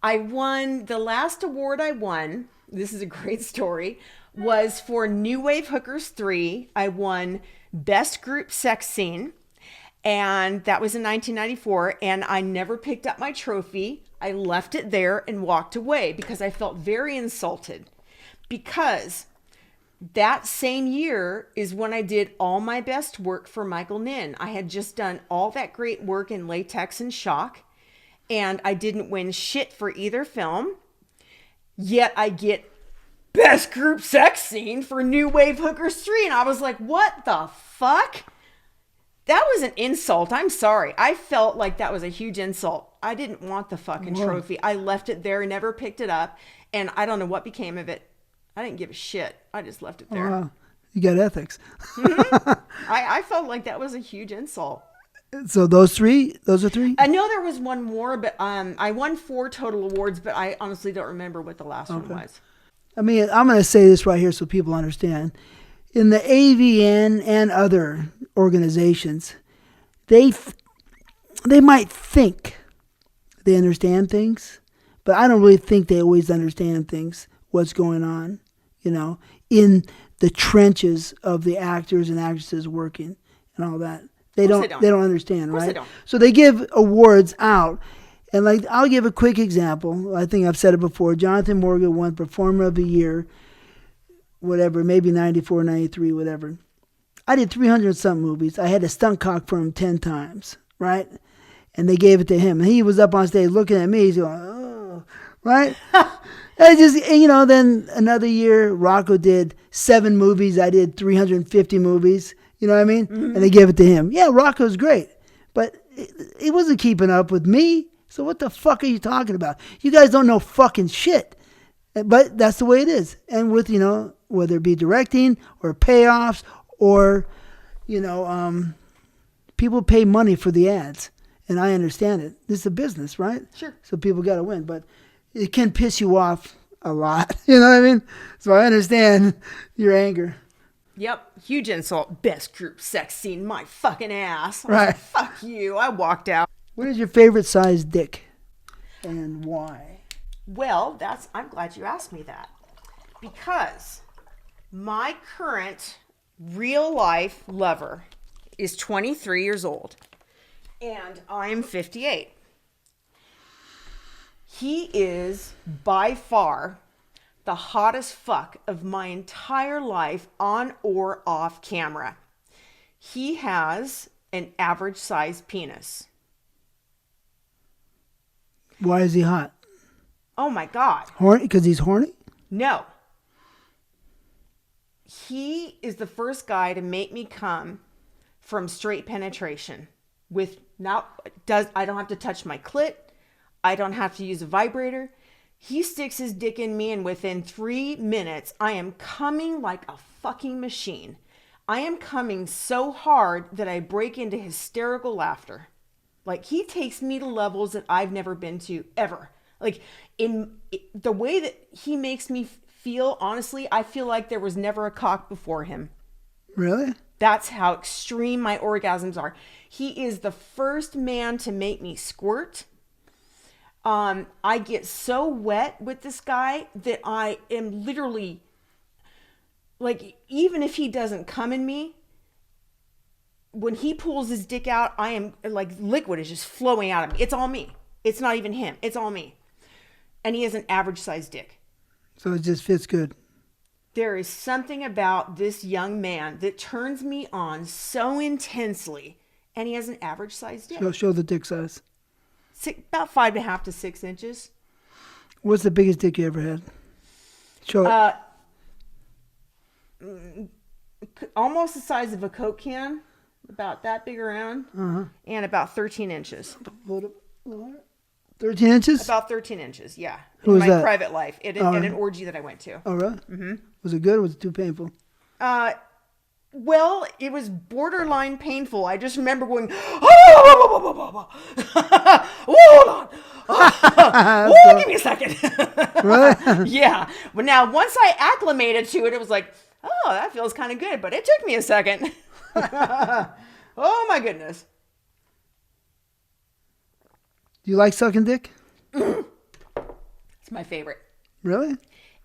I won, the last award I won, this is a great story, was for New Wave Hookers 3. I won Best Group Sex Scene, and that was in 1994, and I never picked up my trophy. I left it there and walked away because I felt very insulted, because that same year is when I did all my best work for Michael Nin. I had just done all that great work in Latex and Shock, and I didn't win shit for either film, yet I get Best Group Sex Scene for New Wave Hookers 3. And I was like, what the fuck? That was an insult. I'm sorry. I felt like that was a huge insult. I didn't want the fucking trophy. I left it there, never picked it up. And I don't know what became of it. I didn't give a shit. I just left it there. Wow. You got ethics. I felt like that was a huge insult. So those are three? I know there was one more, but I won 4 total awards, but I honestly don't remember what the last one was. I mean, I'm going to say this right here so people understand. In the AVN and other organizations, they might think they understand things, but I don't really think they always understand things, what's going on, in the trenches of the actors and actresses working and all that. They don't understand, right? They don't. So they give awards out. And I'll give a quick example. I think I've said it before. Jonathan Morgan won Performer of the Year, whatever, maybe 94, 93, whatever. I did 300-something movies. I had a stunt cock for him 10 times, right? And they gave it to him. And he was up on stage looking at me. He's going, oh, right? Then another year, Rocco did 7 movies. I did 350 movies. You know what I mean? Mm-hmm. And they gave it to him. Yeah, Rocco's great. But he wasn't keeping up with me. So what the fuck are you talking about? You guys don't know fucking shit. But that's the way it is. And with, whether it be directing or payoffs or, people pay money for the ads. And I understand it. This is a business, right? Sure. So people got to win. But it can piss you off a lot. You know what I mean? So I understand your anger. Yep. Huge insult. Best Group Sex Scene, my fucking ass. Right. Like, fuck you. I walked out. What is your favorite size dick and why? Well, I'm glad you asked me that, because my current real life lover is 23 years old and I'm 58. He is by far the hottest fuck of my entire life on or off camera. He has an average size penis. Why is he hot? Oh my God. Horny? Because he's horny? No. He is the first guy to make me come from straight penetration. I don't have to touch my clit. I don't have to use a vibrator. He sticks his dick in me, and within 3 minutes, I am coming like a fucking machine. I am coming so hard that I break into hysterical laughter. Like, he takes me to levels that I've never been to ever. Like, in the way that he makes me feel, honestly, I feel like there was never a cock before him. Really? That's how extreme my orgasms are. He is the first man to make me squirt. I get so wet with this guy that I am literally, like, even if he doesn't come in me, when he pulls his dick out, I am like, liquid is just flowing out of me. It's all me. It's not even him. It's all me. And he has an average sized dick. So it just fits good. There is something about this young man that turns me on so intensely, and he has an average sized dick. Show the dick size. About 5.5 to 6 inches. What's the biggest dick you ever had? Show it. Almost the size of a Coke can. About that big around. And about 13 inches. 13 inches? About 13 inches, yeah. Who was in my that? private life. In an orgy that I went to. Oh, really? Mm-hmm. Was it good or was it too painful? Well, it was borderline painful. I just remember going, oh, hold on. Oh, give me a second. Right? Yeah. But now, once I acclimated to it, it was like, oh, that feels kind of good. But it took me a second. Oh, my goodness. Do you like sucking dick? It's my favorite. Really?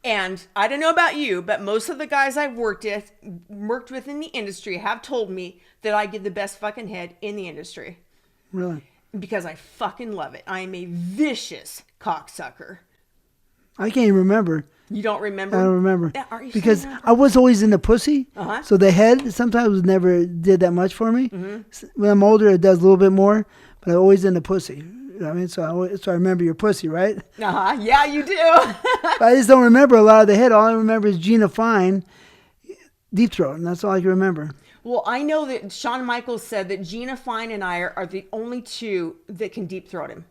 And I don't know about you, but most of the guys I've worked with in the industry have told me that I give the best fucking head in the industry. Really? Because I fucking love it. I am a vicious cocksucker. I can't even remember. You don't remember? I don't remember. Yeah, are you because saying that? I was always in the pussy. Uh-huh. So the head sometimes never did that much for me. When I'm older, it does a little bit more. But I'm always in the pussy. You know what I mean? So I remember your pussy, right? Uh-huh. Yeah, you do. But I just don't remember a lot of the head. All I remember is Gina Fine, deep throat. And that's all I can remember. Well, I know that Shawn Michaels said that Gina Fine and I are the only two that can deep throat him.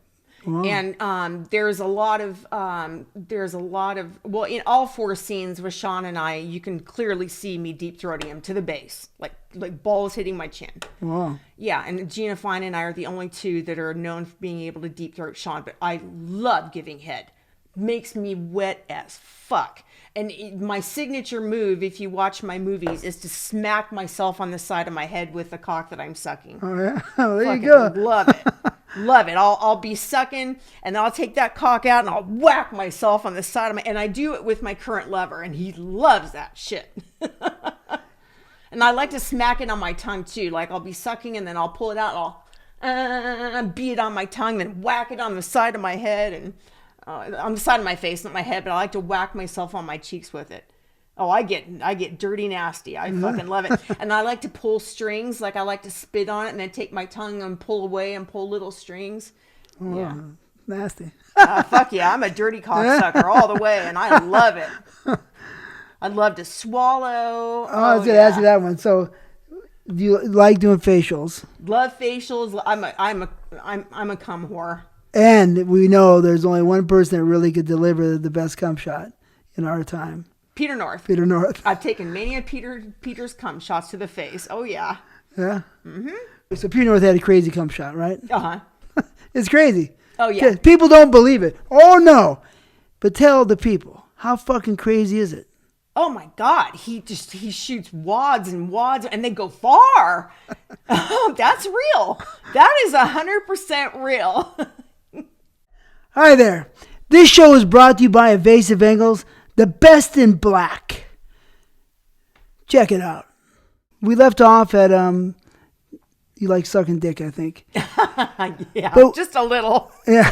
Wow. And there's a lot of well, in all 4 scenes with Shawn and I, you can clearly see me deep throating him to the base, like balls hitting my chin. Wow. Yeah, and Gina Fine and I are the only two that are known for being able to deep throat Shawn. But I love giving head. Makes me wet as fuck. And my signature move, if you watch my movies, is to smack myself on the side of my head with the cock that I'm sucking. Oh, yeah. Oh, there Fucking you go. Love it. Love it. I'll be sucking and then I'll take that cock out and I'll whack myself on the side of my, and I do it with my current lover and he loves that shit. And I like to smack it on my tongue too. Like I'll be sucking and then I'll pull it out and I'll beat it on my tongue, then whack it on the side of my head and on the side of my face, not my head, but I like to whack myself on my cheeks with it. Oh, I get dirty nasty. I fucking love it. And I like to pull strings. Like I like to spit on it and then take my tongue and pull away and pull little strings. Oh, Yeah. Nasty. Fuck yeah. I'm a dirty cocksucker all the way and I love it. I love to swallow. I was going to ask you that one. So, do you like doing facials? Love facials. I'm a cum whore. And we know there's only one person that really could deliver the best cum shot in our time. Peter North. Peter North. I've taken many of Peter's cum shots to the face. Oh yeah. Yeah. So Peter North had a crazy cum shot, right? Uh-huh. It's crazy. Oh yeah. People don't believe it. Oh no. But tell the people, how fucking crazy is it? Oh my God. He shoots wads and wads and they go far. That's real. That is 100% real. Hi there. This show is brought to you by Evasive Angles, the best in black. Check it out. We left off at you like sucking dick, I think. Yeah, but, just a little. Yeah.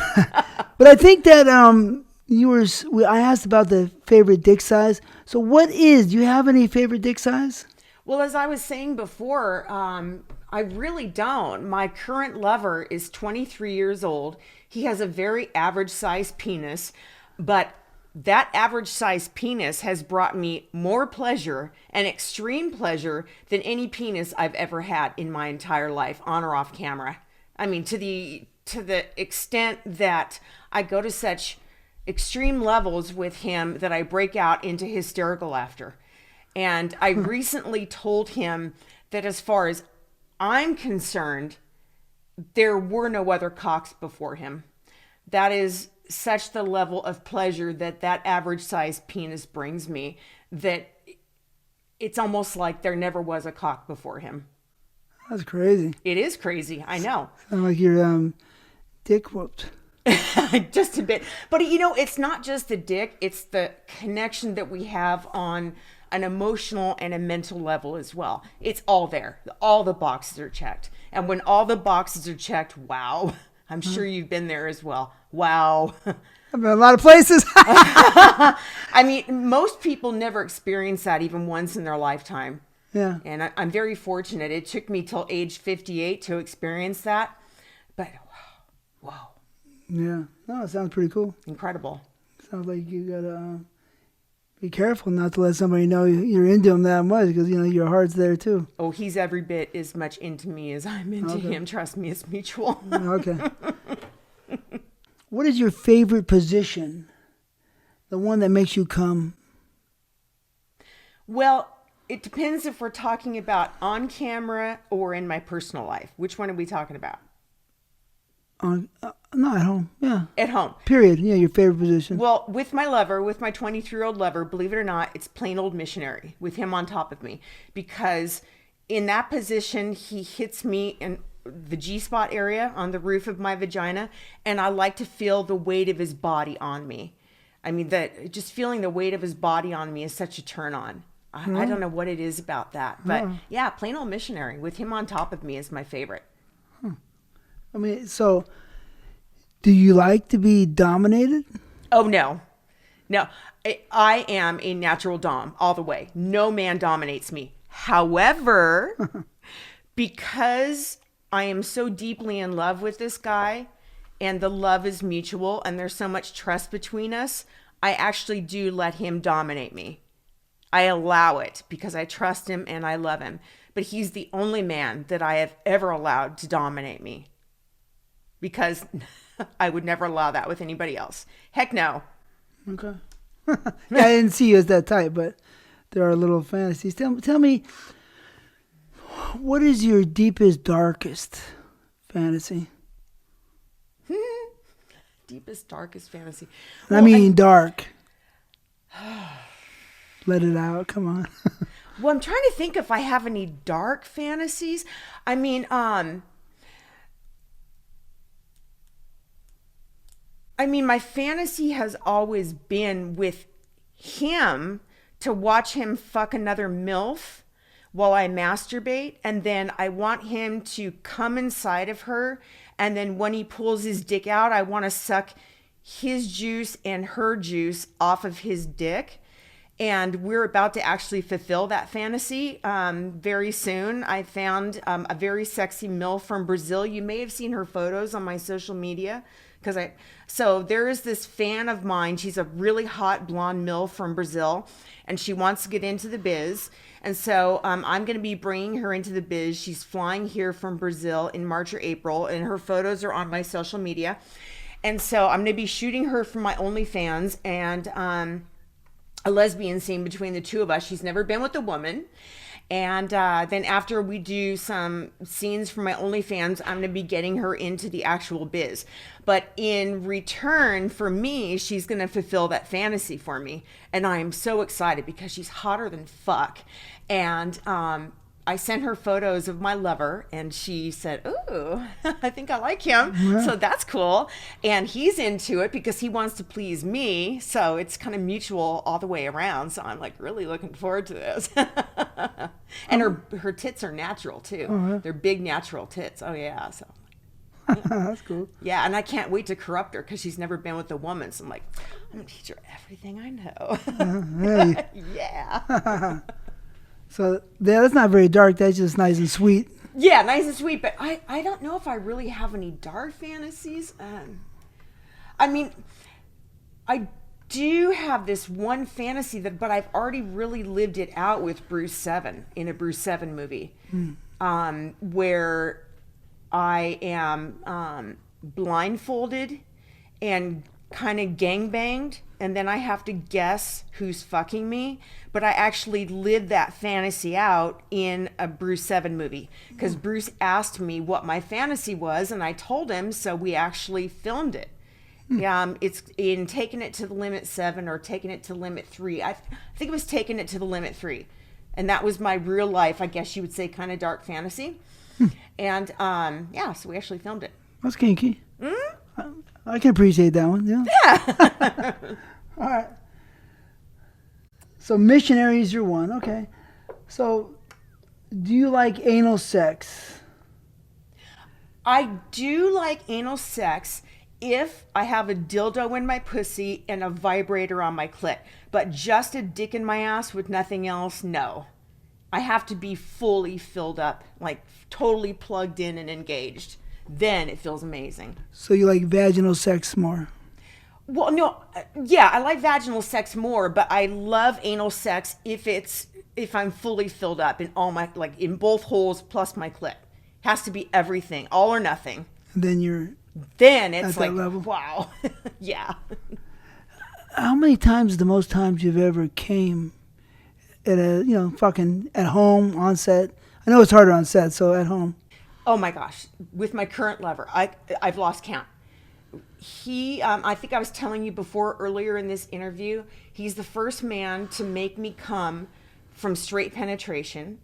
But I think that I asked about the favorite dick size. So do you have any favorite dick size? Well, as I was saying before, I really don't. My current lover is 23 years old. He has a very average sized penis, but that average sized penis has brought me more pleasure and extreme pleasure than any penis I've ever had in my entire life, on or off camera. I mean, to the extent that I go to such extreme levels with him that I break out into hysterical laughter. And I recently told him that as far as I'm concerned, there were no other cocks before him. That is such the level of pleasure that average sized penis brings me that it's almost like there never was a cock before him. That's crazy. It is crazy. I know. Sound like your dick whooped. Just a bit. But it's not just the dick. It's the connection that we have on an emotional and a mental level as well. It's all there. All the boxes are checked. And when all the boxes are checked, wow. I'm sure you've been there as well. Wow. I've been a lot of places. I mean, most people never experience that even once in their lifetime. Yeah. And I'm very fortunate. It took me till age 58 to experience that. But wow. Yeah. No, it sounds pretty cool. Incredible. Sounds like you gotta be careful not to let somebody know you're into him that much, because your heart's there too. Oh, he's every bit as much into me as I'm into him. Trust me, it's mutual. Okay. What is your favorite position? The one that makes you come? Well, it depends if we're talking about on camera or in my personal life. Which one are we talking about? No, at home. Yeah. At home. Period. Yeah, your favorite position. Well, with my lover, with my 23-year-old lover, believe it or not, it's plain old missionary with him on top of me. Because in that position, he hits me in the G-spot area on the roof of my vagina, and I like to feel the weight of his body on me. I mean, that just feeling the weight of his body on me is such a turn on. I don't know what it is about that, but yeah, plain old missionary with him on top of me is my favorite. I mean, so do you like to be dominated? Oh, no. No, I am a natural dom all the way. No man dominates me. However, because I am so deeply in love with this guy and the love is mutual and there's so much trust between us, I actually do let him dominate me. I allow it because I trust him and I love him. But he's the only man that I have ever allowed to dominate me, because I would never allow that with anybody else. Heck no. Okay. Yeah, I didn't see you as that type, but there are little fantasies. Tell me, what is your deepest, darkest fantasy? Deepest, darkest fantasy. I mean, dark. Let it out. Come on. Well, I'm trying to think if I have any dark fantasies. I mean, my fantasy has always been with him to watch him fuck another MILF while I masturbate. And then I want him to come inside of her. And then when he pulls his dick out, I want to suck his juice and her juice off of his dick. And we're about to actually fulfill that fantasy very soon. I found a very sexy MILF from Brazil. You may have seen her photos on my social media. So there is this fan of mine. She's a really hot blonde MILF from Brazil, and she wants to get into the biz. And so I'm going to be bringing her into the biz. She's flying here from Brazil in March or April, and her photos are on my social media. And so I'm going to be shooting her for my OnlyFans, and a lesbian scene between the two of us. She's never been with a woman. And then after we do some scenes for my OnlyFans, I'm going to be getting her into the actual biz. But in return for me, she's going to fulfill that fantasy for me. And I am so excited because she's hotter than fuck. And I sent her photos of my lover, and she said, "Ooh, I think I like him." Yeah. So that's cool. And he's into it because he wants to please me. So it's kind of mutual all the way around. So I'm like really looking forward to this. And her tits are natural too. Uh-huh. They're big natural tits. Oh yeah. So that's cool. Yeah, and I can't wait to corrupt her because she's never been with a woman. So I'm like, I'm gonna teach her everything I know. Hey. Yeah. So that's not very dark. That's just nice and sweet. Yeah, nice and sweet. But I don't know if I really have any dark fantasies. I mean, I do have this one fantasy but I've already really lived it out with Bruce 7 in a Bruce 7 movie, where I am blindfolded and kind of gangbanged, and then I have to guess who's fucking me. But I actually lived that fantasy out in a Bruce 7 movie because Bruce asked me what my fantasy was, and I told him, so we actually filmed it. It's in Taking It to the Limit 7 or Taking It to Limit 3. I think it was Taking It to the Limit 3. And that was my real life, I guess you would say, kind of dark fantasy. And so we actually filmed it. That's kinky. I can appreciate that one. Yeah. All right. So missionary is your one. Okay. So do you like anal sex? I do like anal sex if I have a dildo in my pussy and a vibrator on my clit. But just a dick in my ass with nothing else, no. I have to be fully filled up, like totally plugged in and engaged. Then it feels amazing. So you like vaginal sex more? Well, no, yeah, I like vaginal sex more, but I love anal sex if I'm fully filled up in all my, like in both holes plus my clit. Has to be everything, all or nothing. And then it's like, level. Wow. Yeah. How many times, the most times you've ever came at fucking at home, on set? I know it's harder on set, so at home. Oh my gosh. With my current lover, I've lost count. He, I think I was telling you before earlier in this interview, he's the first man to make me come from straight penetration.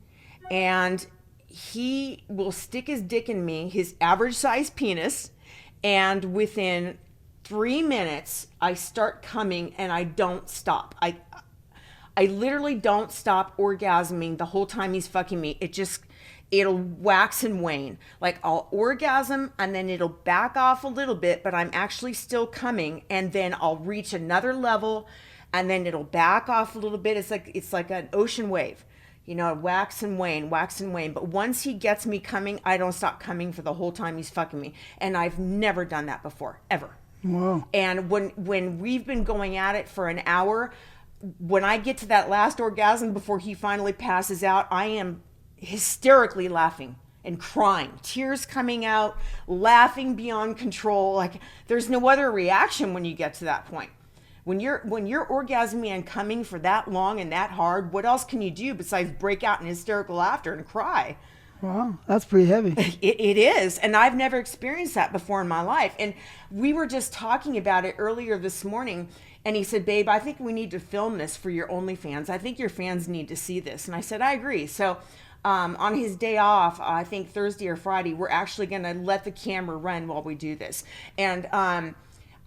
And he will stick his dick in me, his average size penis, and within 3 minutes, I start coming and I don't stop. I literally don't stop orgasming the whole time he's fucking me. It'll wax and wane. Like I'll orgasm and then it'll back off a little bit, but I'm actually still coming, and then I'll reach another level and then it'll back off a little bit. It's like an ocean wave. You know, wax and wane, wax and wane. But once he gets me coming, I don't stop coming for the whole time he's fucking me. And I've never done that before, ever. Wow. And when we've been going at it for an hour, when I get to that last orgasm before he finally passes out, I am hysterically laughing and crying, tears coming out, laughing beyond control. Like there's no other reaction when you get to that point. When you're orgasming and coming for that long and that hard, what else can you do besides break out in hysterical laughter and cry? Wow, that's pretty heavy. It is, and I've never experienced that before in my life. And we were just talking about it earlier this morning, and he said, babe, I think we need to film this for your OnlyFans. I think your fans need to see this. And I said, I agree. So on his day off, I think Thursday or Friday, we're actually going to let the camera run while we do this. And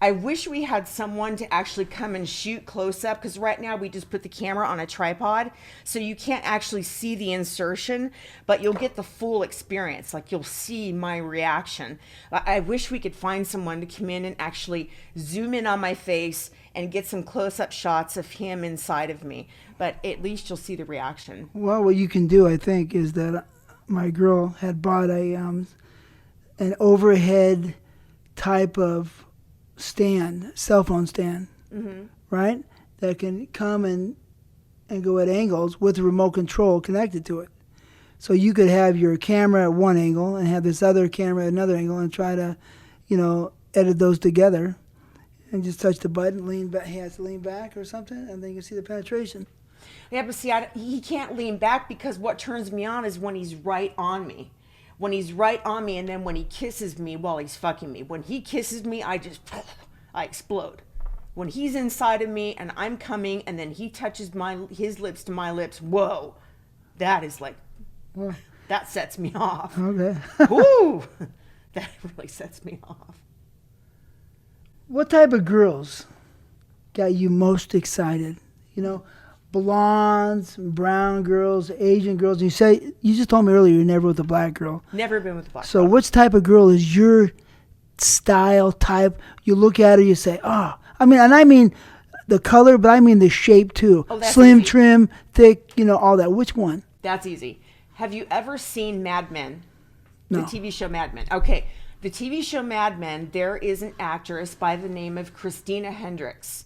I wish we had someone to actually come and shoot close up, because right now we just put the camera on a tripod, so you can't actually see the insertion, but you'll get the full experience. Like you'll see my reaction. I wish we could find someone to come in and actually zoom in on my face and get some close-up shots of him inside of me, but at least you'll see the reaction. Well, what you can do, I think, is that my girl had bought an overhead type of stand, cell phone stand, right? That can come and go at angles with a remote control connected to it. So you could have your camera at one angle and have this other camera at another angle and try to, edit those together, and just touch the button, lean back. He has to lean back or something, and then you can see the penetration. Yeah, but see, he can't lean back, because what turns me on is when he's right on me. When he's right on me, and then when he kisses me while he's fucking me. When he kisses me, I explode. When he's inside of me and I'm coming, and then he touches his lips to my lips, whoa, that is like, that sets me off. Okay. Woo! That really sets me off. What type of girls got you most excited? Blondes, brown girls, Asian girls. You just told me earlier you're never with a black girl. Never been with a black girl. So which type of girl is your style type? You look at her, you say, oh. I mean the color, but I mean the shape too. Oh, that's slim, easy. trim, thick, all that. Which one? That's easy. Have you ever seen Mad Men? No. The TV show Mad Men. Okay. The TV show Mad Men, there is an actress by the name of Christina Hendricks.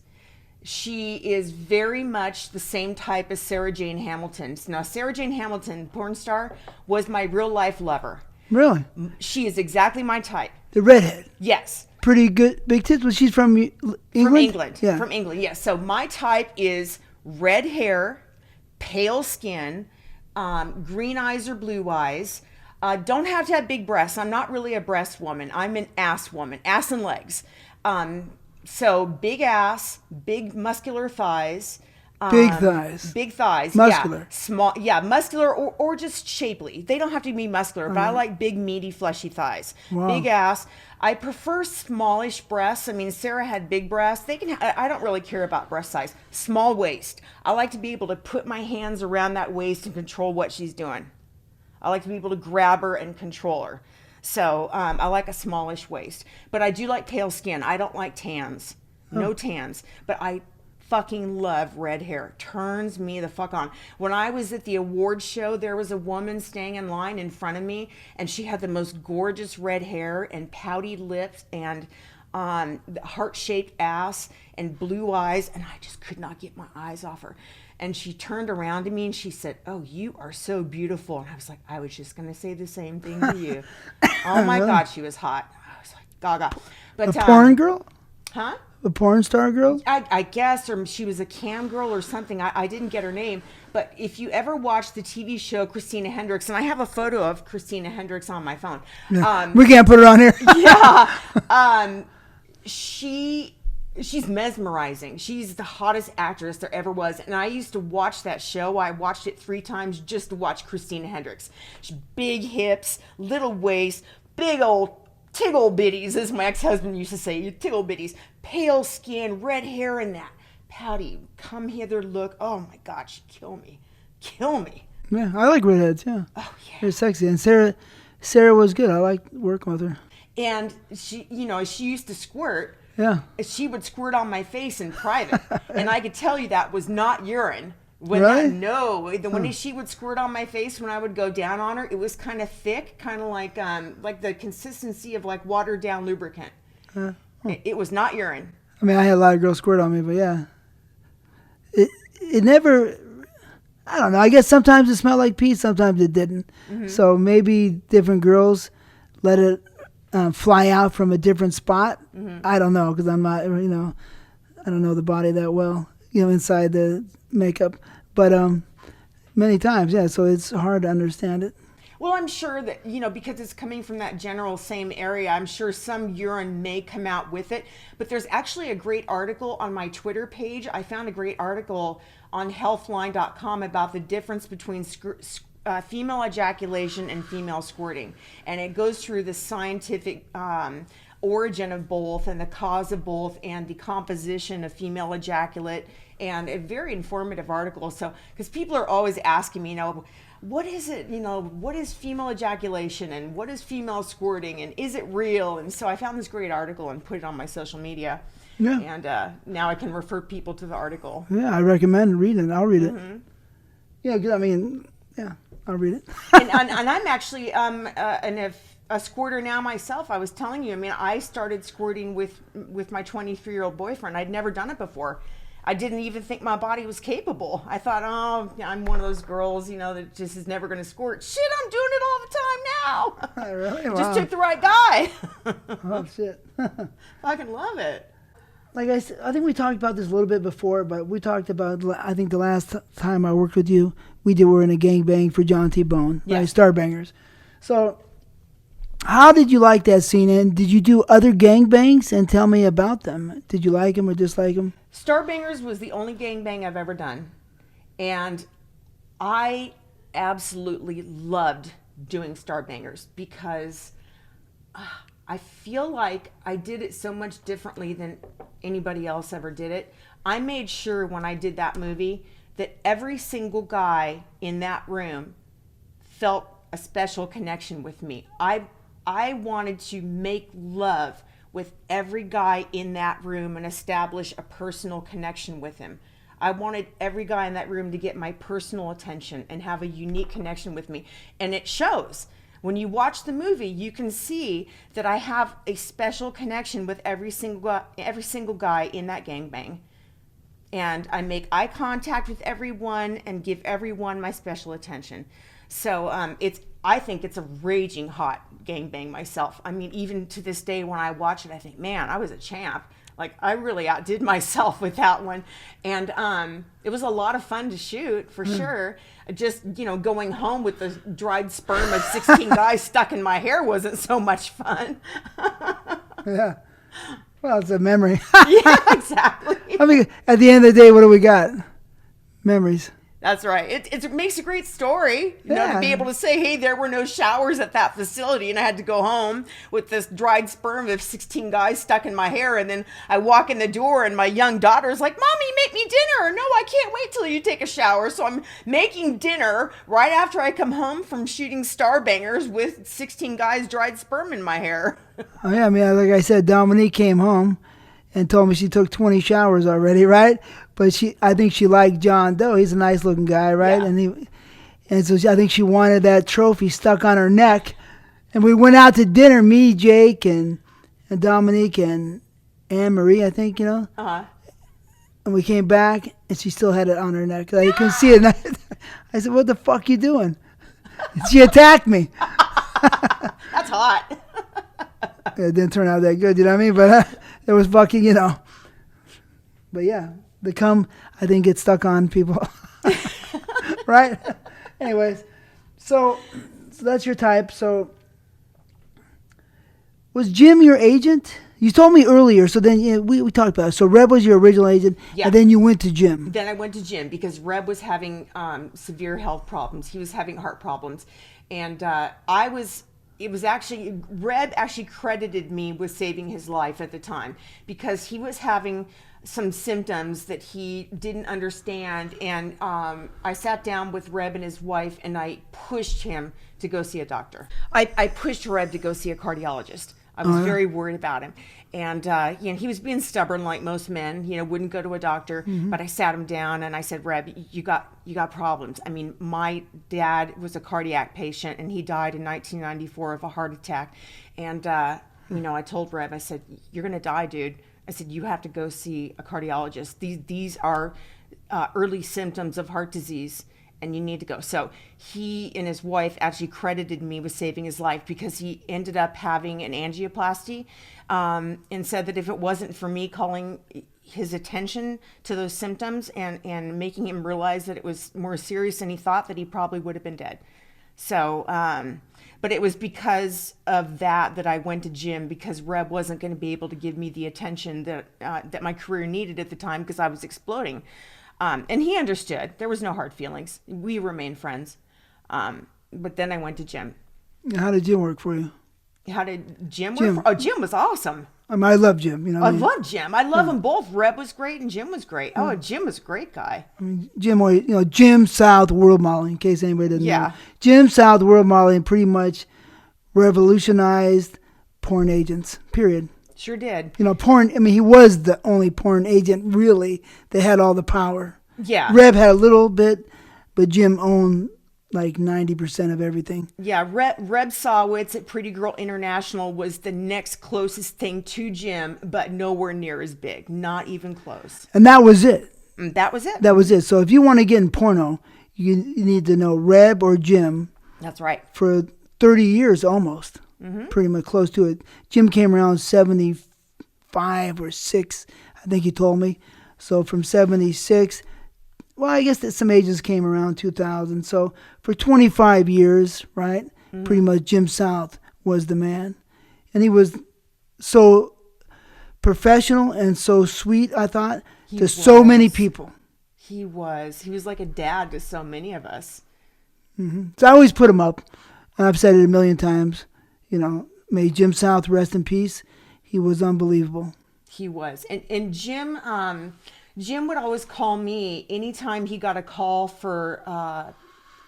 She is very much the same type as Sarah Jane Hamilton. Now, Sarah Jane Hamilton, porn star, was my real life lover. Really? She is exactly my type. The redhead. Yes. Pretty good, big tits. Well, she's from England? From England. Yeah. From England, yes. So my type is red hair, pale skin, green eyes or blue eyes. Don't have to have big breasts. I'm not really a breast woman. I'm an ass woman. Ass and legs. So big ass, big muscular thighs. Big thighs. Big thighs. Muscular. Yeah. Small. Yeah, muscular or just shapely. They don't have to be muscular, but I like big, meaty, fleshy thighs. Wow. Big ass. I prefer smallish breasts. I mean, Sarah had big breasts. I don't really care about breast size. Small waist. I like to be able to put my hands around that waist and control what she's doing. I like to be able to grab her and control her. So I like a smallish waist. But I do like pale skin. I don't like tans. No tans. But I fucking love red hair. Turns me the fuck on. When I was at the award show, there was a woman staying in line in front of me, and she had the most gorgeous red hair and pouty lips and heart-shaped ass and blue eyes, and I just could not get my eyes off her. And she turned around to me and she said, "Oh, you are so beautiful." And I was like, I was just going to say the same thing to you. Oh my God, she was hot. I was like, gaga. But, a porn girl? Huh? A porn star girl? I guess, or she was a cam girl or something. I didn't get her name. But if you ever watch the TV show Christina Hendricks, and I have a photo of Christina Hendricks on my phone. Yeah. We can't put it on here. Yeah. She's mesmerizing. She's the hottest actress there ever was. And I used to watch that show. I watched it 3 times just to watch Christina Hendricks. She big hips, little waist, big old tiggle bitties, as my ex-husband used to say, you tiggle bitties, pale skin, red hair, and that pouty, come hither look. Oh my God, she'd kill me. Kill me. Yeah, I like redheads, yeah. Oh, yeah. They're sexy. And Sarah was good. I liked working with her. And she, she used to squirt. Yeah. She would squirt on my face in private. And I could tell you that was not urine. Really? When she would squirt on my face when I would go down on her, it was kind of thick, kind of like the consistency of like watered down lubricant. It was not urine. I mean, I had a lot of girls squirt on me, but yeah. It never, I don't know. I guess sometimes it smelled like pee, sometimes it didn't. Mm-hmm. So maybe different girls let it fly out from a different spot. Mm-hmm. I don't know, because I'm not, I don't know the body that well, inside the makeup. But many times, yeah, so it's hard to understand it. Well, I'm sure that, because it's coming from that general same area, I'm sure some urine may come out with it. But there's actually a great article on my Twitter page. I found a great article on healthline.com about the difference between female ejaculation and female squirting. And it goes through the scientific origin of both and the cause of both and the composition of female ejaculate, and a very informative article. So, because people are always asking me, what is it, what is female ejaculation and what is female squirting and is it real? And so I found this great article and put it on my social media. Yeah. And now I can refer people to the article. Yeah, I recommend reading it. I'll read it. Yeah, because I'll read it. and I'm actually a squirter now myself. I was telling you, I started squirting with my 23-year-old boyfriend. I'd never done it before. I didn't even think my body was capable. I thought, I'm one of those girls, that just is never going to squirt. Shit, I'm doing it all the time now. Really? Wow. Just took the right guy. Oh, shit. Fucking love it. Like I said, I think we talked about this a little bit before, but we talked about, I think the last time I worked with you, we're in a gangbang for John T. Bone, right? Starbangers. So how did you like that scene? And did you do other gangbangs? And tell me about them. Did you like them or dislike them? Starbangers was the only gangbang I've ever done. And I absolutely loved doing Starbangers because I feel like I did it so much differently than anybody else ever did it. I made sure when I did that movie that every single guy in that room felt a special connection with me. I wanted to make love with every guy in that room and establish a personal connection with him. I wanted every guy in that room to get my personal attention and have a unique connection with me. And it shows. When you watch the movie, you can see that I have a special connection with every single guy in that gangbang. And I make eye contact with everyone and give everyone my special attention. So I think it's a raging hot gangbang myself. Even to this day when I watch it, I think, man, I was a champ. Like, I really outdid myself with that one. And it was a lot of fun to shoot, for sure. Just, going home with the dried sperm of 16 guys stuck in my hair wasn't so much fun. Yeah. Well, it's a memory. Yeah, exactly. At the end of the day, what do we got? Memories. That's right. It makes a great story, to be able to say, hey, there were no showers at that facility, and I had to go home with this dried sperm of 16 guys stuck in my hair, and then I walk in the door, and my young daughter's like, Mommy, make me dinner. No, I can't wait till you take a shower. So I'm making dinner right after I come home from shooting Starbangers with 16 guys' dried sperm in my hair. Oh, yeah, like I said, Dominique came home and told me she took 20 showers already, right? But I think she liked John Doe. He's a nice looking guy, right? Yeah. And so I think she wanted that trophy stuck on her neck. And we went out to dinner, me, Jake, and Dominique, and Anne-Marie, I think, Uh-huh. And we came back, and she still had it on her neck. I couldn't see it. I said, what the fuck you doing? She attacked me. That's hot. It didn't turn out that good, you know what I mean? But it was fucking, But yeah, the cum, I think, gets stuck on people. Right? Anyways, so that's your type. So was Jim your agent? You told me earlier, so then we talked about it. So Reb was your original agent, and then you went to Jim. Then I went to Jim because Reb was having severe health problems. He was having heart problems. And I was it was actually, Reb actually credited me with saving his life at the time, because he was having some symptoms that he didn't understand. And I sat down with Reb and his wife, and I pushed him to go see a doctor. I pushed Reb to go see a cardiologist. I was very worried about him. And, he was being stubborn like most men, wouldn't go to a doctor. But I sat him down and I said, Reb, you got problems. I mean, my dad was a cardiac patient, and he died in 1994 of a heart attack. And, I told Reb, I said, you're going to die, dude. I said, you have to go see a cardiologist. These are early symptoms of heart disease, and you need to go. So he and his wife actually credited me with saving his life, because he ended up having an angioplasty, and said that if it wasn't for me calling his attention to those symptoms and making him realize that it was more serious than he thought, that he probably would have been dead. So, but it was because of that I went to Jim, because Reb wasn't going to be able to give me the attention that my career needed at the time, because I was exploding. And he understood. There was no hard feelings. We remained friends. But then I went to Jim. How did Jim work for you? How did Jim work for? Oh, Jim was awesome. I love Jim. I love Jim. I love them both. Reb was great and Jim was great. Oh, Jim was a great guy. Jim South World Modeling, in case anybody doesn't know. Jim South World Modeling pretty much revolutionized porn agents, period. Sure did. Porn, he was the only porn agent, really, that had all the power. Yeah. Reb had a little bit, but Jim owned like 90% of everything. Yeah, Reb Sawitz at Pretty Girl International was the next closest thing to Jim, but nowhere near as big. Not even close. And that was it. That was it. That was it. So if you want to get in porno, you need to know Reb or Jim. That's right. For 30 years almost. Pretty much close to it. Jim came around 75 or 6, I think he told me. So from 76, well, I guess that some agents came around 2000. So for 25 years, right, pretty much Jim South was the man. And he was so professional and so sweet, I thought, so many people. He was like a dad to so many of us. So I always put him up. And I've said it a million times. May Jim South rest in peace. He was unbelievable. He was. And Jim would always call me anytime he got a call for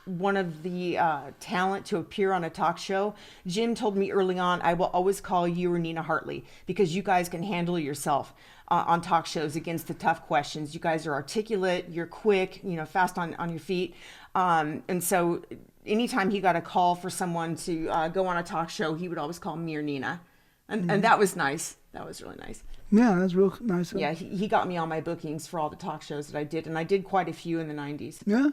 one of the talent to appear on a talk show. Jim told me early on, I will always call you or Nina Hartley, because you guys can handle yourself on talk shows against the tough questions. You guys are articulate, you're quick, fast on your feet. And so anytime he got a call for someone to go on a talk show, he would always call me or Nina. And that was nice. That was really nice. Yeah, that's real nice. Yeah, he got me on my bookings for all the talk shows that I did, and I did quite a few in the 90s. Yeah?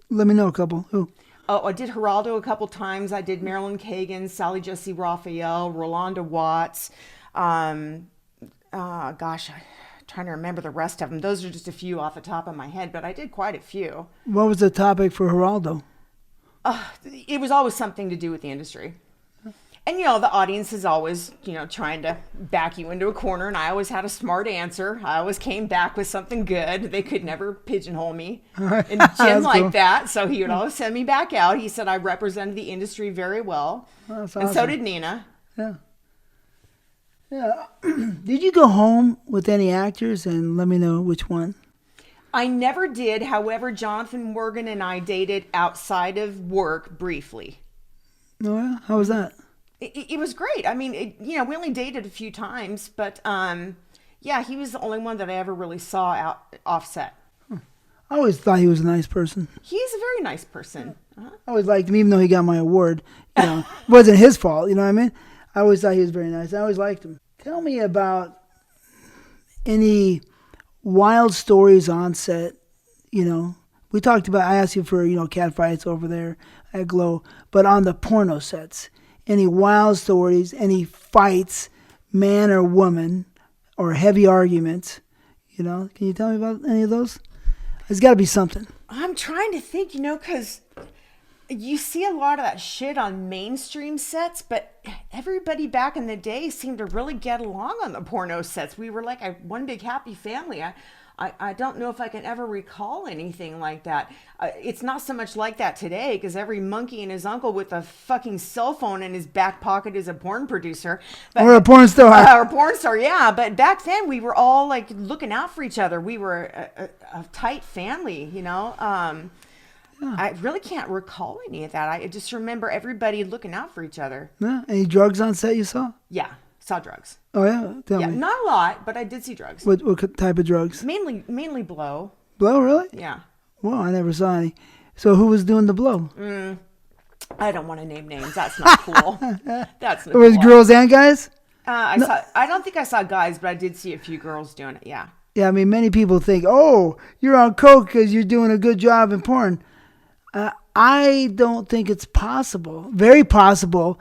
Let me know a couple. Who? Oh, I did Geraldo a couple times. I did Marilyn Kagan, Sally Jesse Raphael, Rolanda Watts. I'm trying to remember the rest of them. Those are just a few off the top of my head, but I did quite a few. What was the topic for Geraldo? It was always something to do with the industry. And, the audience is always, trying to back you into a corner. And I always had a smart answer. I always came back with something good. They could never pigeonhole me. And Jim liked that. So he would always send me back out. He said I represented the industry very well. That's and awesome. so did Nina. Yeah. Yeah. Did you go home with any actors? And let me know which one. I never did. However, Jonathan Morgan and I dated outside of work briefly. Oh, yeah? How was that? It was great. I mean, we only dated a few times, but he was the only one that I ever really saw out offset. I always thought he was a nice person. He's a very nice person. I always liked him, even though he got my award. It wasn't his fault, you know what I mean? I always thought he was very nice. I always liked him. Tell me about any wild stories on set. We talked about, I asked you for, cat fights over there at Glow, but on the porno sets. Any wild stories, any fights, man or woman, or heavy arguments, Can you tell me about any of those? There's got to be something. I'm trying to think, because you see a lot of that shit on mainstream sets, but everybody back in the day seemed to really get along on the porno sets. We were like one big happy family. I don't know if I can ever recall anything like that. It's not so much like that today because every monkey and his uncle with a fucking cell phone in his back pocket is a porn producer. But, or a porn star. or a porn star, yeah. But back then we were all like looking out for each other. We were a tight family, you know. I really can't recall any of that. I just remember everybody looking out for each other. Yeah. Any drugs on set you saw? Yeah, saw drugs. Oh yeah, tell me. Not a lot, but I did see drugs. What type of drugs? Mainly blow. Blow, really? Yeah. Well, I never saw any. So who was doing the blow? I don't want to name names. That's not cool. That's not It was cool. girls and guys? I don't think I saw guys, but I did see a few girls doing it. Yeah. Yeah, I mean, many people think, oh, you're on coke because you're doing a good job in porn. I don't think it's possible, very possible,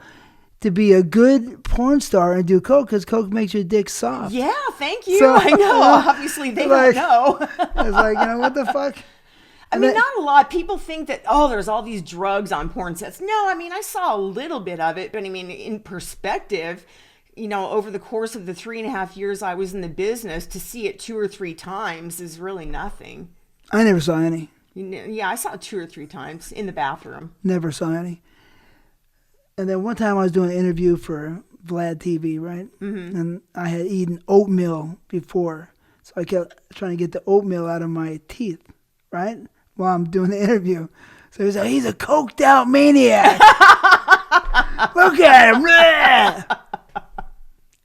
to be a good porn star and do coke because coke makes your dick soft. Yeah, thank you. So, I know. Obviously, they don't know. It's like, what the fuck? I mean, not a lot. People think that, there's all these drugs on porn sets. No, I mean, I saw a little bit of it, but I mean, in perspective, over the course of the 3.5 years I was in the business, to see it 2 or 3 times is really nothing. I never saw any. Yeah, I saw it 2 or 3 times in the bathroom. Never saw any. And then one time I was doing an interview for Vlad TV, right? Mm-hmm. And I had eaten oatmeal before. So I kept trying to get the oatmeal out of my teeth, right? While I'm doing the interview. So he's like, he's a coked out maniac. Look at him.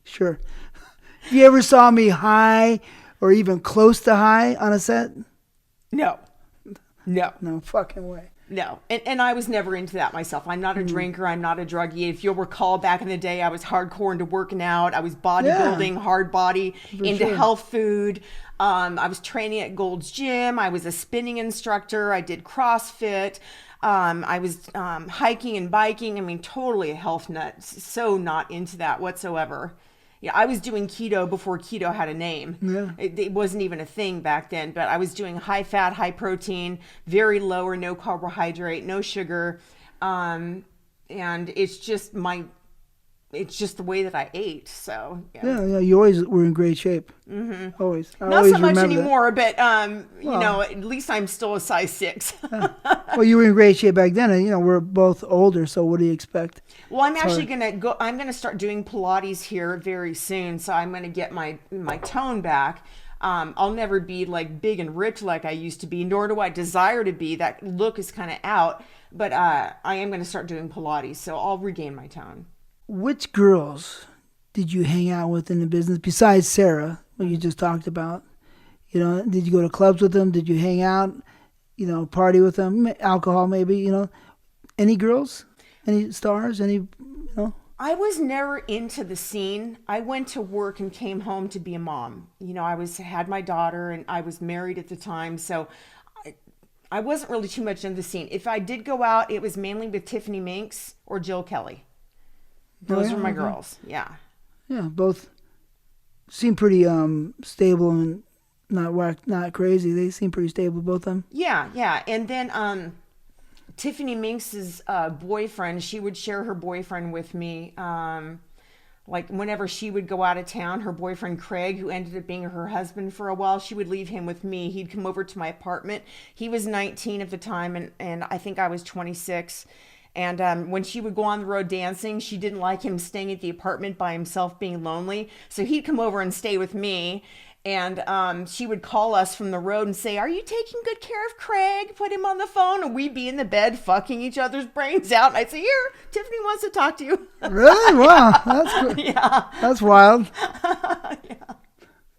Sure. You ever saw me high or even close to high on a set? No. No fucking way. No. And I was never into that myself. I'm not a drinker. I'm not a druggie. If you'll recall, back in the day, I was hardcore into working out. I was bodybuilding, hard body, into health food. I was training at Gold's Gym. I was a spinning instructor. I did CrossFit. I was hiking and biking. I mean, totally a health nut. So not into that whatsoever. Yeah, I was doing keto before keto had a name. Yeah. It wasn't even a thing back then, but I was doing high fat, high protein, very low or no carbohydrate, no sugar. And it's just the way that I ate. So yeah, you always were in great shape. Mm-hmm. Always. Not so much anymore, but at least I'm still a size 6. Well, you were in great shape back then, and we're both older. So what do you expect? Well, I'm actually gonna start doing Pilates here very soon. So I'm gonna get my tone back. I'll never be like big and ripped like I used to be, nor do I desire to be. That look is kind of out. But I am gonna start doing Pilates, so I'll regain my tone. Which girls did you hang out with in the business besides Sarah, what you just talked about? Did you go to clubs with them? Did you hang out, party with them? Alcohol maybe, Any girls? Any stars? I was never into the scene. I went to work and came home to be a mom. I had my daughter and I was married at the time, so I wasn't really too much into the scene. If I did go out, it was mainly with Tyffany Minks or Jill Kelly. Those were my girls. Yeah. Yeah, both seem pretty stable and not crazy. They seem pretty stable, both of them. Yeah. And then Tyffany Minks's boyfriend, she would share her boyfriend with me. Like whenever she would go out of town, her boyfriend Craig, who ended up being her husband for a while, she would leave him with me. He'd come over to my apartment. He was 19 at the time, and I think I was 26. And when she would go on the road dancing, she didn't like him staying at the apartment by himself, being lonely. So he'd come over and stay with me. And she would call us from the road and say, "Are you taking good care of Craig?" Put him on the phone. And we'd be in the bed fucking each other's brains out. And I'd say, "Here, Tyffany wants to talk to you." Really? Wow. That's cool. Yeah. That's wild. Yeah.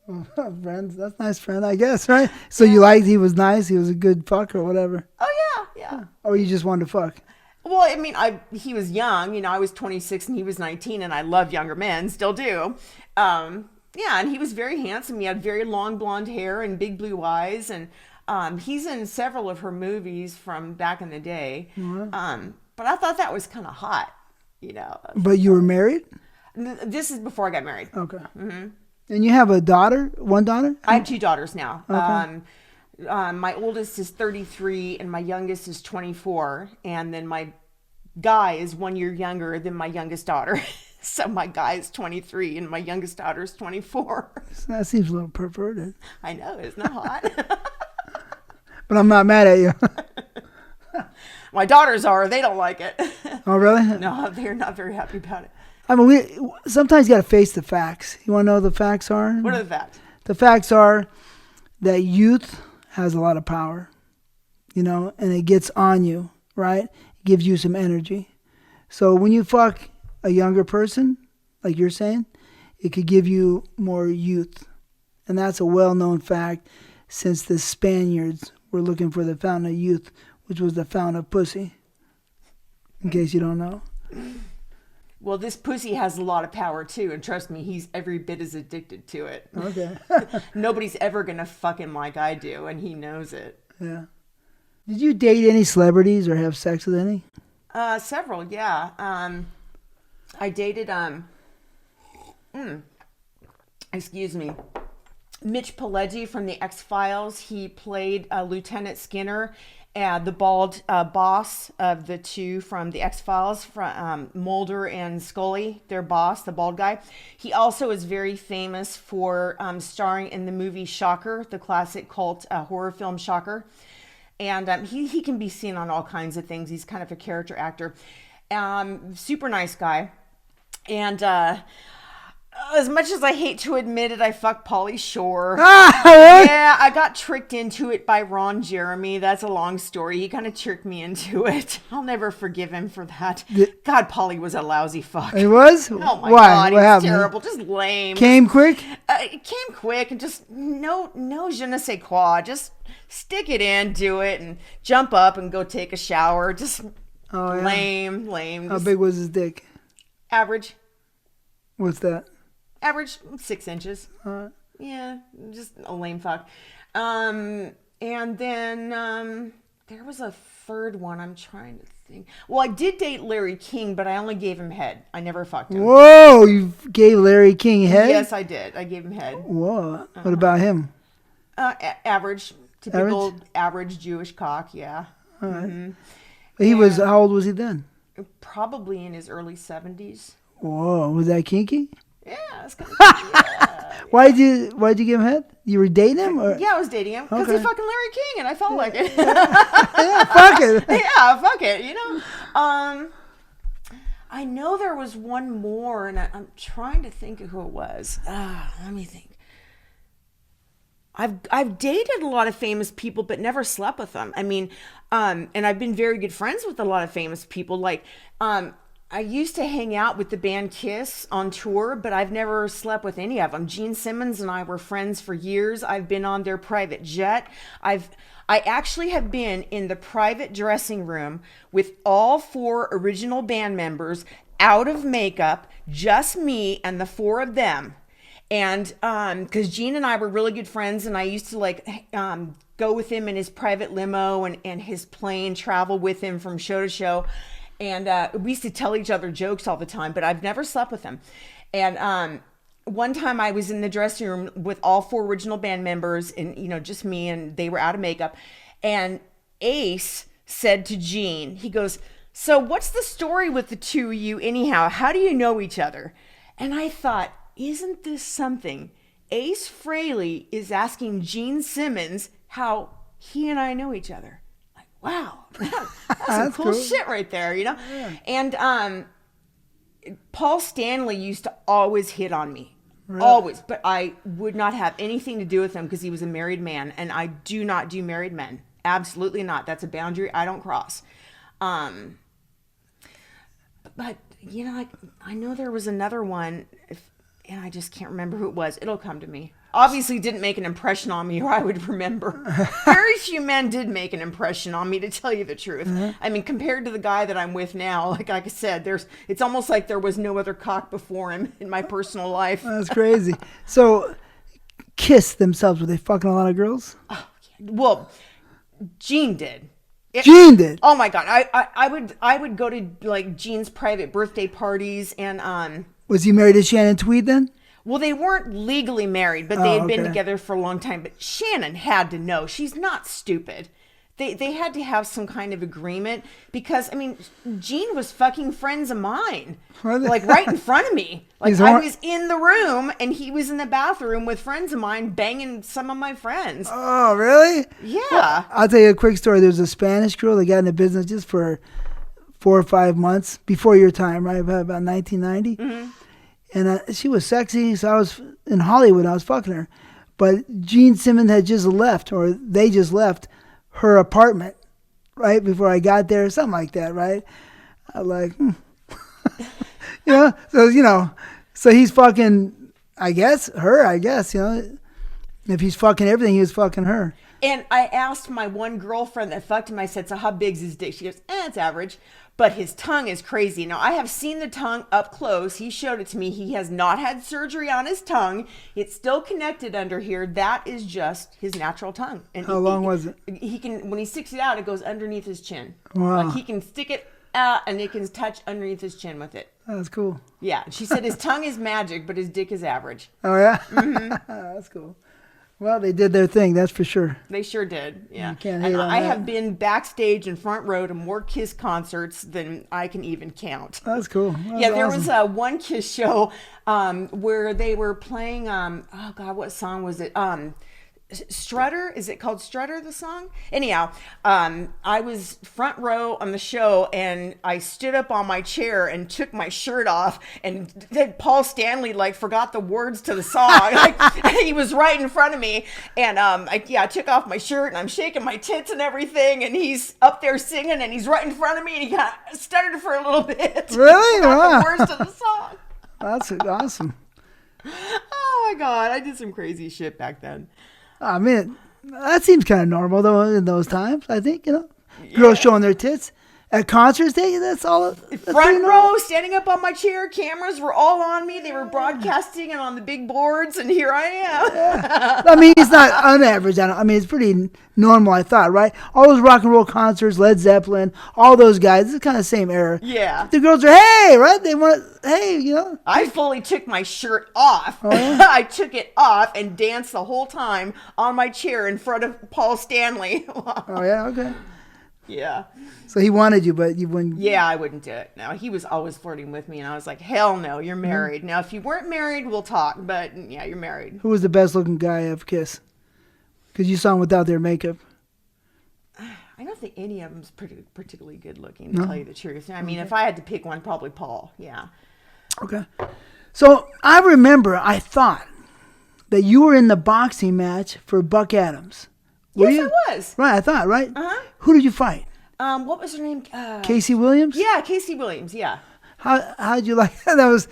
Oh, friends. That's a nice friend, I guess, right? So you liked, he was nice, he was a good fuck or whatever. Oh, yeah. Or you just wanted to fuck? Well, I mean, he was young. I was 26 and he was 19, and I love younger men, still do. Yeah, and he was very handsome. He had very long blonde hair and big blue eyes, and he's in several of her movies from back in the day. Mm-hmm. But I thought that was kind of hot, But you were married? This is before I got married. Okay. Mm-hmm. And you have a daughter? One daughter? I have 2 daughters now. Okay. My oldest is 33 and my youngest is 24. And then my guy is 1 year younger than my youngest daughter. So my guy is 23 and my youngest daughter is 24. That seems a little perverted. I know, isn't that hot? But I'm not mad at you. My daughters are. They don't like it. Oh, really? No, they're not very happy about it. I mean, sometimes you got to face the facts. You want to know what the facts are? What are the facts? The facts are that youth has a lot of power, you know, and it gets on you, right? It gives you some energy. So when you fuck a younger person, like you're saying, it could give you more youth. And that's a well-known fact since the Spaniards were looking for the fountain of youth, which was the fountain of pussy, in case you don't know. Well, this pussy has a lot of power, too. And trust me, he's every bit as addicted to it. Okay. Nobody's ever going to fuck him like I do, and he knows it. Yeah. Did you date any celebrities or have sex with any? Several, yeah. I dated, excuse me, Mitch Pileggi from the X-Files. He played Lieutenant Skinner, the bald boss of the two from the X-Files, from Mulder and Scully, their boss, the bald guy. He also is very famous for starring in the movie Shocker, the classic cult horror film Shocker. And he can be seen on all kinds of things. He's kind of a character actor. Super nice guy. And as much as I hate to admit it, I fucked Pauly Shore. Yeah, I got tricked into it by Ron Jeremy. That's a long story. He kind of tricked me into it. I'll never forgive him for that. God, Pauly was a lousy fuck. He was? Oh my Why? God, he What was happened? terrible. Just lame. Came quick? It came quick and just no je ne sais quoi. Just stick it in, do it, and jump up and go take a shower. Just lame. How Just big was his dick? average. What's that? Average 6 inches. Yeah, just a lame fuck. And then there was a third one. I'm trying to think. Well, I did date Larry King, but I only gave him head. I never fucked him. Whoa, you gave Larry King head? Yes, I did. I gave him head. Whoa. What about him? Average. Typical average Jewish cock, yeah. All right. He was, how old was he then? Probably in his early 70s. Whoa, was that kinky? Yeah, it's kind of yeah. Why'd you give him head? You were dating him? Or? Yeah, I was dating him because Okay. he's fucking Larry King, and I felt like it. Yeah, fuck it. Yeah, fuck it. You know, I know there was one more, and I'm trying to think of who it was. Let me think. I've dated a lot of famous people, but never slept with them. I mean, and I've been very good friends with a lot of famous people. Like, I used to hang out with the band Kiss on tour, but I've never slept with any of them. Gene Simmons and I were friends for years. I've been on their private jet. I actually have been in the private dressing room with all 4 original band members out of makeup, just me and the 4 of them. And because Gene and I were really good friends, and I used to like go with him in his private limo and his plane, travel with him from show to show. And we used to tell each other jokes all the time, but I've never slept with him. And one time I was in the dressing room with all 4 original band members and, you know, just me, and they were out of makeup. And Ace said to Gene, he goes, "So what's the story with the two of you anyhow? How do you know each other?" And I thought, isn't this something? Ace Frehley is asking Gene Simmons how he and I know each other. Wow, that's some cool shit right there, you know? Yeah. And Paul Stanley used to always hit on me. Really? Always. But I would not have anything to do with him because he was a married man. And I do not do married men. Absolutely not. That's a boundary I don't cross. But, you know, I know there was another one, and I just can't remember who it was. It'll come to me. Obviously didn't make an impression on me, or I would remember. Very few men did make an impression on me, to tell you the truth. Mm-hmm. I mean, compared to the guy that I'm with now, like I said, it's almost like there was no other cock before him in my personal life. That's crazy. So, Kiss themselves, were they fucking a lot of girls? Oh, well, Gene did. Gene did? Oh my God. I would go to like Gene's private birthday parties, and was he married to Shannon Tweed then? Well, they weren't legally married, but they had been together for a long time. But Shannon had to know. She's not stupid. They had to have some kind of agreement because, I mean, Gene was fucking friends of mine, like right in front of me. Like I was in the room and he was in the bathroom with friends of mine banging some of my friends. Oh, really? Yeah. Well, I'll tell you a quick story. There's a Spanish girl that got into business just for 4 or 5 months before your time, right? About 1990. Mm-hmm. And she was sexy, so I was in Hollywood. I was fucking her. But Gene Simmons had just left, or they just left her apartment right before I got there, something like that, right? I'm like, so he's fucking, I guess, if he's fucking everything, he was fucking her. And I asked my one girlfriend that fucked him, I said, so how big's his dick? She goes, it's average. But his tongue is crazy. Now, I have seen the tongue up close. He showed it to me. He has not had surgery on his tongue. It's still connected under here. That is just his natural tongue. And how long was it? He can, when he sticks it out, it goes underneath his chin. Wow. Like he can stick it out and it can touch underneath his chin with it. That's cool. Yeah. She said his tongue is magic, but his dick is average. Oh, yeah? Mm-hmm. That's cool. Well, they did their thing, that's for sure. They sure did, yeah. You can't hate on I that. have been backstage in front row to more Kiss concerts than I can even count. That's cool. There was one Kiss show where they were playing, oh God, what song was it? Strutter? Is it called Strutter, the song? Anyhow, I was front row on the show and I stood up on my chair and took my shirt off and then Paul Stanley forgot the words to the song. He was right in front of me and I took off my shirt and I'm shaking my tits and everything and he's up there singing and he's right in front of me and he kind of stuttered for a little bit. Really? Wow. The words to the song. That's awesome. Oh my God, I did some crazy shit back then. I mean, that seems kind of normal, though, in those times, I think, Girls showing their tits at concerts, that's all. Front row, standing up on my chair, cameras were all on me. They were broadcasting and on the big boards, and here I am. Yeah. I mean, it's not unaverage. I mean, it's pretty normal, I thought, right? All those rock and roll concerts, Led Zeppelin, all those guys, it's kind of the same era. Yeah. The girls are, hey, right? They want, hey, I fully took my shirt off. Oh, yeah? I took it off and danced the whole time on my chair in front of Paul Stanley. Oh, yeah? Okay. Yeah. So he wanted you, but you wouldn't. Yeah, I wouldn't do it. No, he was always flirting with me, and I was like, hell no, you're married. Now, if you weren't married, we'll talk, but yeah, you're married. Who was the best looking guy of Kiss? Because you saw him without their makeup. I don't think any of them's particularly good looking, to tell you the truth. I mean, if I had to pick one, probably Paul. Yeah. Okay. So I remember I thought that you were in the boxing match for Buck Adams. Yes, I was. Right, I thought, right? Uh-huh. Who did you fight? What was her name? Casey Williams? Yeah, Casey Williams, yeah. How'd you like that?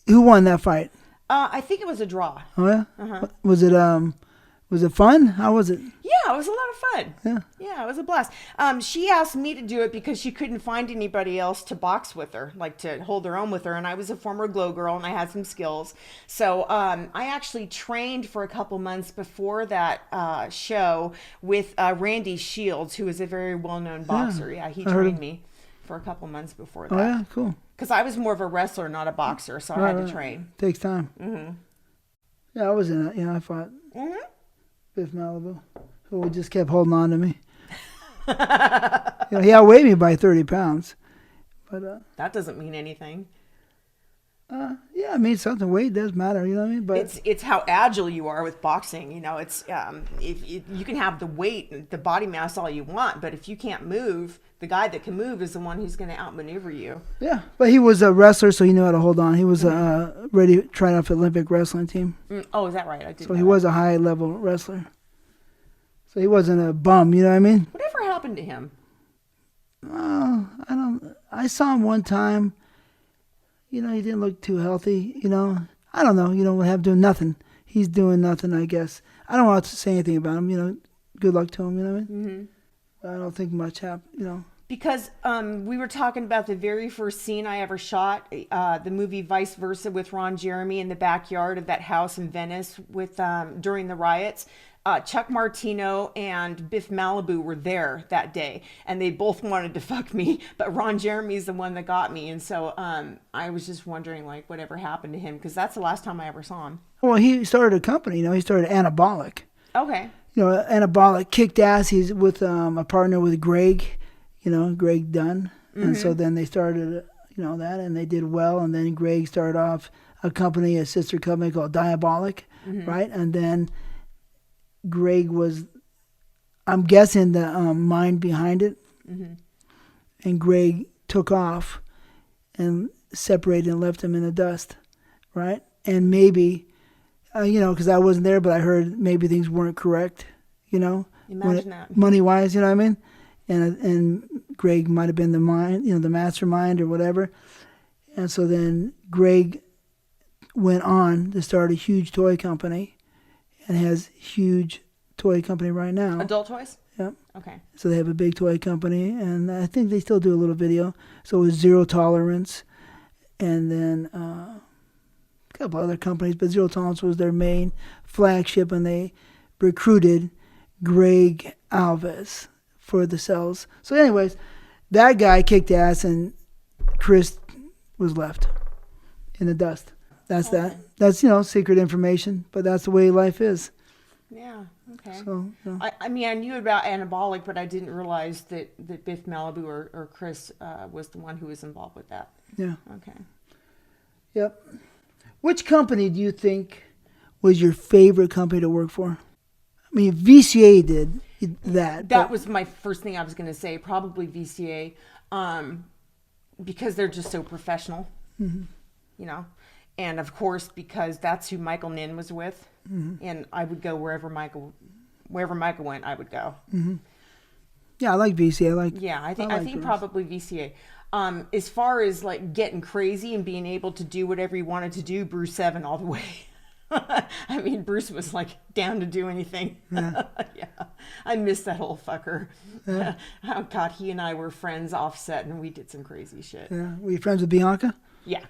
Who won that fight? I think it was a draw. Oh, yeah? Uh-huh. Was it fun? How was it? Yeah, it was a lot of fun. Yeah. Yeah, it was a blast. She asked me to do it because she couldn't find anybody else to box with her, to hold her own with her. And I was a former glow girl and I had some skills. So I actually trained for a couple months before that show with Randy Shields, who is a very well-known boxer. Yeah, he trained me for a couple months before that. Oh, yeah, cool. Because I was more of a wrestler, not a boxer, so I had to train. Takes time. Mm-hmm. Yeah, I was in it. Yeah, I fought. Mm-hmm. Biff Malibu, who just kept holding on to me. He outweighed me by 30 pounds. But that doesn't mean anything. Yeah, I mean something. Weight does matter, you know what I mean? But it's how agile you are with boxing. It's if you can have the weight, the body mass, all you want, but if you can't move, the guy that can move is the one who's going to outmaneuver you. Yeah, but he was a wrestler, so he knew how to hold on. He was ready trying out for the Olympic wrestling team. Oh, is that right? I did. So he was a high level wrestler. So he wasn't a bum, you know what I mean? Whatever happened to him? I saw him one time. He didn't look too healthy, I don't know, we have doing nothing. He's doing nothing, I guess. I don't want to say anything about him, good luck to him, you know what I mean? Mm-hmm. I don't think much happened, Because we were talking about the very first scene I ever shot, the movie Vice Versa with Ron Jeremy in the backyard of that house in Venice with during the riots. Chuck Martino and Biff Malibu were there that day, and they both wanted to fuck me, but Ron Jeremy's the one that got me, and so I was just wondering, whatever happened to him, because that's the last time I ever saw him. Well, he started a company, he started Anabolic. Okay. Anabolic kicked ass. He's with a partner with Greg, Greg Dunn. And so then they started, that, and they did well. And then Greg started off a sister company called Diabolic, right? And then Greg was, I'm guessing, the mind behind it. And Greg took off and separated and left him in the dust, right? And maybe, because I wasn't there, but I heard maybe things weren't correct, Imagine that. Money-wise, you know what I mean? And Greg might have been the mind, the mastermind or whatever. And so then Greg went on to start a huge toy company and has huge toy company right now. Adult toys? Yep. Okay. So they have a big toy company, and I think they still do a little video. So it was Zero Tolerance, and then a couple other companies, but Zero Tolerance was their main flagship, and they recruited Greg Alves for the sales. So anyways, that guy kicked ass, and Chris was left in the dust. That's that. That's, secret information, but that's the way life is. Yeah. Okay. So, I knew about Anabolic, but I didn't realize that Biff Malibu or Chris was the one who was involved with that. Yeah. Okay. Yep. Which company do you think was your favorite company to work for? I mean, VCA did that. That was my first thing I was going to say. Probably VCA, because they're just so professional, and of course because that's who Michael Nin was with, and I would go wherever Michael went, I would go. Yeah, I like VCA. I think probably VCA. As far as like getting crazy and being able to do whatever he wanted to do, Bruce 7 all the way. I mean, Bruce was like down to do anything. Yeah. Yeah. I miss that old fucker. Yeah. Oh God, he and I were friends offset, and we did some crazy shit. Yeah. Were you friends with Bianca? Yeah.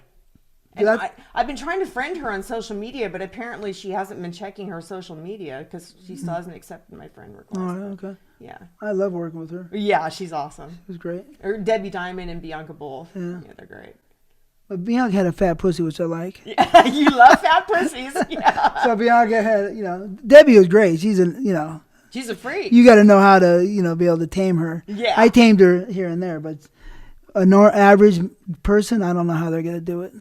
And I've been trying to friend her on social media, but apparently she hasn't been checking her social media because she still hasn't accepted my friend request. Oh, okay. Yeah. I love working with her. Yeah, she's awesome. She was great. Or Debbie Diamond and Bianca both. Yeah. Yeah, they're great. But Bianca had a fat pussy, which I like. Yeah, you love fat pussies. Yeah. So Bianca had, Debbie was great. She's She's a freak. You got to know how to, be able to tame her. Yeah. I tamed her here and there, but an average person, I don't know how they're going to do it.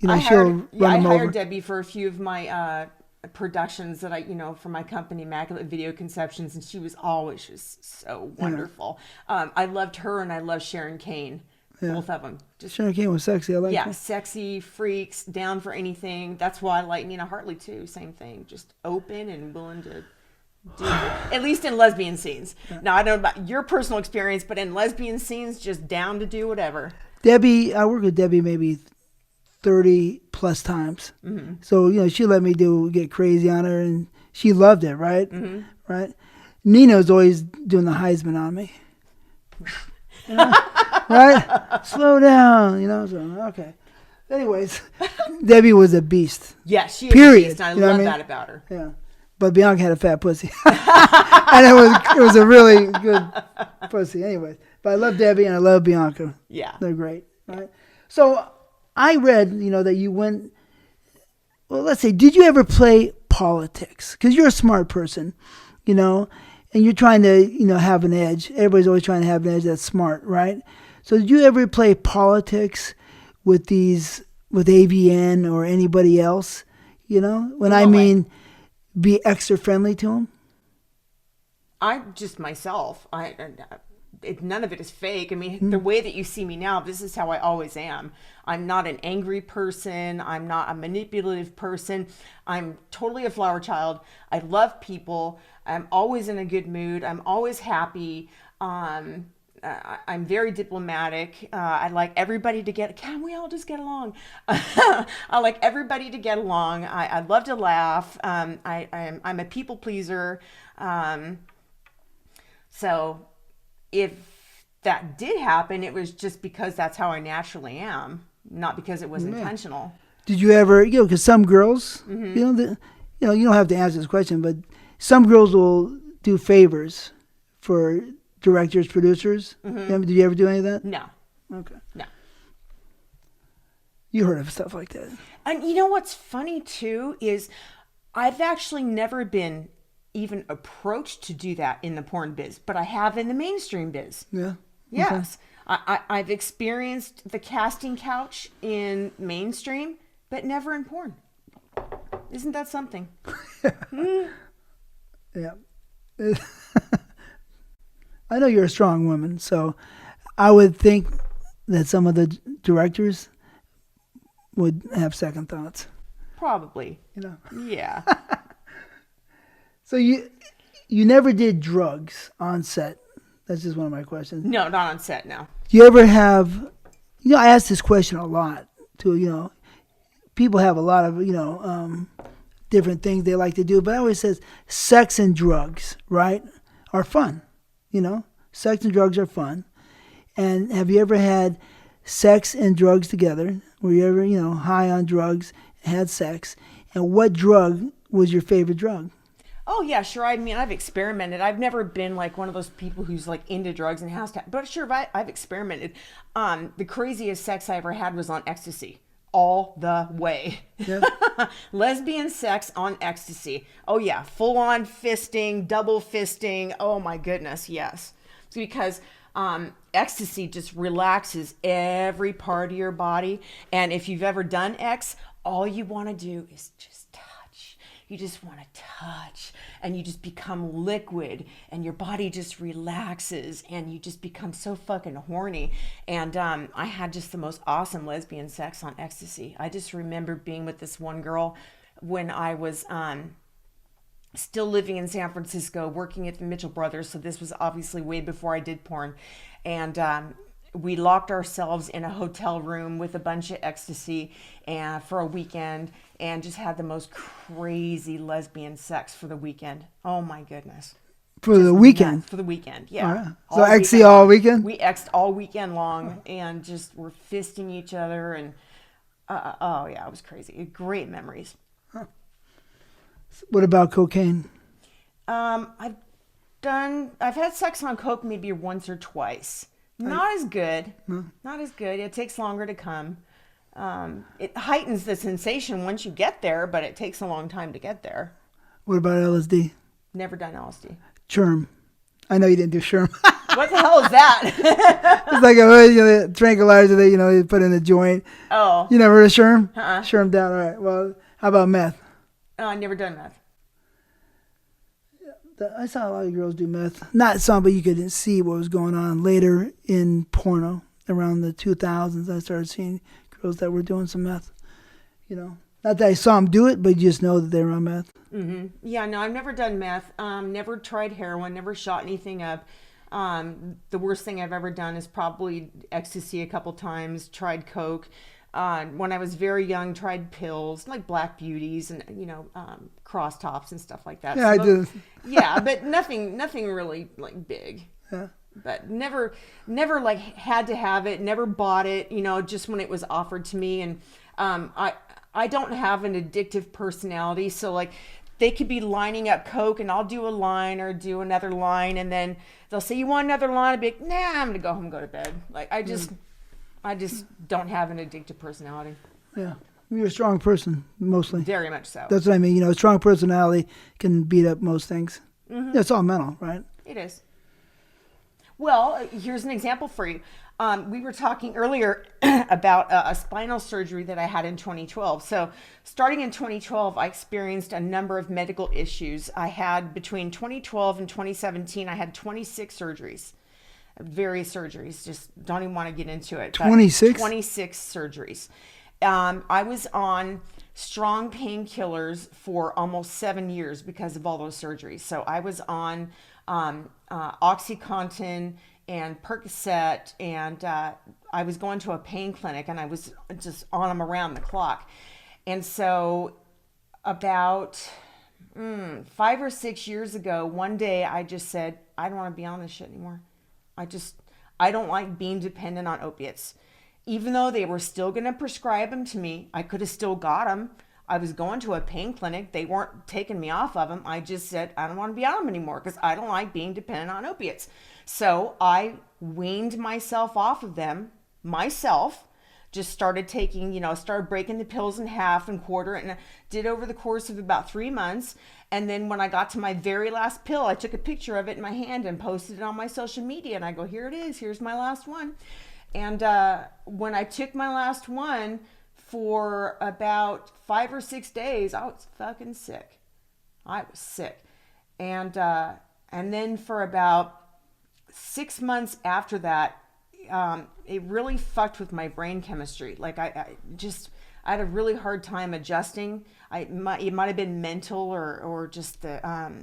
I she'll run them over. hired Debbie for a few of my productions that for my company, Immaculate Video Conceptions, and she was always just so wonderful. Yeah. I loved her, and I loved Sharon Kane. Yeah. Both of them. Sharon Kane was sexy. I like her. Sexy, freaks, down for anything. That's why I like Nina Hartley too. Same thing. Just open and willing to do it. At least in lesbian scenes. Yeah. Now, I don't know about your personal experience, but in lesbian scenes, just down to do whatever. Debbie, I worked with Debbie maybe 30 plus times. Mm-hmm. So, she let me get crazy on her, and she loved it, right? Mm-hmm. Right? Nina was always doing the Heisman on me. Right? Slow down, so, okay. Anyways, Debbie was a beast. Yeah, she is Period. a beast. I love that about her. Yeah. But Bianca had a fat pussy. And it was a really good pussy. Anyways, but I love Debbie and I love Bianca. Yeah. They're great, right? So I read, that you went, well, let's say, did you ever play politics? Because you're a smart person, and you're trying to, have an edge. Everybody's always trying to have an edge that's smart, right? So did you ever play politics with AVN or anybody else? Be extra friendly to them? I'm just myself. None of it is fake. I mean, the way that you see me now, this is how I always am. I'm not an angry person. I'm not a manipulative person. I'm totally a flower child. I love people. I'm always in a good mood. I'm always happy. I'm very diplomatic. I like everybody to can we all just get along? I like everybody to get along. I love to laugh. I'm a people pleaser. So if that did happen, it was just because that's how I naturally am, not because it was intentional. Did you ever, because some girls, you don't have to answer this question, but some girls will do favors for directors, producers. Mm-hmm. Did you ever do any of that? No. Okay. No. You heard of stuff like that. And you know what's funny too is I've actually never been even approached to do that in the porn biz, but I have in the mainstream biz. Yeah. Yes. I've experienced the casting couch in mainstream, but never in porn. Isn't that something? Yeah. I know you're a strong woman, so I would think that some of the directors would have second thoughts. Probably. Yeah. So you never did drugs on set. That's just one of my questions. No, not on set, no. Do you ever have, I ask this question a lot to, people have a lot of, different things they like to do, but I always says sex and drugs, right, are fun. Sex and drugs are fun. And have you ever had sex and drugs together? Were you ever, high on drugs, had sex? And what drug was your favorite drug? Oh, yeah, sure. I mean, I've experimented. I've never been like one of those people who's like into drugs and has to, but sure, I've experimented. The craziest sex I ever had was on ecstasy. All the way. Yeah. Lesbian sex on ecstasy. Oh, yeah. Full on fisting, double fisting. Oh, my goodness. Yes. It's because ecstasy just relaxes every part of your body. And if you've ever done X, all you want to do is just touch. You just want to touch, and you just become liquid, and your body just relaxes, and you just become so fucking horny. And I had just the most awesome lesbian sex on ecstasy. I just remember being with this one girl when I was still living in San Francisco, working at the Mitchell Brothers. So this was obviously way before I did porn. And we locked ourselves in a hotel room with a bunch of ecstasy and for a weekend, and just had the most crazy lesbian sex for the weekend. Oh my goodness. For the weekend? Nuts. For the weekend, yeah. Right. So ecstasy all weekend? We exed all weekend long and just were fisting each other, and oh yeah, it was crazy. Great memories. Huh. What about cocaine? I've had sex on coke maybe once or twice. Not as good. No. Not as good. It takes longer to come. It heightens the sensation once you get there, but it takes a long time to get there. What about LSD? Never done LSD. Sherm. I know you didn't do Sherm. What the hell is that? It's like a tranquilizer that, you put in a joint. Oh. You never heard of Sherm? Uh-uh. Sherm down. All right. Well, how about meth? I never done meth. I saw a lot of girls do meth. Not some, but you could see what was going on later in porno. Around the 2000s, I started seeing girls that were doing some meth. Not that I saw them do it, but you just know that they were on meth. Mm-hmm. Yeah, no, I've never done meth. Never tried heroin. Never shot anything up. The worst thing I've ever done is probably ecstasy a couple times. Tried coke. When I was very young, tried pills like Black Beauties and cross tops and stuff like that. Yeah, I did. Yeah, but nothing really like big. Yeah. But never like had to have it. Never bought it. Just when it was offered to me. And I don't have an addictive personality, so like they could be lining up coke, and I'll do a line or do another line, and then they'll say, "You want another line?" I'd be like, "Nah, I'm gonna go home and go to bed." Like I just don't have an addictive personality. Yeah. You're a strong person, mostly. Very much so. That's what I mean. A strong personality can beat up most things. Mm-hmm. Yeah, it's all mental, right? It is. Well, here's an example for you. We were talking earlier about a spinal surgery that I had in 2012. So starting in 2012, I experienced a number of medical issues. I had between 2012 and 2017, I had 26 surgeries. Various surgeries, just don't even want to get into it. 26? 26 surgeries. I was on strong painkillers for almost 7 years because of all those surgeries. So I was on OxyContin and Percocet, and I was going to a pain clinic, and I was just on them around the clock. And so about 5 or 6 years ago, one day I just said, I don't want to be on this shit anymore. I don't like being dependent on opiates. Even though they were still going to prescribe them to me, I could have still got them. I was going to a pain clinic. They weren't taking me off of them. I just said, I don't want to be on them anymore because I don't like being dependent on opiates. So I weaned myself off of them myself just started taking, started breaking the pills in half and quarter, and I did over the course of about 3 months. And then when I got to my very last pill, I took a picture of it in my hand and posted it on my social media. And I go, here it is. Here's my last one. And when I took my last one, for about 5 or 6 days, I was fucking sick. I was sick. And then for about 6 months after that, it really fucked with my brain chemistry. Like I had a really hard time adjusting. It might have been mental or just the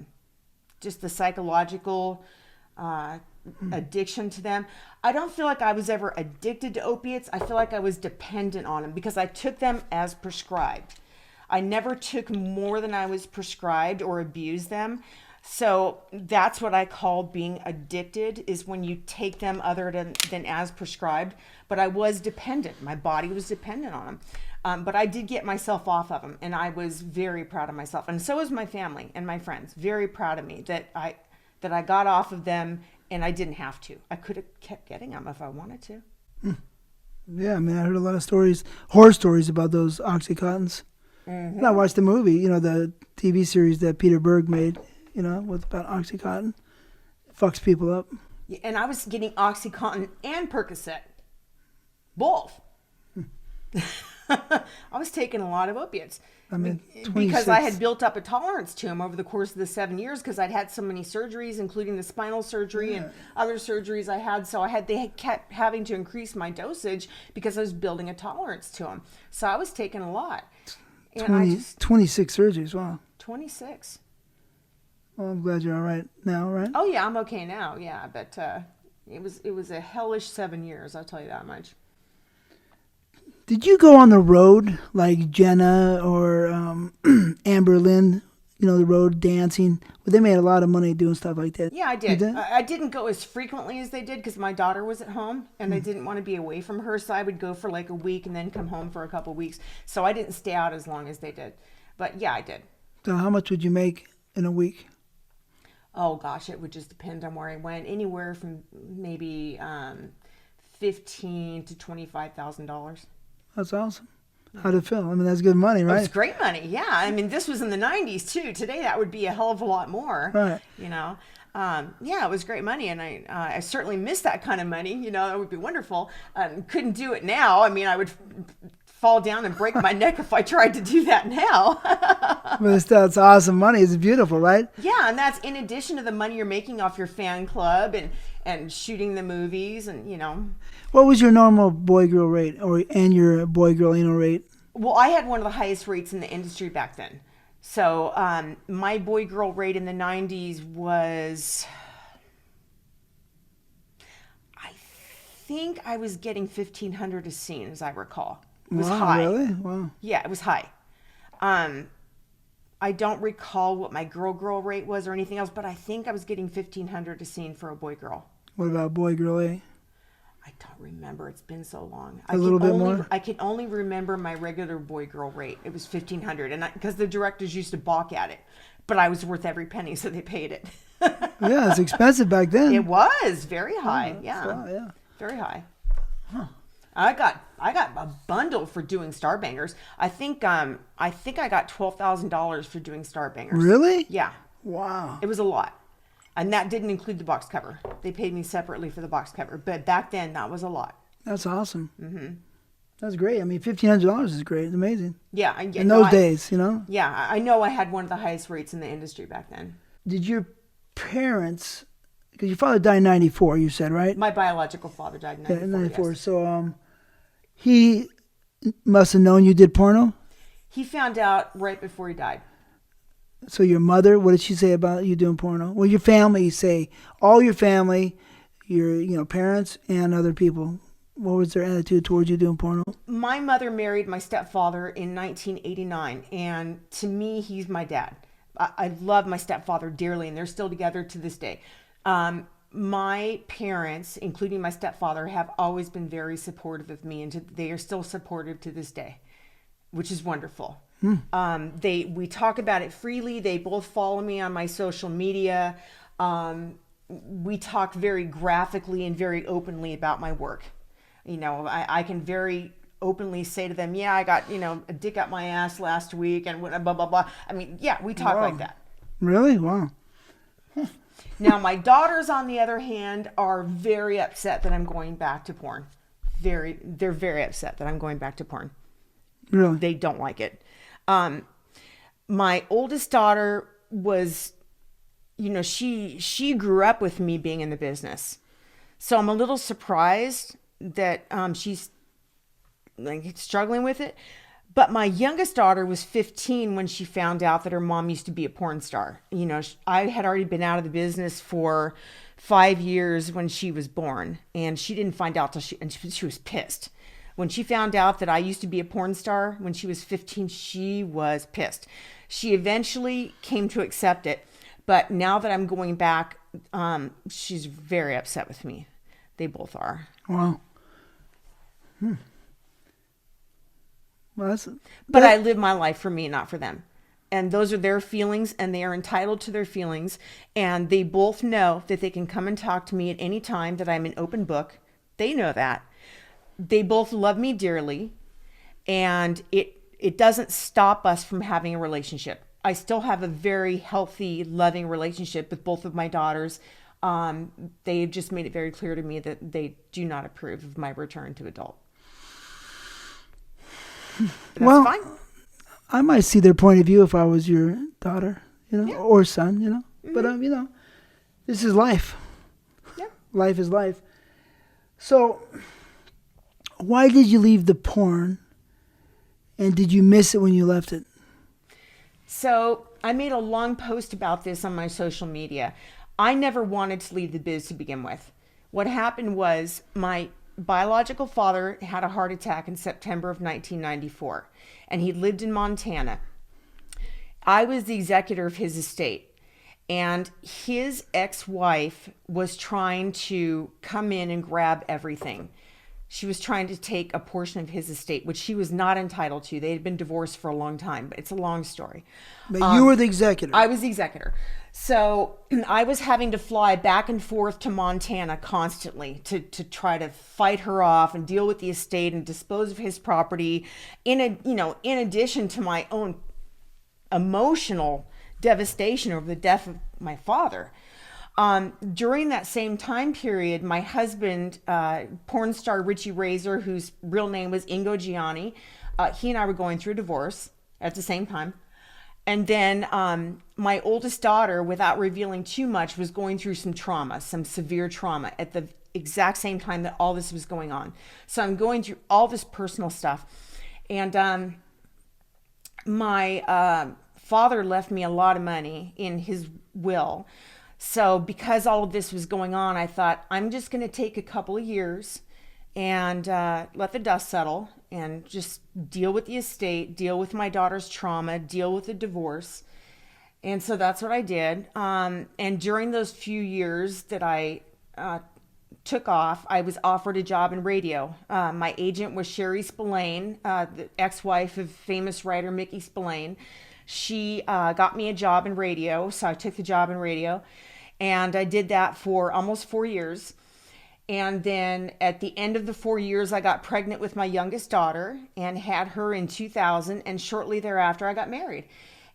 psychological addiction to them. I don't feel like I was ever addicted to opiates. I feel like I was dependent on them because I took them as prescribed. I never took more than I was prescribed or abused them. So that's what I call being addicted, is when you take them other than as prescribed. But I was dependent. My body was dependent on them. But I did get myself off of them, and I was very proud of myself. And so was my family and my friends. Very proud of me that I got off of them, and I didn't have to. I could have kept getting them if I wanted to. Yeah, I mean, I heard a lot of stories, horror stories about those Oxycontins. Mm-hmm. And I watched the movie, the TV series that Peter Berg made, with about Oxycontin. It fucks people up. Yeah, and I was getting Oxycontin and Percocet. Both. I was taking a lot of opiates. I mean, because I had built up a tolerance to them over the course of the 7 years, because I'd had so many surgeries, including the spinal surgery and other surgeries I had. So they kept having to increase my dosage because I was building a tolerance to them. So I was taking a lot. And 26 surgeries, wow. 26. Well, I'm glad you're all right now, right? Oh yeah, I'm okay now. Yeah, but it was a hellish 7 years. I'll tell you that much. Did you go on the road like Jenna or Amber Lynn? The road dancing. Well, they made a lot of money doing stuff like that. Yeah, I did. I didn't go as frequently as they did because my daughter was at home and I didn't want to be away from her. So I would go for like a week and then come home for a couple of weeks. So I didn't stay out as long as they did. But yeah, I did. So how much would you make in a week? Oh gosh, it would just depend on where I went. Anywhere from maybe $15,000 to $25,000. That's awesome. How'd it feel? I mean, that's good money, right? It's great money, yeah. I mean, this was in the 90s, too. Today, that would be a hell of a lot more, right? Yeah, it was great money, and I certainly miss that kind of money. That would be wonderful. Couldn't do it now. I mean, I would fall down and break my neck if I tried to do that now. But it's awesome money. It's beautiful, right? Yeah, and that's in addition to the money you're making off your fan club and shooting the movies and. What was your normal boy-girl rate and your boy-girl anal rate? Well, I had one of the highest rates in the industry back then. So my boy-girl rate in the 90s was, I think I was getting $1,500 a scene, as I recall. It was high. Really? Wow. Yeah, it was high. I don't recall what my girl rate was or anything else, but I think I was getting $1,500 a scene for a boy-girl. What about boy-girl A? I don't remember. It's been so long. A little bit more? I can only remember my regular boy-girl rate. It was $1,500, and because the directors used to balk at it. But I was worth every penny, so they paid it. Yeah, it's expensive back then. It was very high. Yeah. Very high. Huh. I got a bundle for doing Starbangers. I think I got $12,000 for doing Starbangers. Really? Yeah. Wow. It was a lot. And that didn't include the box cover. They paid me separately for the box cover. But back then, that was a lot. That's awesome. Mm-hmm. That's great. I mean, $1,500 is great. It's amazing. Yeah. In those days, Yeah. I know I had one of the highest rates in the industry back then. Did your parents, because your father died in 94, you said, right? My biological father died in 94. Yeah, in 94. Yes. So he must have known you did porno? He found out right before he died. So your mother, what did she say about you doing porno? Well, your family, say all your family, your parents and other people. What was their attitude towards you doing porno? My mother married my stepfather in 1989, and to me, he's my dad. I love my stepfather dearly, and they're still together to this day. My parents, including my stepfather, have always been very supportive of me, and they are still supportive to this day, which is wonderful. We talk about it freely. They both follow me on my social media. We talk very graphically and very openly about my work. I can very openly say to them, yeah, I got, a dick up my ass last week and blah, blah, blah. I mean, yeah, we talk like that. Really? Wow. Now, my daughters, on the other hand, are very upset that I'm going back to porn. They're very upset that I'm going back to porn. Really? They don't like it. My oldest daughter was, she grew up with me being in the business. So I'm a little surprised that she's like struggling with it. But my youngest daughter was 15 when she found out that her mom used to be a porn star. I had already been out of the business for 5 years when she was born, and she didn't find out till she was pissed. When she found out that I used to be a porn star when she was 15, she was pissed. She eventually came to accept it, but now that I'm going back, she's very upset with me. They both are. Wow. Well, but I live my life for me, not for them. And those are their feelings, and they are entitled to their feelings. And they both know that they can come and talk to me at any time, that I'm an open book. They know that. They both love me dearly, and it doesn't stop us from having a relationship. I still have a very healthy, loving relationship with both of my daughters. They just made it very clear to me that they do not approve of my return to adult. That's fine. I might see their point of view if I was your daughter, Yeah. or son, Mm-hmm. But, this is life. Yeah. Life is life. So, why did you leave the porn, and did you miss it when you left it? So, I made a long post about this on my social media. I never wanted to leave the biz to begin with. What happened was my biological father had a heart attack in September of 1994, and he lived in Montana. I was the executor of his estate, and his ex-wife was trying to come in and grab everything. She was trying to take a portion of his estate, which she was not entitled to. They had been divorced for a long time, but it's a long story. But you were the executor. I was the executor. So I was having to fly back and forth to Montana constantly to try to fight her off and deal with the estate and dispose of his property. In addition to my own emotional devastation over the death of my father. During that same time period, my husband, porn star Richie Razor, whose real name was Ingo Gianni, he and I were going through a divorce at the same time. And then my oldest daughter, without revealing too much, was going through some trauma, some severe trauma at the exact same time that all this was going on. So I'm going through all this personal stuff. And my father left me a lot of money in his will. So because all of this was going on, I thought, I'm just going to take a couple of years and let the dust settle and just deal with the estate, deal with my daughter's trauma, deal with the divorce. And so that's what I did. And during those few years that I took off, I was offered a job in radio. My agent was Sherry Spillane, the ex-wife of famous writer Mickey Spillane. She got me a job in radio, so I took the job in radio. And I did that for almost 4 years. And then at the end of the 4 years, I got pregnant with my youngest daughter and had her in 2000. And shortly thereafter, I got married.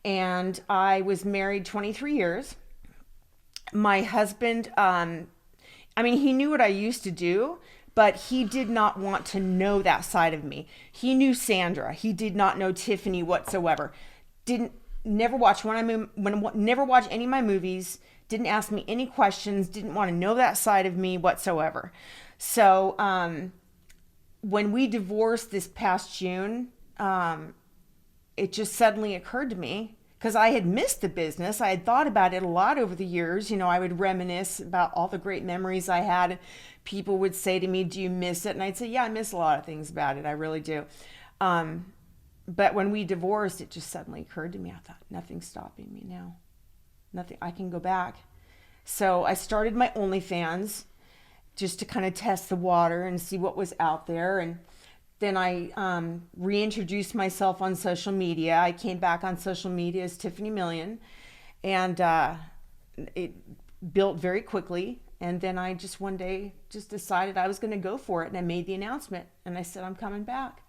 And I was married 23 years. My husband, he knew what I used to do, but he did not want to know that side of me. He knew Sandra. He did not know Tyffany whatsoever. Never watched any of my movies. Didn't ask me any questions, didn't want to know that side of me whatsoever. So when we divorced this past June, it just suddenly occurred to me, because I had missed the business. I had thought about it a lot over the years. I would reminisce about all the great memories I had. People would say to me, do you miss it? And I'd say, yeah, I miss a lot of things about it. I really do. But when we divorced, it just suddenly occurred to me. I thought, nothing's stopping me now. Nothing, I can go back. So I started my OnlyFans just to kind of test the water and see what was out there. And then I reintroduced myself on social media. I came back on social media as Tyffany Million, and it built very quickly. And then I just one day just decided I was going to go for it, and I made the announcement, and I said, I'm coming back.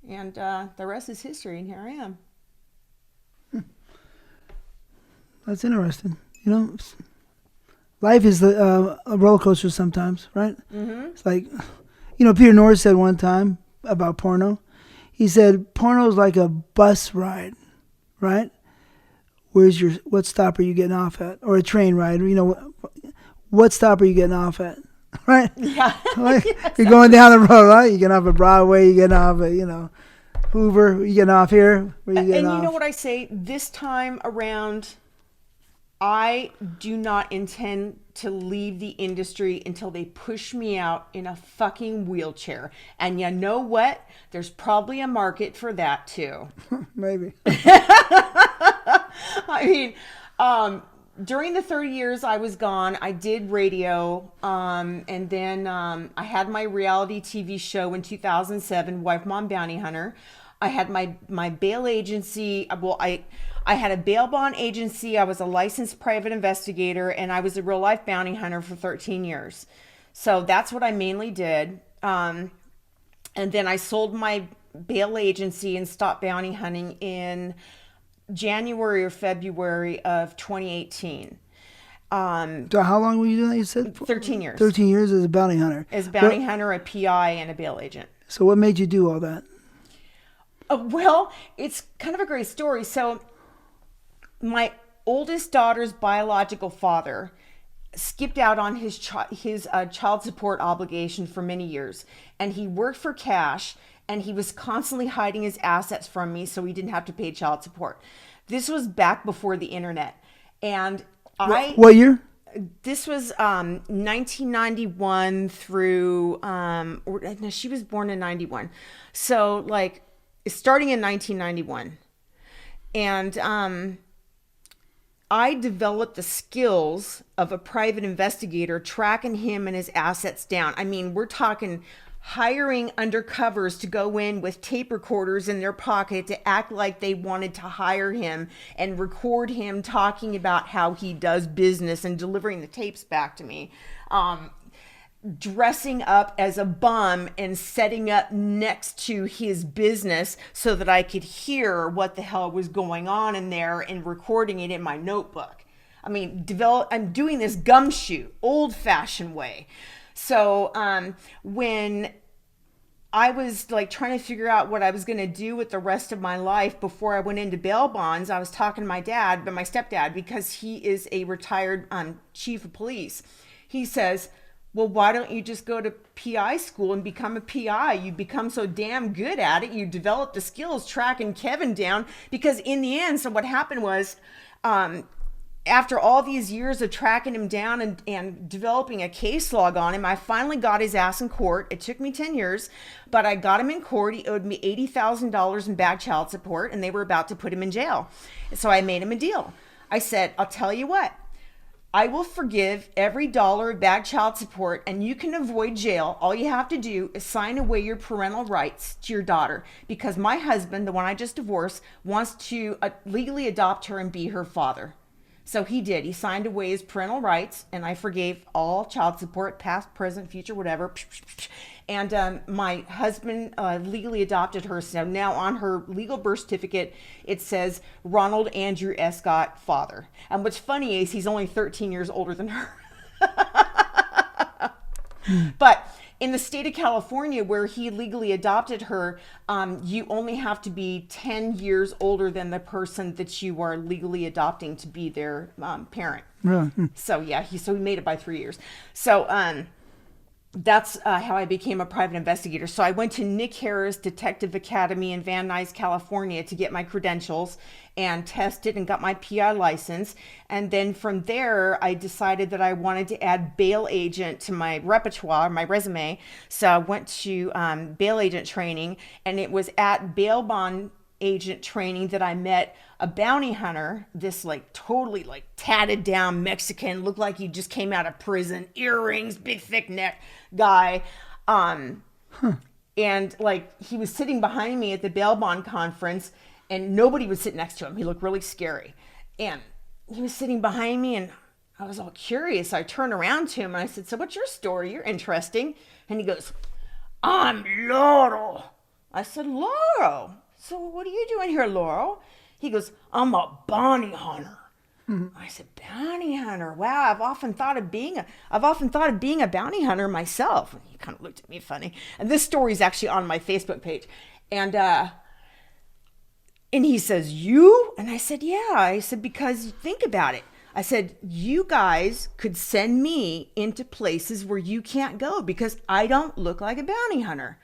And the rest is history, and here I am. That's interesting. You know, life is a roller coaster sometimes, right? Mm-hmm. It's like, you know, Peter Norris said one time about porno. He said, porno is like a bus ride, right? What stop are you getting off at? Or a train ride, you know, what stop are you getting off at? Right? Yeah. Like, you're going down the road, right? You get off at Broadway, you get off at, you know, Hoover, you get off here, where you getting off? And you know what I say? This time around, I do not intend to leave the industry until they push me out in a fucking wheelchair. And you know what? There's probably a market for that too. Maybe. I mean, during the 30 years I was gone, I did radio. And then I had my reality TV show in 2007, Wife, Mom, Bounty Hunter. I had my bail agency. Well, I had a bail bond agency. I was a licensed private investigator, and I was a real life bounty hunter for 13 years. So that's what I mainly did. And then I sold my bail agency and stopped bounty hunting in January or February of 2018. So how long were you doing that, you said? 13 years. 13 years as a bounty hunter. As a bounty hunter, a PI, and a bail agent. So what made you do all that? Well, it's kind of a great story. So my oldest daughter's biological father skipped out on his child support obligation for many years, and he worked for cash, and he was constantly hiding his assets from me so he didn't have to pay child support. This was back before the internet, and what year? This was 1991 through no, she was born in 91, so like starting in 1991, and I developed the skills of a private investigator, tracking him and his assets down. I mean, we're talking hiring undercovers to go in with tape recorders in their pocket to act like they wanted to hire him and record him talking about how he does business and delivering the tapes back to me. Dressing up as a bum and setting up next to his business so that I could hear what the hell was going on in there and recording it in my notebook. I mean, I'm doing this gumshoe, old-fashioned way. So when I was like trying to figure out what I was going to do with the rest of my life before I went into bail bonds, I was talking to my stepdad, because he is a retired chief of police. He says, well, why don't you just go to PI school and become a PI? You become so damn good at it. You develop the skills tracking Kevin down. Because in the end, so what happened was, after all these years of tracking him down and developing a case log on him, I finally got his ass in court. It took me 10 years, but I got him in court. He owed me $80,000 in back child support, and they were about to put him in jail. So I made him a deal. I said, I'll tell you what. I will forgive every dollar of back child support, and you can avoid jail. All you have to do is sign away your parental rights to your daughter, because my husband, the one I just divorced, wants to legally adopt her and be her father. So he did. He signed away his parental rights, and I forgave all child support, past, present, future, whatever. And my husband legally adopted her. So now on her legal birth certificate, it says Ronald Andrew Escott, father. And what's funny is he's only 13 years older than her. But in the state of California, where he legally adopted her, you only have to be 10 years older than the person that you are legally adopting to be their parent. Really? So yeah, he made it by 3 years. So that's how I became a private investigator. So I went to Nick Harris Detective Academy in Van Nuys, California to get my credentials and tested and got my PI license. And then from there, I decided that I wanted to add bail agent to my repertoire, my resume. So I went to bail agent training, and it was at bail bond agent training that I met a bounty hunter, this like totally like tatted down Mexican, looked like he just came out of prison, earrings, big thick neck guy. And like he was sitting behind me at the bail bond conference, and nobody would sit next to him. He looked really scary. And he was sitting behind me, and I was all curious. I turned around to him and I said, so what's your story? You're interesting. And he goes, I'm Laurel. I said, Laurel, so what are you doing here, Laurel? He goes, I'm a bounty hunter. I said, bounty hunter. Wow, I've often thought of being a bounty hunter myself. And he kind of looked at me funny. And this story is actually on my Facebook page. And he says, you? And I said, yeah. I said, because think about it. I said, you guys could send me into places where you can't go because I don't look like a bounty hunter.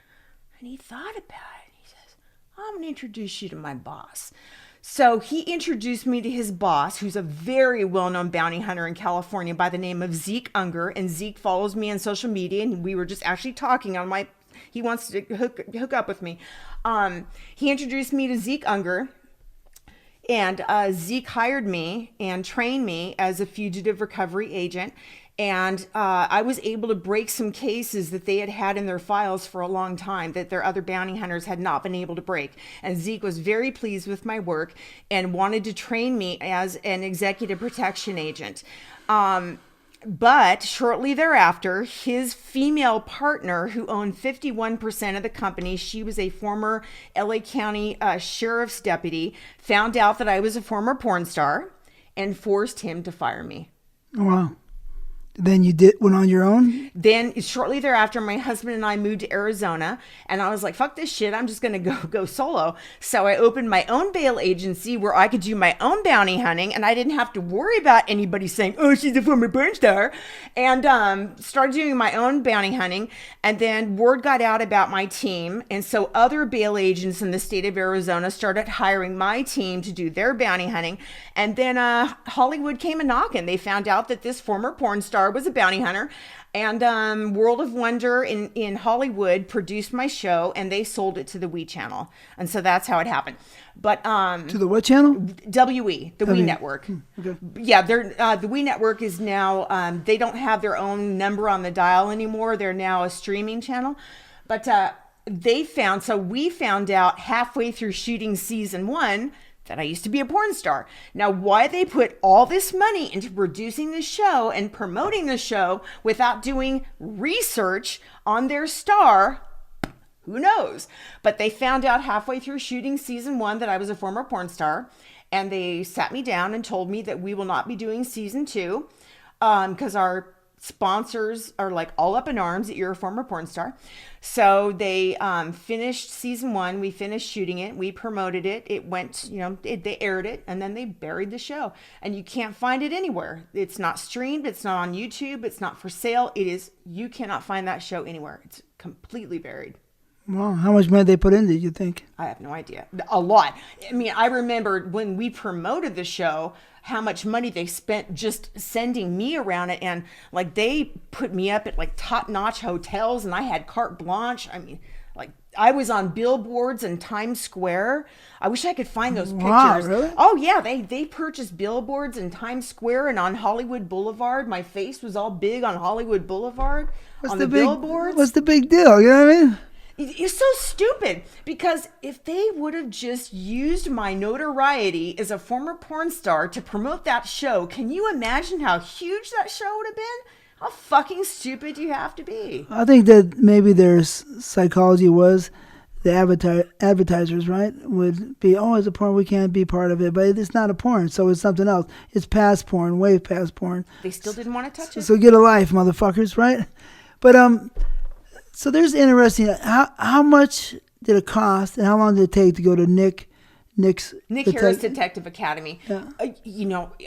And he thought about it. He says, I'm going to introduce you to my boss. So he introduced me to his boss, who's a very well-known bounty hunter in California by the name of Zeke Unger. And Zeke follows me on social media, and we were just actually talking on he wants to hook up with me. He introduced me to Zeke Unger, and Zeke hired me and trained me as a fugitive recovery agent. And I was able to break some cases that they had in their files for a long time that their other bounty hunters had not been able to break. And Zeke was very pleased with my work and wanted to train me as an executive protection agent. But shortly thereafter, his female partner, who owned 51% of the company, she was a former LA County sheriff's deputy, found out that I was a former porn star and forced him to fire me. Wow. Then you went on your own? Then shortly thereafter, my husband and I moved to Arizona, and I was like, fuck this shit. I'm just going to go solo. So I opened my own bail agency where I could do my own bounty hunting, and I didn't have to worry about anybody saying, oh, she's a former porn star, and started doing my own bounty hunting. And then word got out about my team. And so other bail agents in the state of Arizona started hiring my team to do their bounty hunting. And then Hollywood came a knocking. They found out that this former porn star was a bounty hunter, and World of Wonder in Hollywood produced my show, and they sold it to the WE channel, and so that's how it happened. But to the what channel? WE, the WE network. Okay. Yeah, the WE network is now they don't have their own number on the dial anymore. They're now a streaming channel, but we found out halfway through shooting season 1 that I used to be a porn star. Now, why they put all this money into producing the show and promoting the show without doing research on their star, who knows? But they found out halfway through shooting season 1 that I was a former porn star, and they sat me down and told me that we will not be doing season 2 because our sponsors are like all up in arms that you're a former porn star. So they finished season 1. We finished shooting it. We promoted it. It went, they aired it, and then they buried the show. And you can't find it anywhere. It's not streamed. It's not on YouTube. It's not for sale. You cannot find that show anywhere. It's completely buried. Wow. How much money they put into it, you think? I have no idea. A lot. I mean, I remember when we promoted the show, how much money they spent just sending me around it. And like they put me up at like top-notch hotels, and I had carte blanche. I mean, like I was on billboards in Times Square. I wish I could find those pictures. Wow, really? Oh yeah, they purchased billboards in Times Square and on Hollywood Boulevard. My face was all big on Hollywood Boulevard on the billboards. What's the big deal? You know what I mean? It's so stupid, because if they would have just used my notoriety as a former porn star to promote that show, can you imagine how huge that show would have been? How fucking stupid do you have to be? I think that maybe their psychology was the advertisers, right, would be, oh, it's a porn, we can't be part of it. But it's not a porn, so it's something else. It's past porn, way past porn. They still didn't want to touch it. So get a life, motherfuckers, right? But so there's interesting. How much did it cost, and how long did it take to go to Nick Harris Detective Academy? Yeah.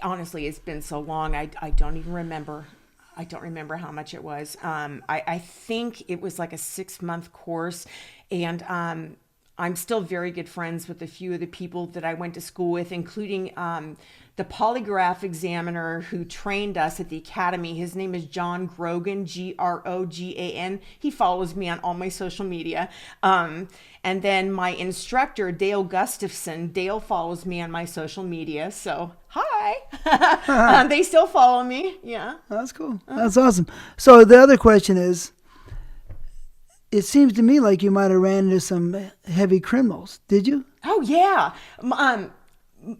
Honestly, it's been so long. I don't even remember. I don't remember how much it was. I think it was like a 6-month course, and I'm still very good friends with a few of the people that I went to school with, including the polygraph examiner who trained us at the academy. His name is John Grogan, Grogan. He follows me on all my social media. And then my instructor, Dale Gustafson, Dale follows me on my social media. So, hi. They still follow me. Yeah. That's cool. That's awesome. So the other question is, it seems to me like you might have ran into some heavy criminals. Did you? Oh, yeah.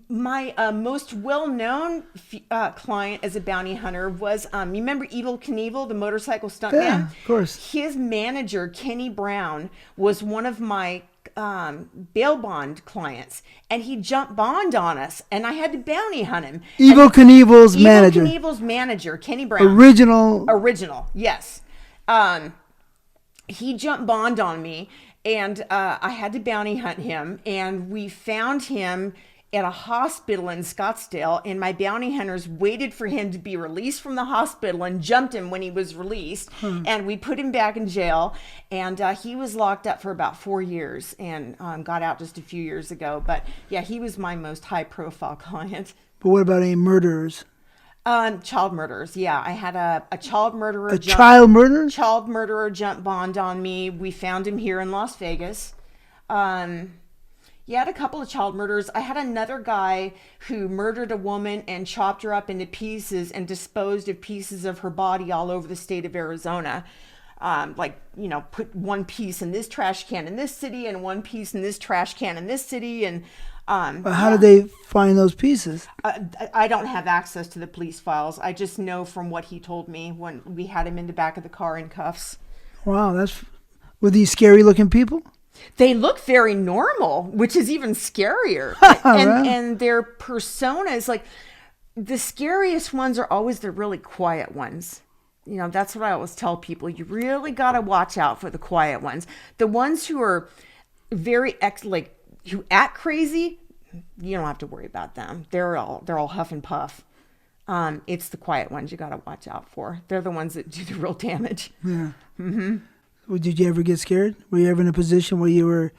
My most well-known client as a bounty hunter was, you remember Evel Knievel, the motorcycle stuntman? Yeah, of course. His manager, Kenny Brown, was one of my bail bond clients, and he jumped bond on us, and I had to bounty hunt him. Evil Knievel's manager. Evil Knievel's manager, Kenny Brown. Original, yes. He jumped bond on me, and I had to bounty hunt him, and we found him at a hospital in Scottsdale, and my bounty hunters waited for him to be released from the hospital and jumped him when he was released. And we put him back in jail, and he was locked up for about 4 years and got out just a few years ago. But yeah, he was my most high profile client. But what about any murderers? Child murderers. Yeah, I had a child murderer. Child murderer? Child murderer jump bond on me. We found him here in Las Vegas. Yeah, I had a couple of child murders. I had another guy who murdered a woman and chopped her up into pieces and disposed of pieces of her body all over the state of Arizona. Put one piece in this trash can in this city and one piece in this trash can in this city. And how did they find those pieces? I don't have access to the police files. I just know from what he told me when we had him in the back of the car in cuffs. Wow, were these scary looking people? They look very normal, which is even scarier. And their personas, like the scariest ones are always the really quiet ones. You know, that's what I always tell people. You really got to watch out for the quiet ones. The ones who are very who act crazy, you don't have to worry about them. They're all huff and puff. It's the quiet ones you got to watch out for. They're the ones that do the real damage. Yeah. Mm-hmm. Did you ever get scared? Were you ever in a position where you were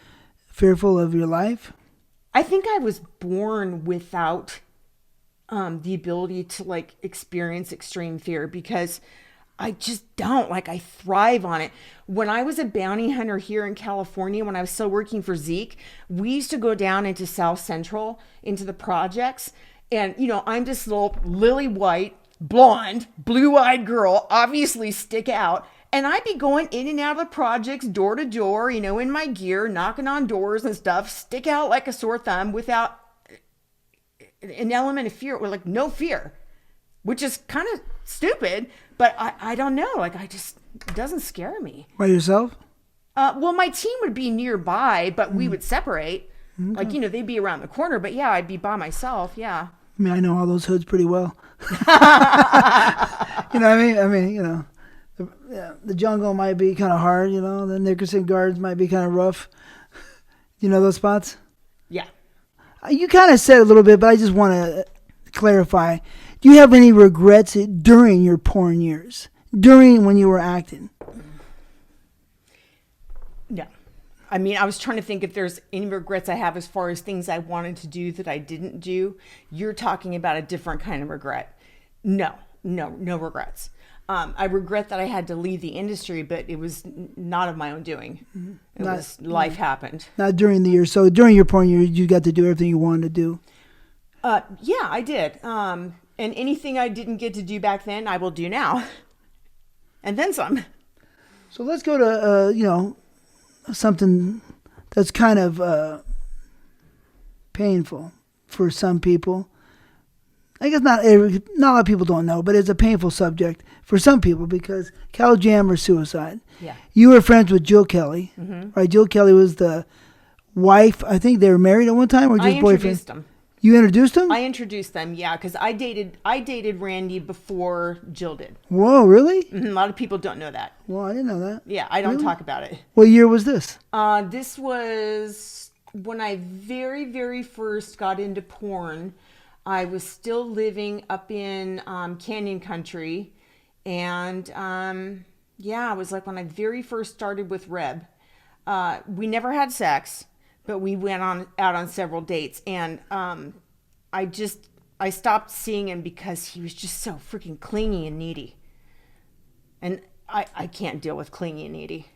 fearful of your life? I think I was born without the ability to experience extreme fear, because I just don't. I thrive on it. When I was a bounty hunter here in California, when I was still working for Zeke, we used to go down into South Central, into the projects. And, I'm this little lily white, blonde, blue-eyed girl, obviously stick out. And I'd be going in and out of the projects, door to door, in my gear, knocking on doors and stuff, stick out like a sore thumb without an element of fear, or no fear, which is kind of stupid, but I don't know. It doesn't scare me. By yourself? Well, my team would be nearby, but we would separate. Okay. They'd be around the corner, but yeah, I'd be by myself. Yeah. I mean, I know all those hoods pretty well. You know what I mean? The jungle might be kind of hard, the Nickerson Gardens might be kind of rough. You know those spots? Yeah. You kind of said a little bit, but I just want to clarify. Do you have any regrets during your porn years? During when you were acting? No. I mean, I was trying to think if there's any regrets I have as far as things I wanted to do that I didn't do. You're talking about a different kind of regret. No regrets. I regret that I had to leave the industry, but it was not of my own doing. Mm-hmm. Life happened. Not during the year. So during your porn year, you got to do everything you wanted to do. Yeah, I did. And anything I didn't get to do back then, I will do now. And then some. So let's go to, something that's kind of painful for some people. I guess not a lot of people don't know, but it's a painful subject for some people because Cal Jammer suicide. Yeah. You were friends with Jill Kelly, right? Jill Kelly was the wife. I think they were married at one time, or just boyfriend. I introduced them. You introduced them? I introduced them, yeah, because I dated Randy before Jill did. Whoa, really? Mm-hmm. A lot of people don't know that. Well, I didn't know that. Yeah, I don't talk about it. What year was this? This was when I very, very first got into porn. I was still living up in Canyon Country, and it was when I very first started with Reb. We never had sex, but we went out on several dates, and I stopped seeing him because he was just so freaking clingy and needy, and I can't deal with clingy and needy.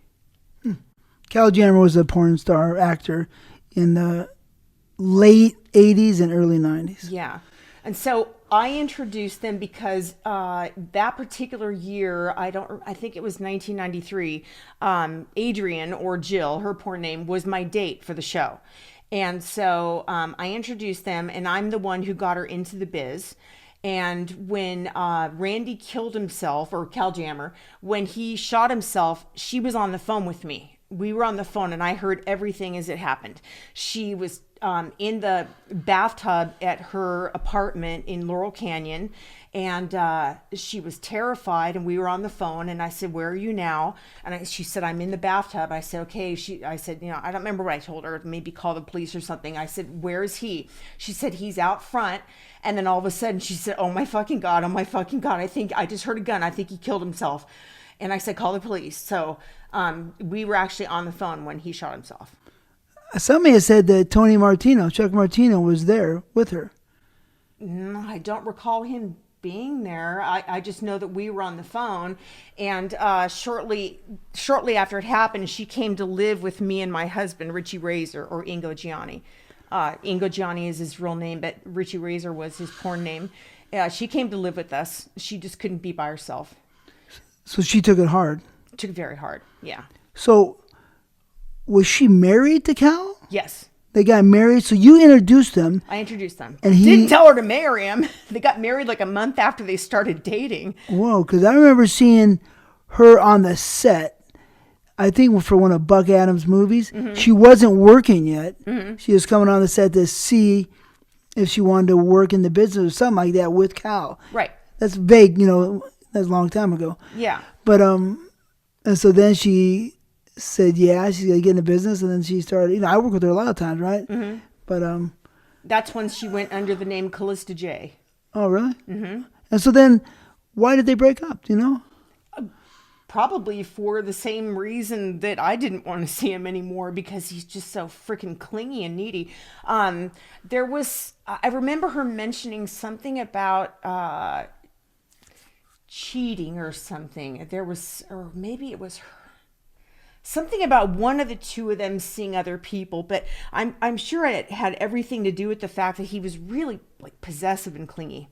Cal Jammer was a porn star actor in the late 80s and early 90s. Yeah. And so I introduced them because that particular year, I think it was 1993, Adrian, or Jill, her porn name, was my date for the show. And so I introduced them, and I'm the one who got her into the biz. And when Randy killed himself, or Cal Jammer, when he shot himself, she was on the phone with me. we were on the phone and I heard everything as it happened. She was in the bathtub at her apartment in Laurel Canyon, and she was terrified, and we were on the phone, and I said, where are you now? And she said, I'm in the bathtub. I said, okay. I said, I don't remember what I told her, maybe call the police or something. I said, where is he? She said, he's out front. And then all of a sudden she said, oh my fucking God, I think I just heard a gun. I think he killed himself. And I said, call the police. So we were actually on the phone when he shot himself. Somebody has said that Chuck Martino was there with her. No, I don't recall him being there. I just know that we were on the phone, and shortly after it happened, she came to live with me and my husband, Richie Razor, or Ingo Gianni. Ingo Gianni is his real name, but Richie Razor was his porn name. She came to live with us. She just couldn't be by herself. So she took it hard. Took it very hard, yeah. So was she married to Cal? Yes. They got married, so you introduced them. I introduced them. And he didn't tell her to marry him. They got married like a month after they started dating. Whoa, because I remember seeing her on the set, I think for one of Buck Adams' movies. Mm-hmm. She wasn't working yet. Mm-hmm. She was coming on the set to see if she wanted to work in the business or something like that with Cal. Right. That's vague, that's a long time ago. Yeah. But, and so then she said, yeah, she's going to get in the business. And then she started, I work with her a lot of times, right? Mm-hmm. But, that's when she went under the name Callista J. Oh, really? Mm-hmm. And so then why did they break up, Probably for the same reason that I didn't want to see him anymore, because he's just so freaking clingy and needy. I remember her mentioning something about cheating or something. Or maybe it was her. Something about one of the two of them seeing other people, but I'm sure it had everything to do with the fact that he was really like possessive and clingy.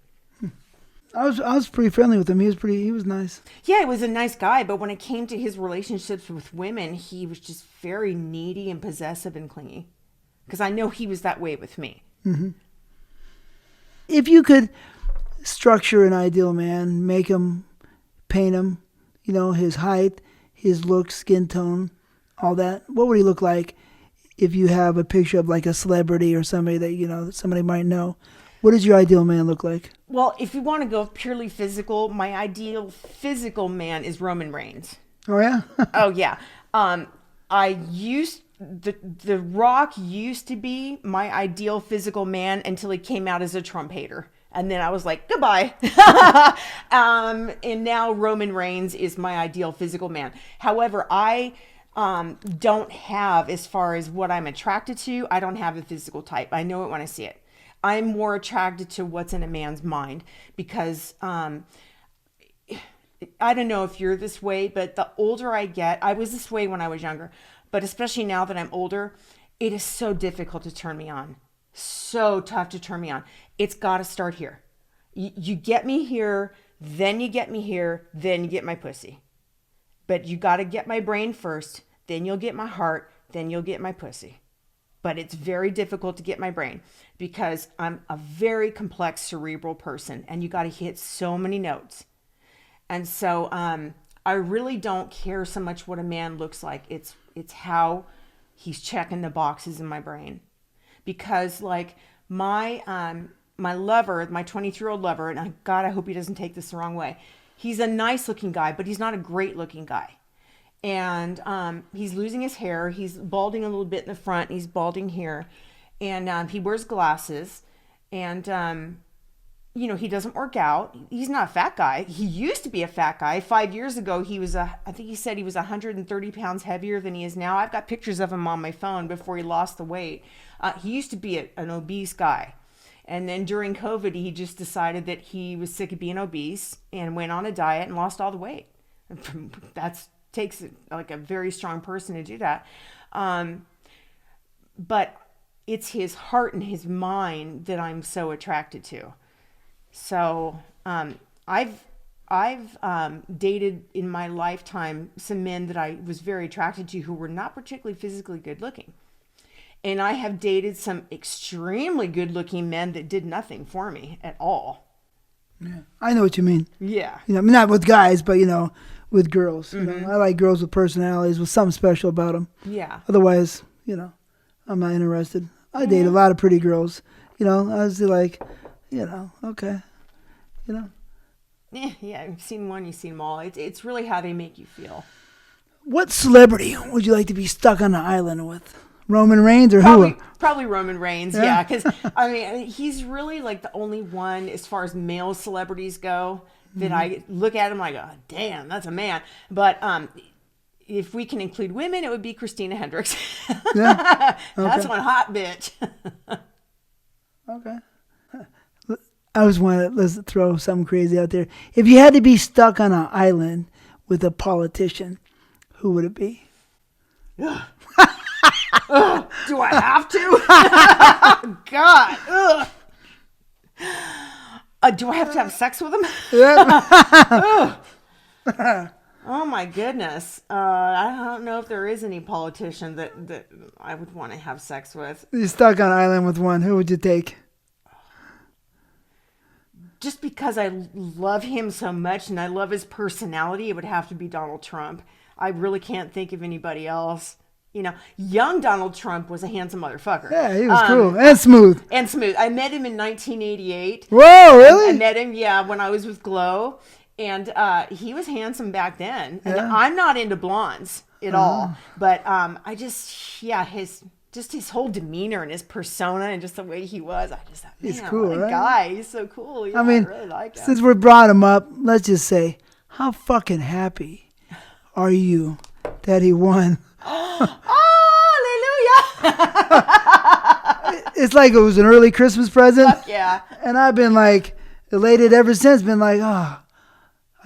I was pretty friendly with him. He was nice. Yeah, he was a nice guy, but when it came to his relationships with women, he was just very needy and possessive and clingy. Because I know he was that way with me. Mm-hmm. If you could structure an ideal man, make him, paint him, his height, his look, skin tone, all that, what would he look like if you have a picture of like a celebrity or somebody that, that somebody might know? What does your ideal man look like? Well, if you want to go purely physical, my ideal physical man is Roman Reigns. Oh, yeah? Oh, yeah. The Rock used to be my ideal physical man until he came out as a Trump hater. And then I was like, goodbye. And now Roman Reigns is my ideal physical man. However, I don't have, as far as what I'm attracted to, I don't have a physical type. I know it when I see it. I'm more attracted to what's in a man's mind, because I don't know if you're this way, but the older I get, I was this way when I was younger, but especially now that I'm older, it is so difficult to turn me on. So tough to turn me on. It's got to start here. You get me here, then you get me here, then you get my pussy. But you got to get my brain first, then you'll get my heart, then you'll get my pussy. But it's very difficult to get my brain, because I'm a very complex cerebral person, and you got to hit so many notes. And so I really don't care so much what a man looks like. It's how he's checking the boxes in my brain. Because like my lover, my 23-year-old lover, and God, I hope he doesn't take this the wrong way. He's a nice looking guy, but he's not a great looking guy. And he's losing his hair. He's balding a little bit in the front. He's balding here. And he wears glasses. And, he doesn't work out. He's not a fat guy. He used to be a fat guy. 5 years ago, I think he said he was 130 pounds heavier than he is now. I've got pictures of him on my phone before he lost the weight. He used to be an obese guy. And then during COVID, he just decided that he was sick of being obese and went on a diet and lost all the weight. Takes like a very strong person to do that. But it's his heart and his mind that I'm so attracted to. So I've dated in my lifetime some men that I was very attracted to who were not particularly physically good looking. And I have dated some extremely good looking men that did nothing for me at all. Yeah, I know what you mean. Yeah. Not with guys, but with girls. You know, I like girls with personalities, with something special about them. Yeah. Otherwise, you know, I'm not interested. I date a lot of pretty girls. You know, I was like, you know, okay, you know. Yeah, you've seen one, you've seen them all. It's really how they make you feel. What celebrity would you like to be stuck on an island with? Roman Reigns or who? Probably Roman Reigns, yeah. Because, I mean, he's really like the only one as far as male celebrities go that I look at him like, oh, damn, that's a man. But if we can include women, it would be Christina Hendricks. Yeah. Okay. That's one hot bitch. Okay. Let's throw something crazy out there. If you had to be stuck on an island with a politician, who would it be? Do I have to? God. Do I have to have sex with him? Yeah. Oh my goodness. I don't know if there is any politician that I would want to have sex with. You're stuck on an island with one. Who would you take? Just because I love him so much and I love his personality, it would have to be Donald Trump. I really can't think of anybody else. You know, young Donald Trump was a handsome motherfucker. Yeah, he was cool and smooth. And smooth. I met him in 1988. Whoa, really? I met him, when I was with Glow. And he was handsome back then. And I'm not into blondes at all. But I just, his whole demeanor and his persona and just the way he was, I just thought, man, he's cool, what a right? guy. He's so cool. Yeah, I mean, I really like him. since we brought him up, let's just say, how fucking happy are you that he won? Hallelujah! It's like it was an early Christmas present. Fuck yeah. And I've been like elated ever since. Been like, I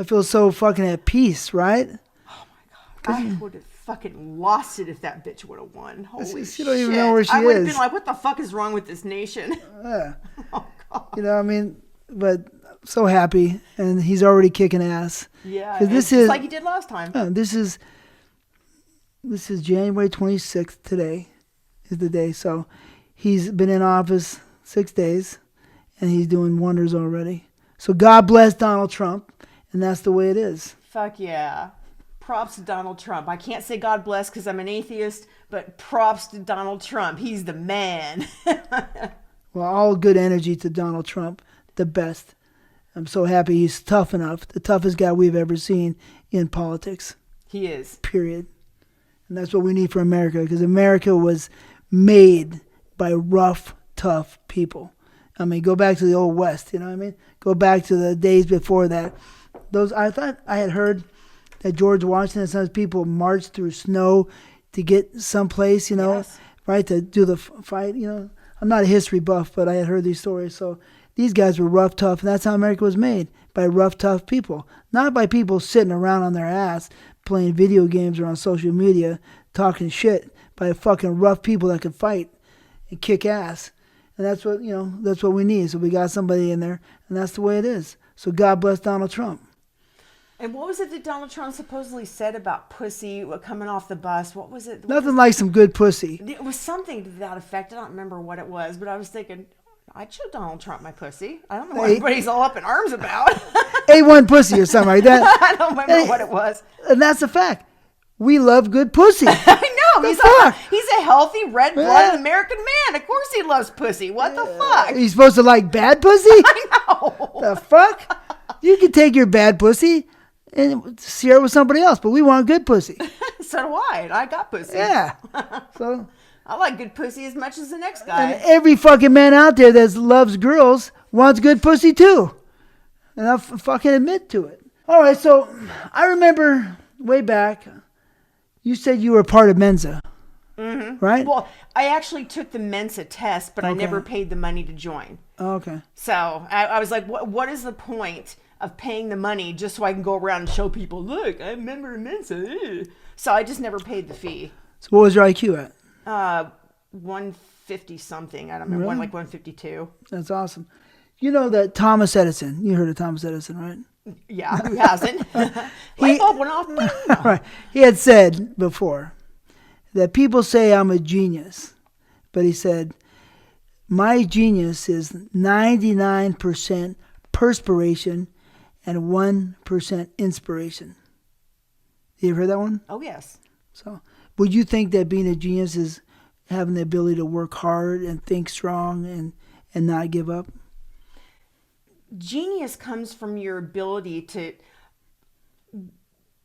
feel so fucking at peace, right? Oh my God. I would have fucking lost it if that bitch would have won. Holy shit. You don't even know where she I would have is. been like, what the fuck is wrong with this nation? Yeah. Oh God. You know, I mean, but so happy, and he's already kicking ass. Yeah. Because this just is like he did last time. This is January 26th. Today is the day. So he's been in office 6 days, and he's doing wonders already. So God bless Donald Trump, and that's the way it is. Fuck yeah. Props to Donald Trump. I can't say God bless because I'm an atheist, but props to Donald Trump. He's the man. Well, all good energy to Donald Trump, the best. I'm so happy he's tough enough, the toughest guy we've ever seen in politics. He is. Period. And that's what we need for America, because America was made by rough, tough people. I mean, go back to the old West, you know what I mean? Go back to the days before that. I thought I had heard that George Washington and some of his people marched through snow to get someplace, you know, Yes. right, to do the fight, you know. I'm not a history buff, but I had heard these stories. So these guys were rough, tough, and that's how America was made, by rough, tough people. Not by people sitting around on their ass playing video games or on social media talking shit, by fucking rough people that could fight and kick ass. And that's what, you know, that's what we need. So we got somebody in there, and that's the way it is. So God bless Donald Trump. And what was it that Donald Trump supposedly said about pussy coming off the bus? What was it? Nothing like some good pussy. It was something to that effect. I don't remember what it was, but I was thinking, I'd show Donald Trump my pussy. I don't know what everybody's all up in arms about. A1 pussy or something like that. I don't remember what it was. And that's a fact. We love good pussy. I know. He's a healthy, red-blooded American man. Of course he loves pussy. What the fuck? He's supposed to like bad pussy? I know. The fuck? You can take your bad pussy and share it with somebody else, but we want good pussy. So do I. And I got pussy. Yeah. So, I like good pussy as much as the next guy. and every fucking man out there that loves girls wants good pussy too. And I'll fucking admit to it. All right, so I remember way back, you said you were part of Mensa, right? Well, I actually took the Mensa test, but I Okay. never paid the money to join. Oh, okay. So I was like, what is the point of paying the money just so I can go around and show people, look, I'm a member of Mensa. So I just never paid the fee. So what was your IQ at? 150 something. I don't remember, Really? like 152. That's awesome. You know that Thomas Edison, you heard of Thomas Edison, right? Yeah, who hasn't? Light bulb went off. Bing. Right. He had said before that people say I'm a genius, but he said, my genius is 99% perspiration and 1% inspiration. You ever heard that one? Oh, yes. So, would you think that being a genius is having the ability to work hard and think strong and not give up? Genius comes from your ability to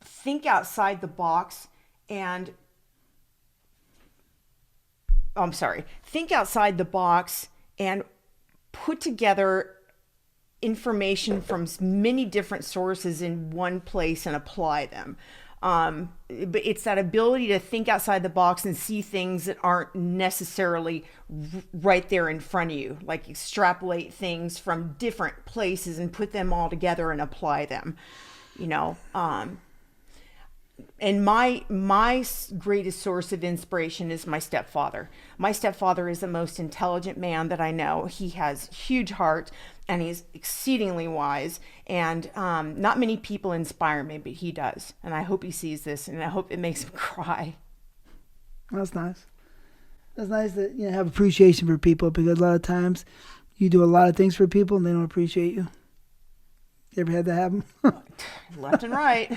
think outside the box and think outside the box and put together information from many different sources in one place and apply them. But it's that ability to think outside the box and see things that aren't necessarily right there in front of you, like extrapolate things from different places and put them all together and apply them, and my greatest source of inspiration is my stepfather. My stepfather is the most intelligent man that I know. He has huge heart and he's exceedingly wise. And not many people inspire me, but he does. And I hope he sees this, and I hope it makes him cry. That's nice. That's nice that you have appreciation for people, because a lot of times you do a lot of things for people and they don't appreciate you. You ever had that happen? Left and right.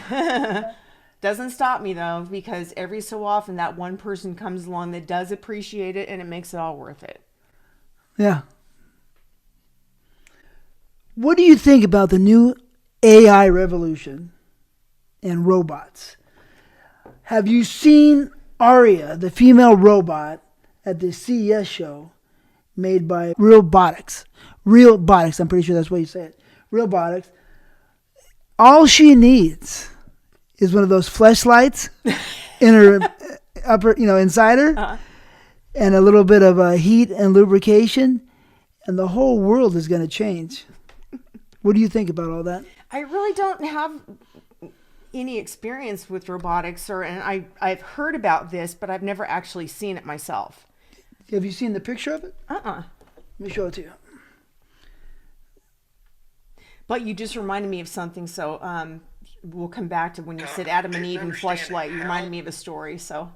Doesn't stop me though, because every so often that one person comes along that does appreciate it, and it makes it all worth it. Yeah. What do you think about the new AI revolution and robots? Have you seen Aria, the female robot, at the CES show made by Realbotics? Realbotics, I'm pretty sure that's what you say it. Realbotics. All she needs is one of those fleshlights in her upper, inside her, and a little bit of heat and lubrication, and the whole world is going to change. What do you think about all that? I really don't have any experience with robotics, and I've heard about this, but I've never actually seen it myself. Have you seen the picture of it? Let me show it to you. But you just reminded me of something, so we'll come back to when you said Adam and Eve and fleshlight. You reminded me of a story, so.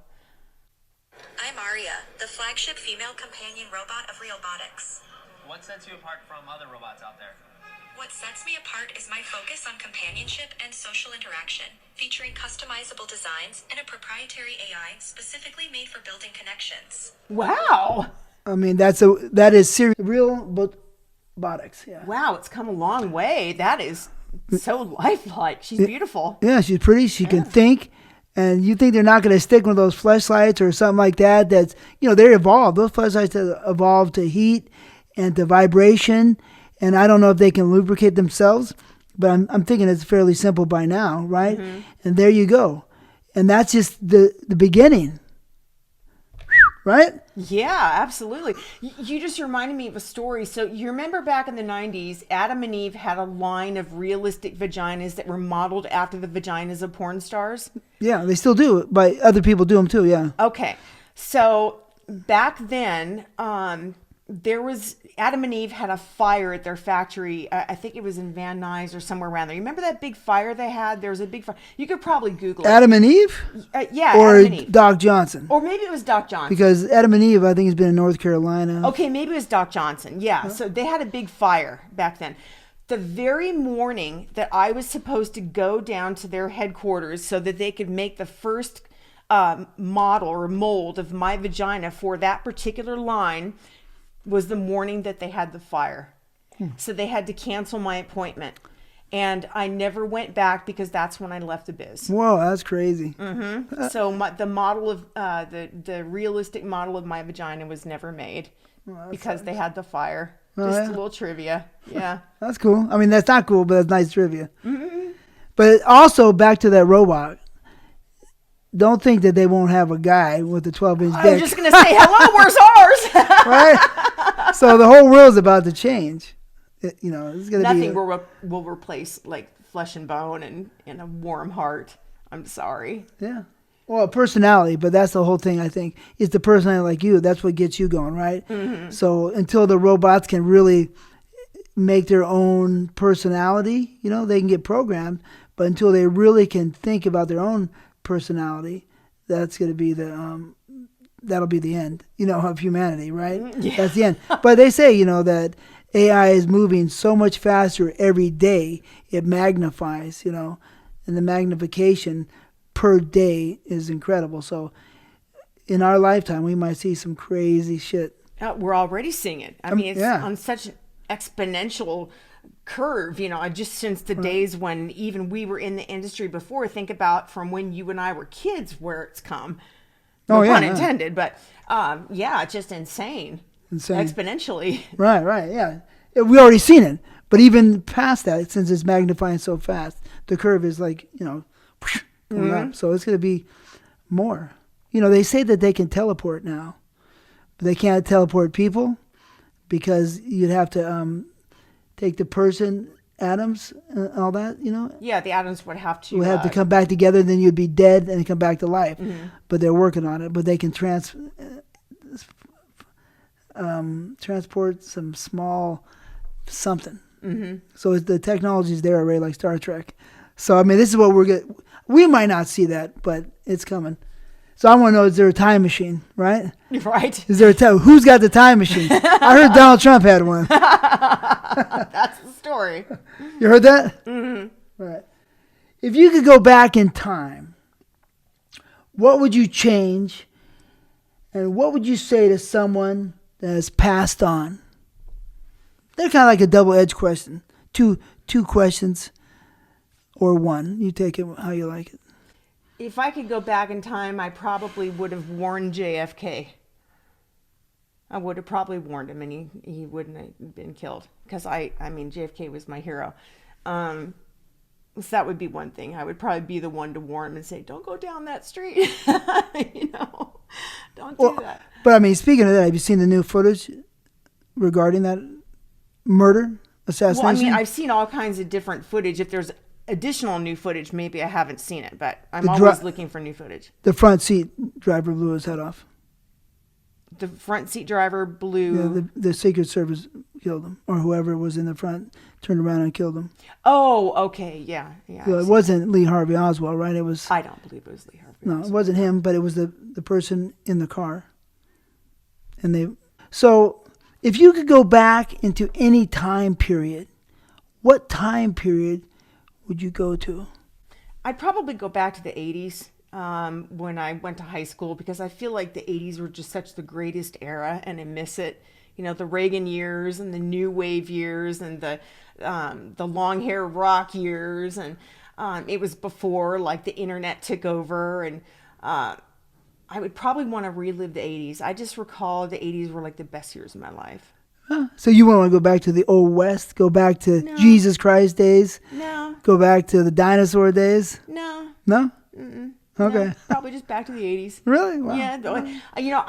I'm Aria, the flagship female companion robot of Realbotics. What sets you apart from other robots out there? What sets me apart is my focus on companionship and social interaction, featuring customizable designs and a proprietary AI specifically made for building connections. Wow. I mean, that is serious. Realbotics, yeah. Wow, it's come a long way. That is so lifelike. She's beautiful. Yeah, she's pretty. She can think. And you think they're not going to stick one of those fleshlights or something like that? That's, they're evolved. Those fleshlights have evolved to heat and to vibration. And I don't know if they can lubricate themselves, but I'm thinking it's fairly simple by now, right? Mm-hmm. And there you go. And that's just the beginning. Right? Yeah, absolutely. You just reminded me of a story. So you remember back in the 90s, Adam and Eve had a line of realistic vaginas that were modeled after the vaginas of porn stars? Yeah, they still do. But other people do them too, yeah. Okay. So back then, there was Adam and Eve had a fire at their factory. I think it was in Van Nuys or somewhere around there. You remember that big fire they had? There was a big fire. You could probably Google it. Adam and Eve? Yeah, or Adam and Eve. Doc Johnson. Or maybe it was Doc Johnson. Because Adam and Eve, I think, has been in North Carolina. Okay, maybe it was Doc Johnson. Yeah, so they had a big fire back then. The very morning that I was supposed to go down to their headquarters so that they could make the first model or mold of my vagina for that particular line was the morning that they had the fire. So they had to cancel my appointment. And I never went back because that's when I left the biz. Whoa, that's crazy. Mm-hmm. So the model of the realistic model of my vagina was never made because they had the fire. Just a little trivia. Yeah. That's cool. I mean, that's not cool, but that's nice trivia. Mm-hmm. But also, back to that robot. Don't think that they won't have a guy with a 12-inch dick. I was just going to say, hello, where's ours? Right? So the whole world's about to change. It's going to be... Nothing will replace, like, flesh and bone and a warm heart. I'm sorry. Yeah. Well, personality, but that's the whole thing, I think. Is the personality like you. That's what gets you going, right? Mm-hmm. So until the robots can really make their own personality, they can get programmed. But until they really can think about their own personality, that's going to be that'll be the end, of humanity, right? Yeah. That's the end. But they say, that AI is moving so much faster every day. It magnifies, and the magnification per day is incredible. So in our lifetime, we might see some crazy shit. We're already seeing it. I mean, it's yeah. on such an exponential curve, just since the days when even we were in the industry before. Think about from when you and I were kids where it's come. No pun intended, but it's just insane. Exponentially. Right, yeah. We already seen it. But even past that, since it's magnifying so fast, the curve is like, going up. So it's going to be more. They say that they can teleport now, but they can't teleport people because you'd have to take the person, atoms, and all that, Yeah, the atoms would have to come back together, then you'd be dead and come back to life. Mm-hmm. But they're working on it. But they can transport some small something. Mm-hmm. So the technology's there already, like Star Trek. So, I mean, this is what we might not see that, but it's coming. So I want to know, is there a time machine, right? Right. Is there who's got the time machine? I heard Donald Trump had one. That's the story. You heard that? Mm-hmm. Right. If you could go back in time, what would you change? And what would you say to someone that has passed on? They're kind of like a double-edged question. Two questions or one. You take it how you like it. If I could go back in time, I probably would have warned JFK. I would have probably warned him, and he wouldn't have been killed. Because JFK was my hero. So that would be one thing. I would probably be the one to warn him and say, "Don't go down that street." Don't do that. But I mean, speaking of that, have you seen the new footage regarding that murder, assassination? Well, I mean, I've seen all kinds of different footage. If there's additional new footage, maybe I haven't seen it, but I'm always looking for new footage. The front seat driver blew his head off. The front seat driver blew... Yeah, the Secret Service killed him, or whoever was in the front turned around and killed him. Oh, okay, yeah. So it wasn't Lee Harvey Oswald, right? It was... I don't believe it was Lee Harvey Oswald. No, it wasn't him, but it was the person in the car. So if you could go back into any time period, what time period would you go to? I'd probably go back to the 80s. When I went to high school, because I feel like the 80s were just such the greatest era, and I miss it. The Reagan years and the new wave years and the long hair rock years, and it was before like the internet took over, and I would probably want to relive the 80s. I just recall the 80s were like the best years of my life. So you want to go back to the Old West? Go back to Jesus Christ days? No. Go back to the dinosaur days? No. No? Mm-mm. Okay. No, probably just back to the 80s. Really? Wow. Yeah.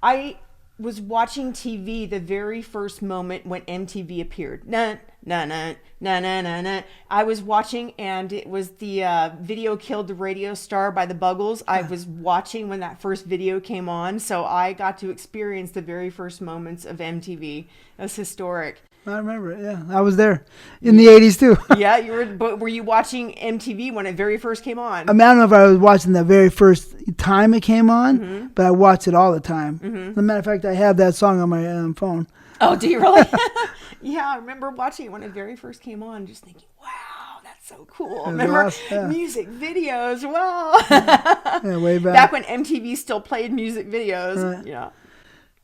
I was watching TV the very first moment when MTV appeared. I was watching, and it was the Video Killed the Radio Star by the Buggles. I was watching when that first video came on, so I got to experience the very first moments of MTV. It was historic. I remember it, yeah. I was there in the 80s, too. Yeah, you were. But were you watching MTV when it very first came on? I mean, I don't know if I was watching the very first time it came on, but I watched it all the time. As a matter of fact, I have that song on my phone. Oh, do you really? Yeah, I remember watching it when it very first came on, just thinking, wow, that's so cool. Remember music videos, wow. Yeah, way back. Back when MTV still played music videos. Right. Yeah.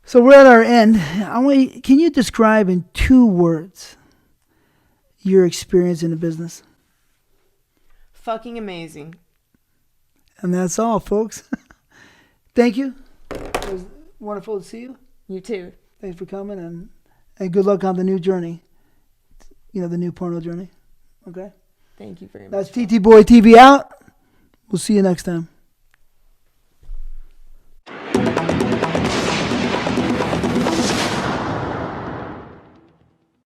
So we're at our end. Can you describe in 2 words your experience in the business? Fucking amazing. And that's all, folks. Thank you. It was wonderful to see you. You too. Thanks for coming, and good luck on the new journey. The new porno journey. Okay? Thank you very much. That's TTBoy TV out. We'll see you next time.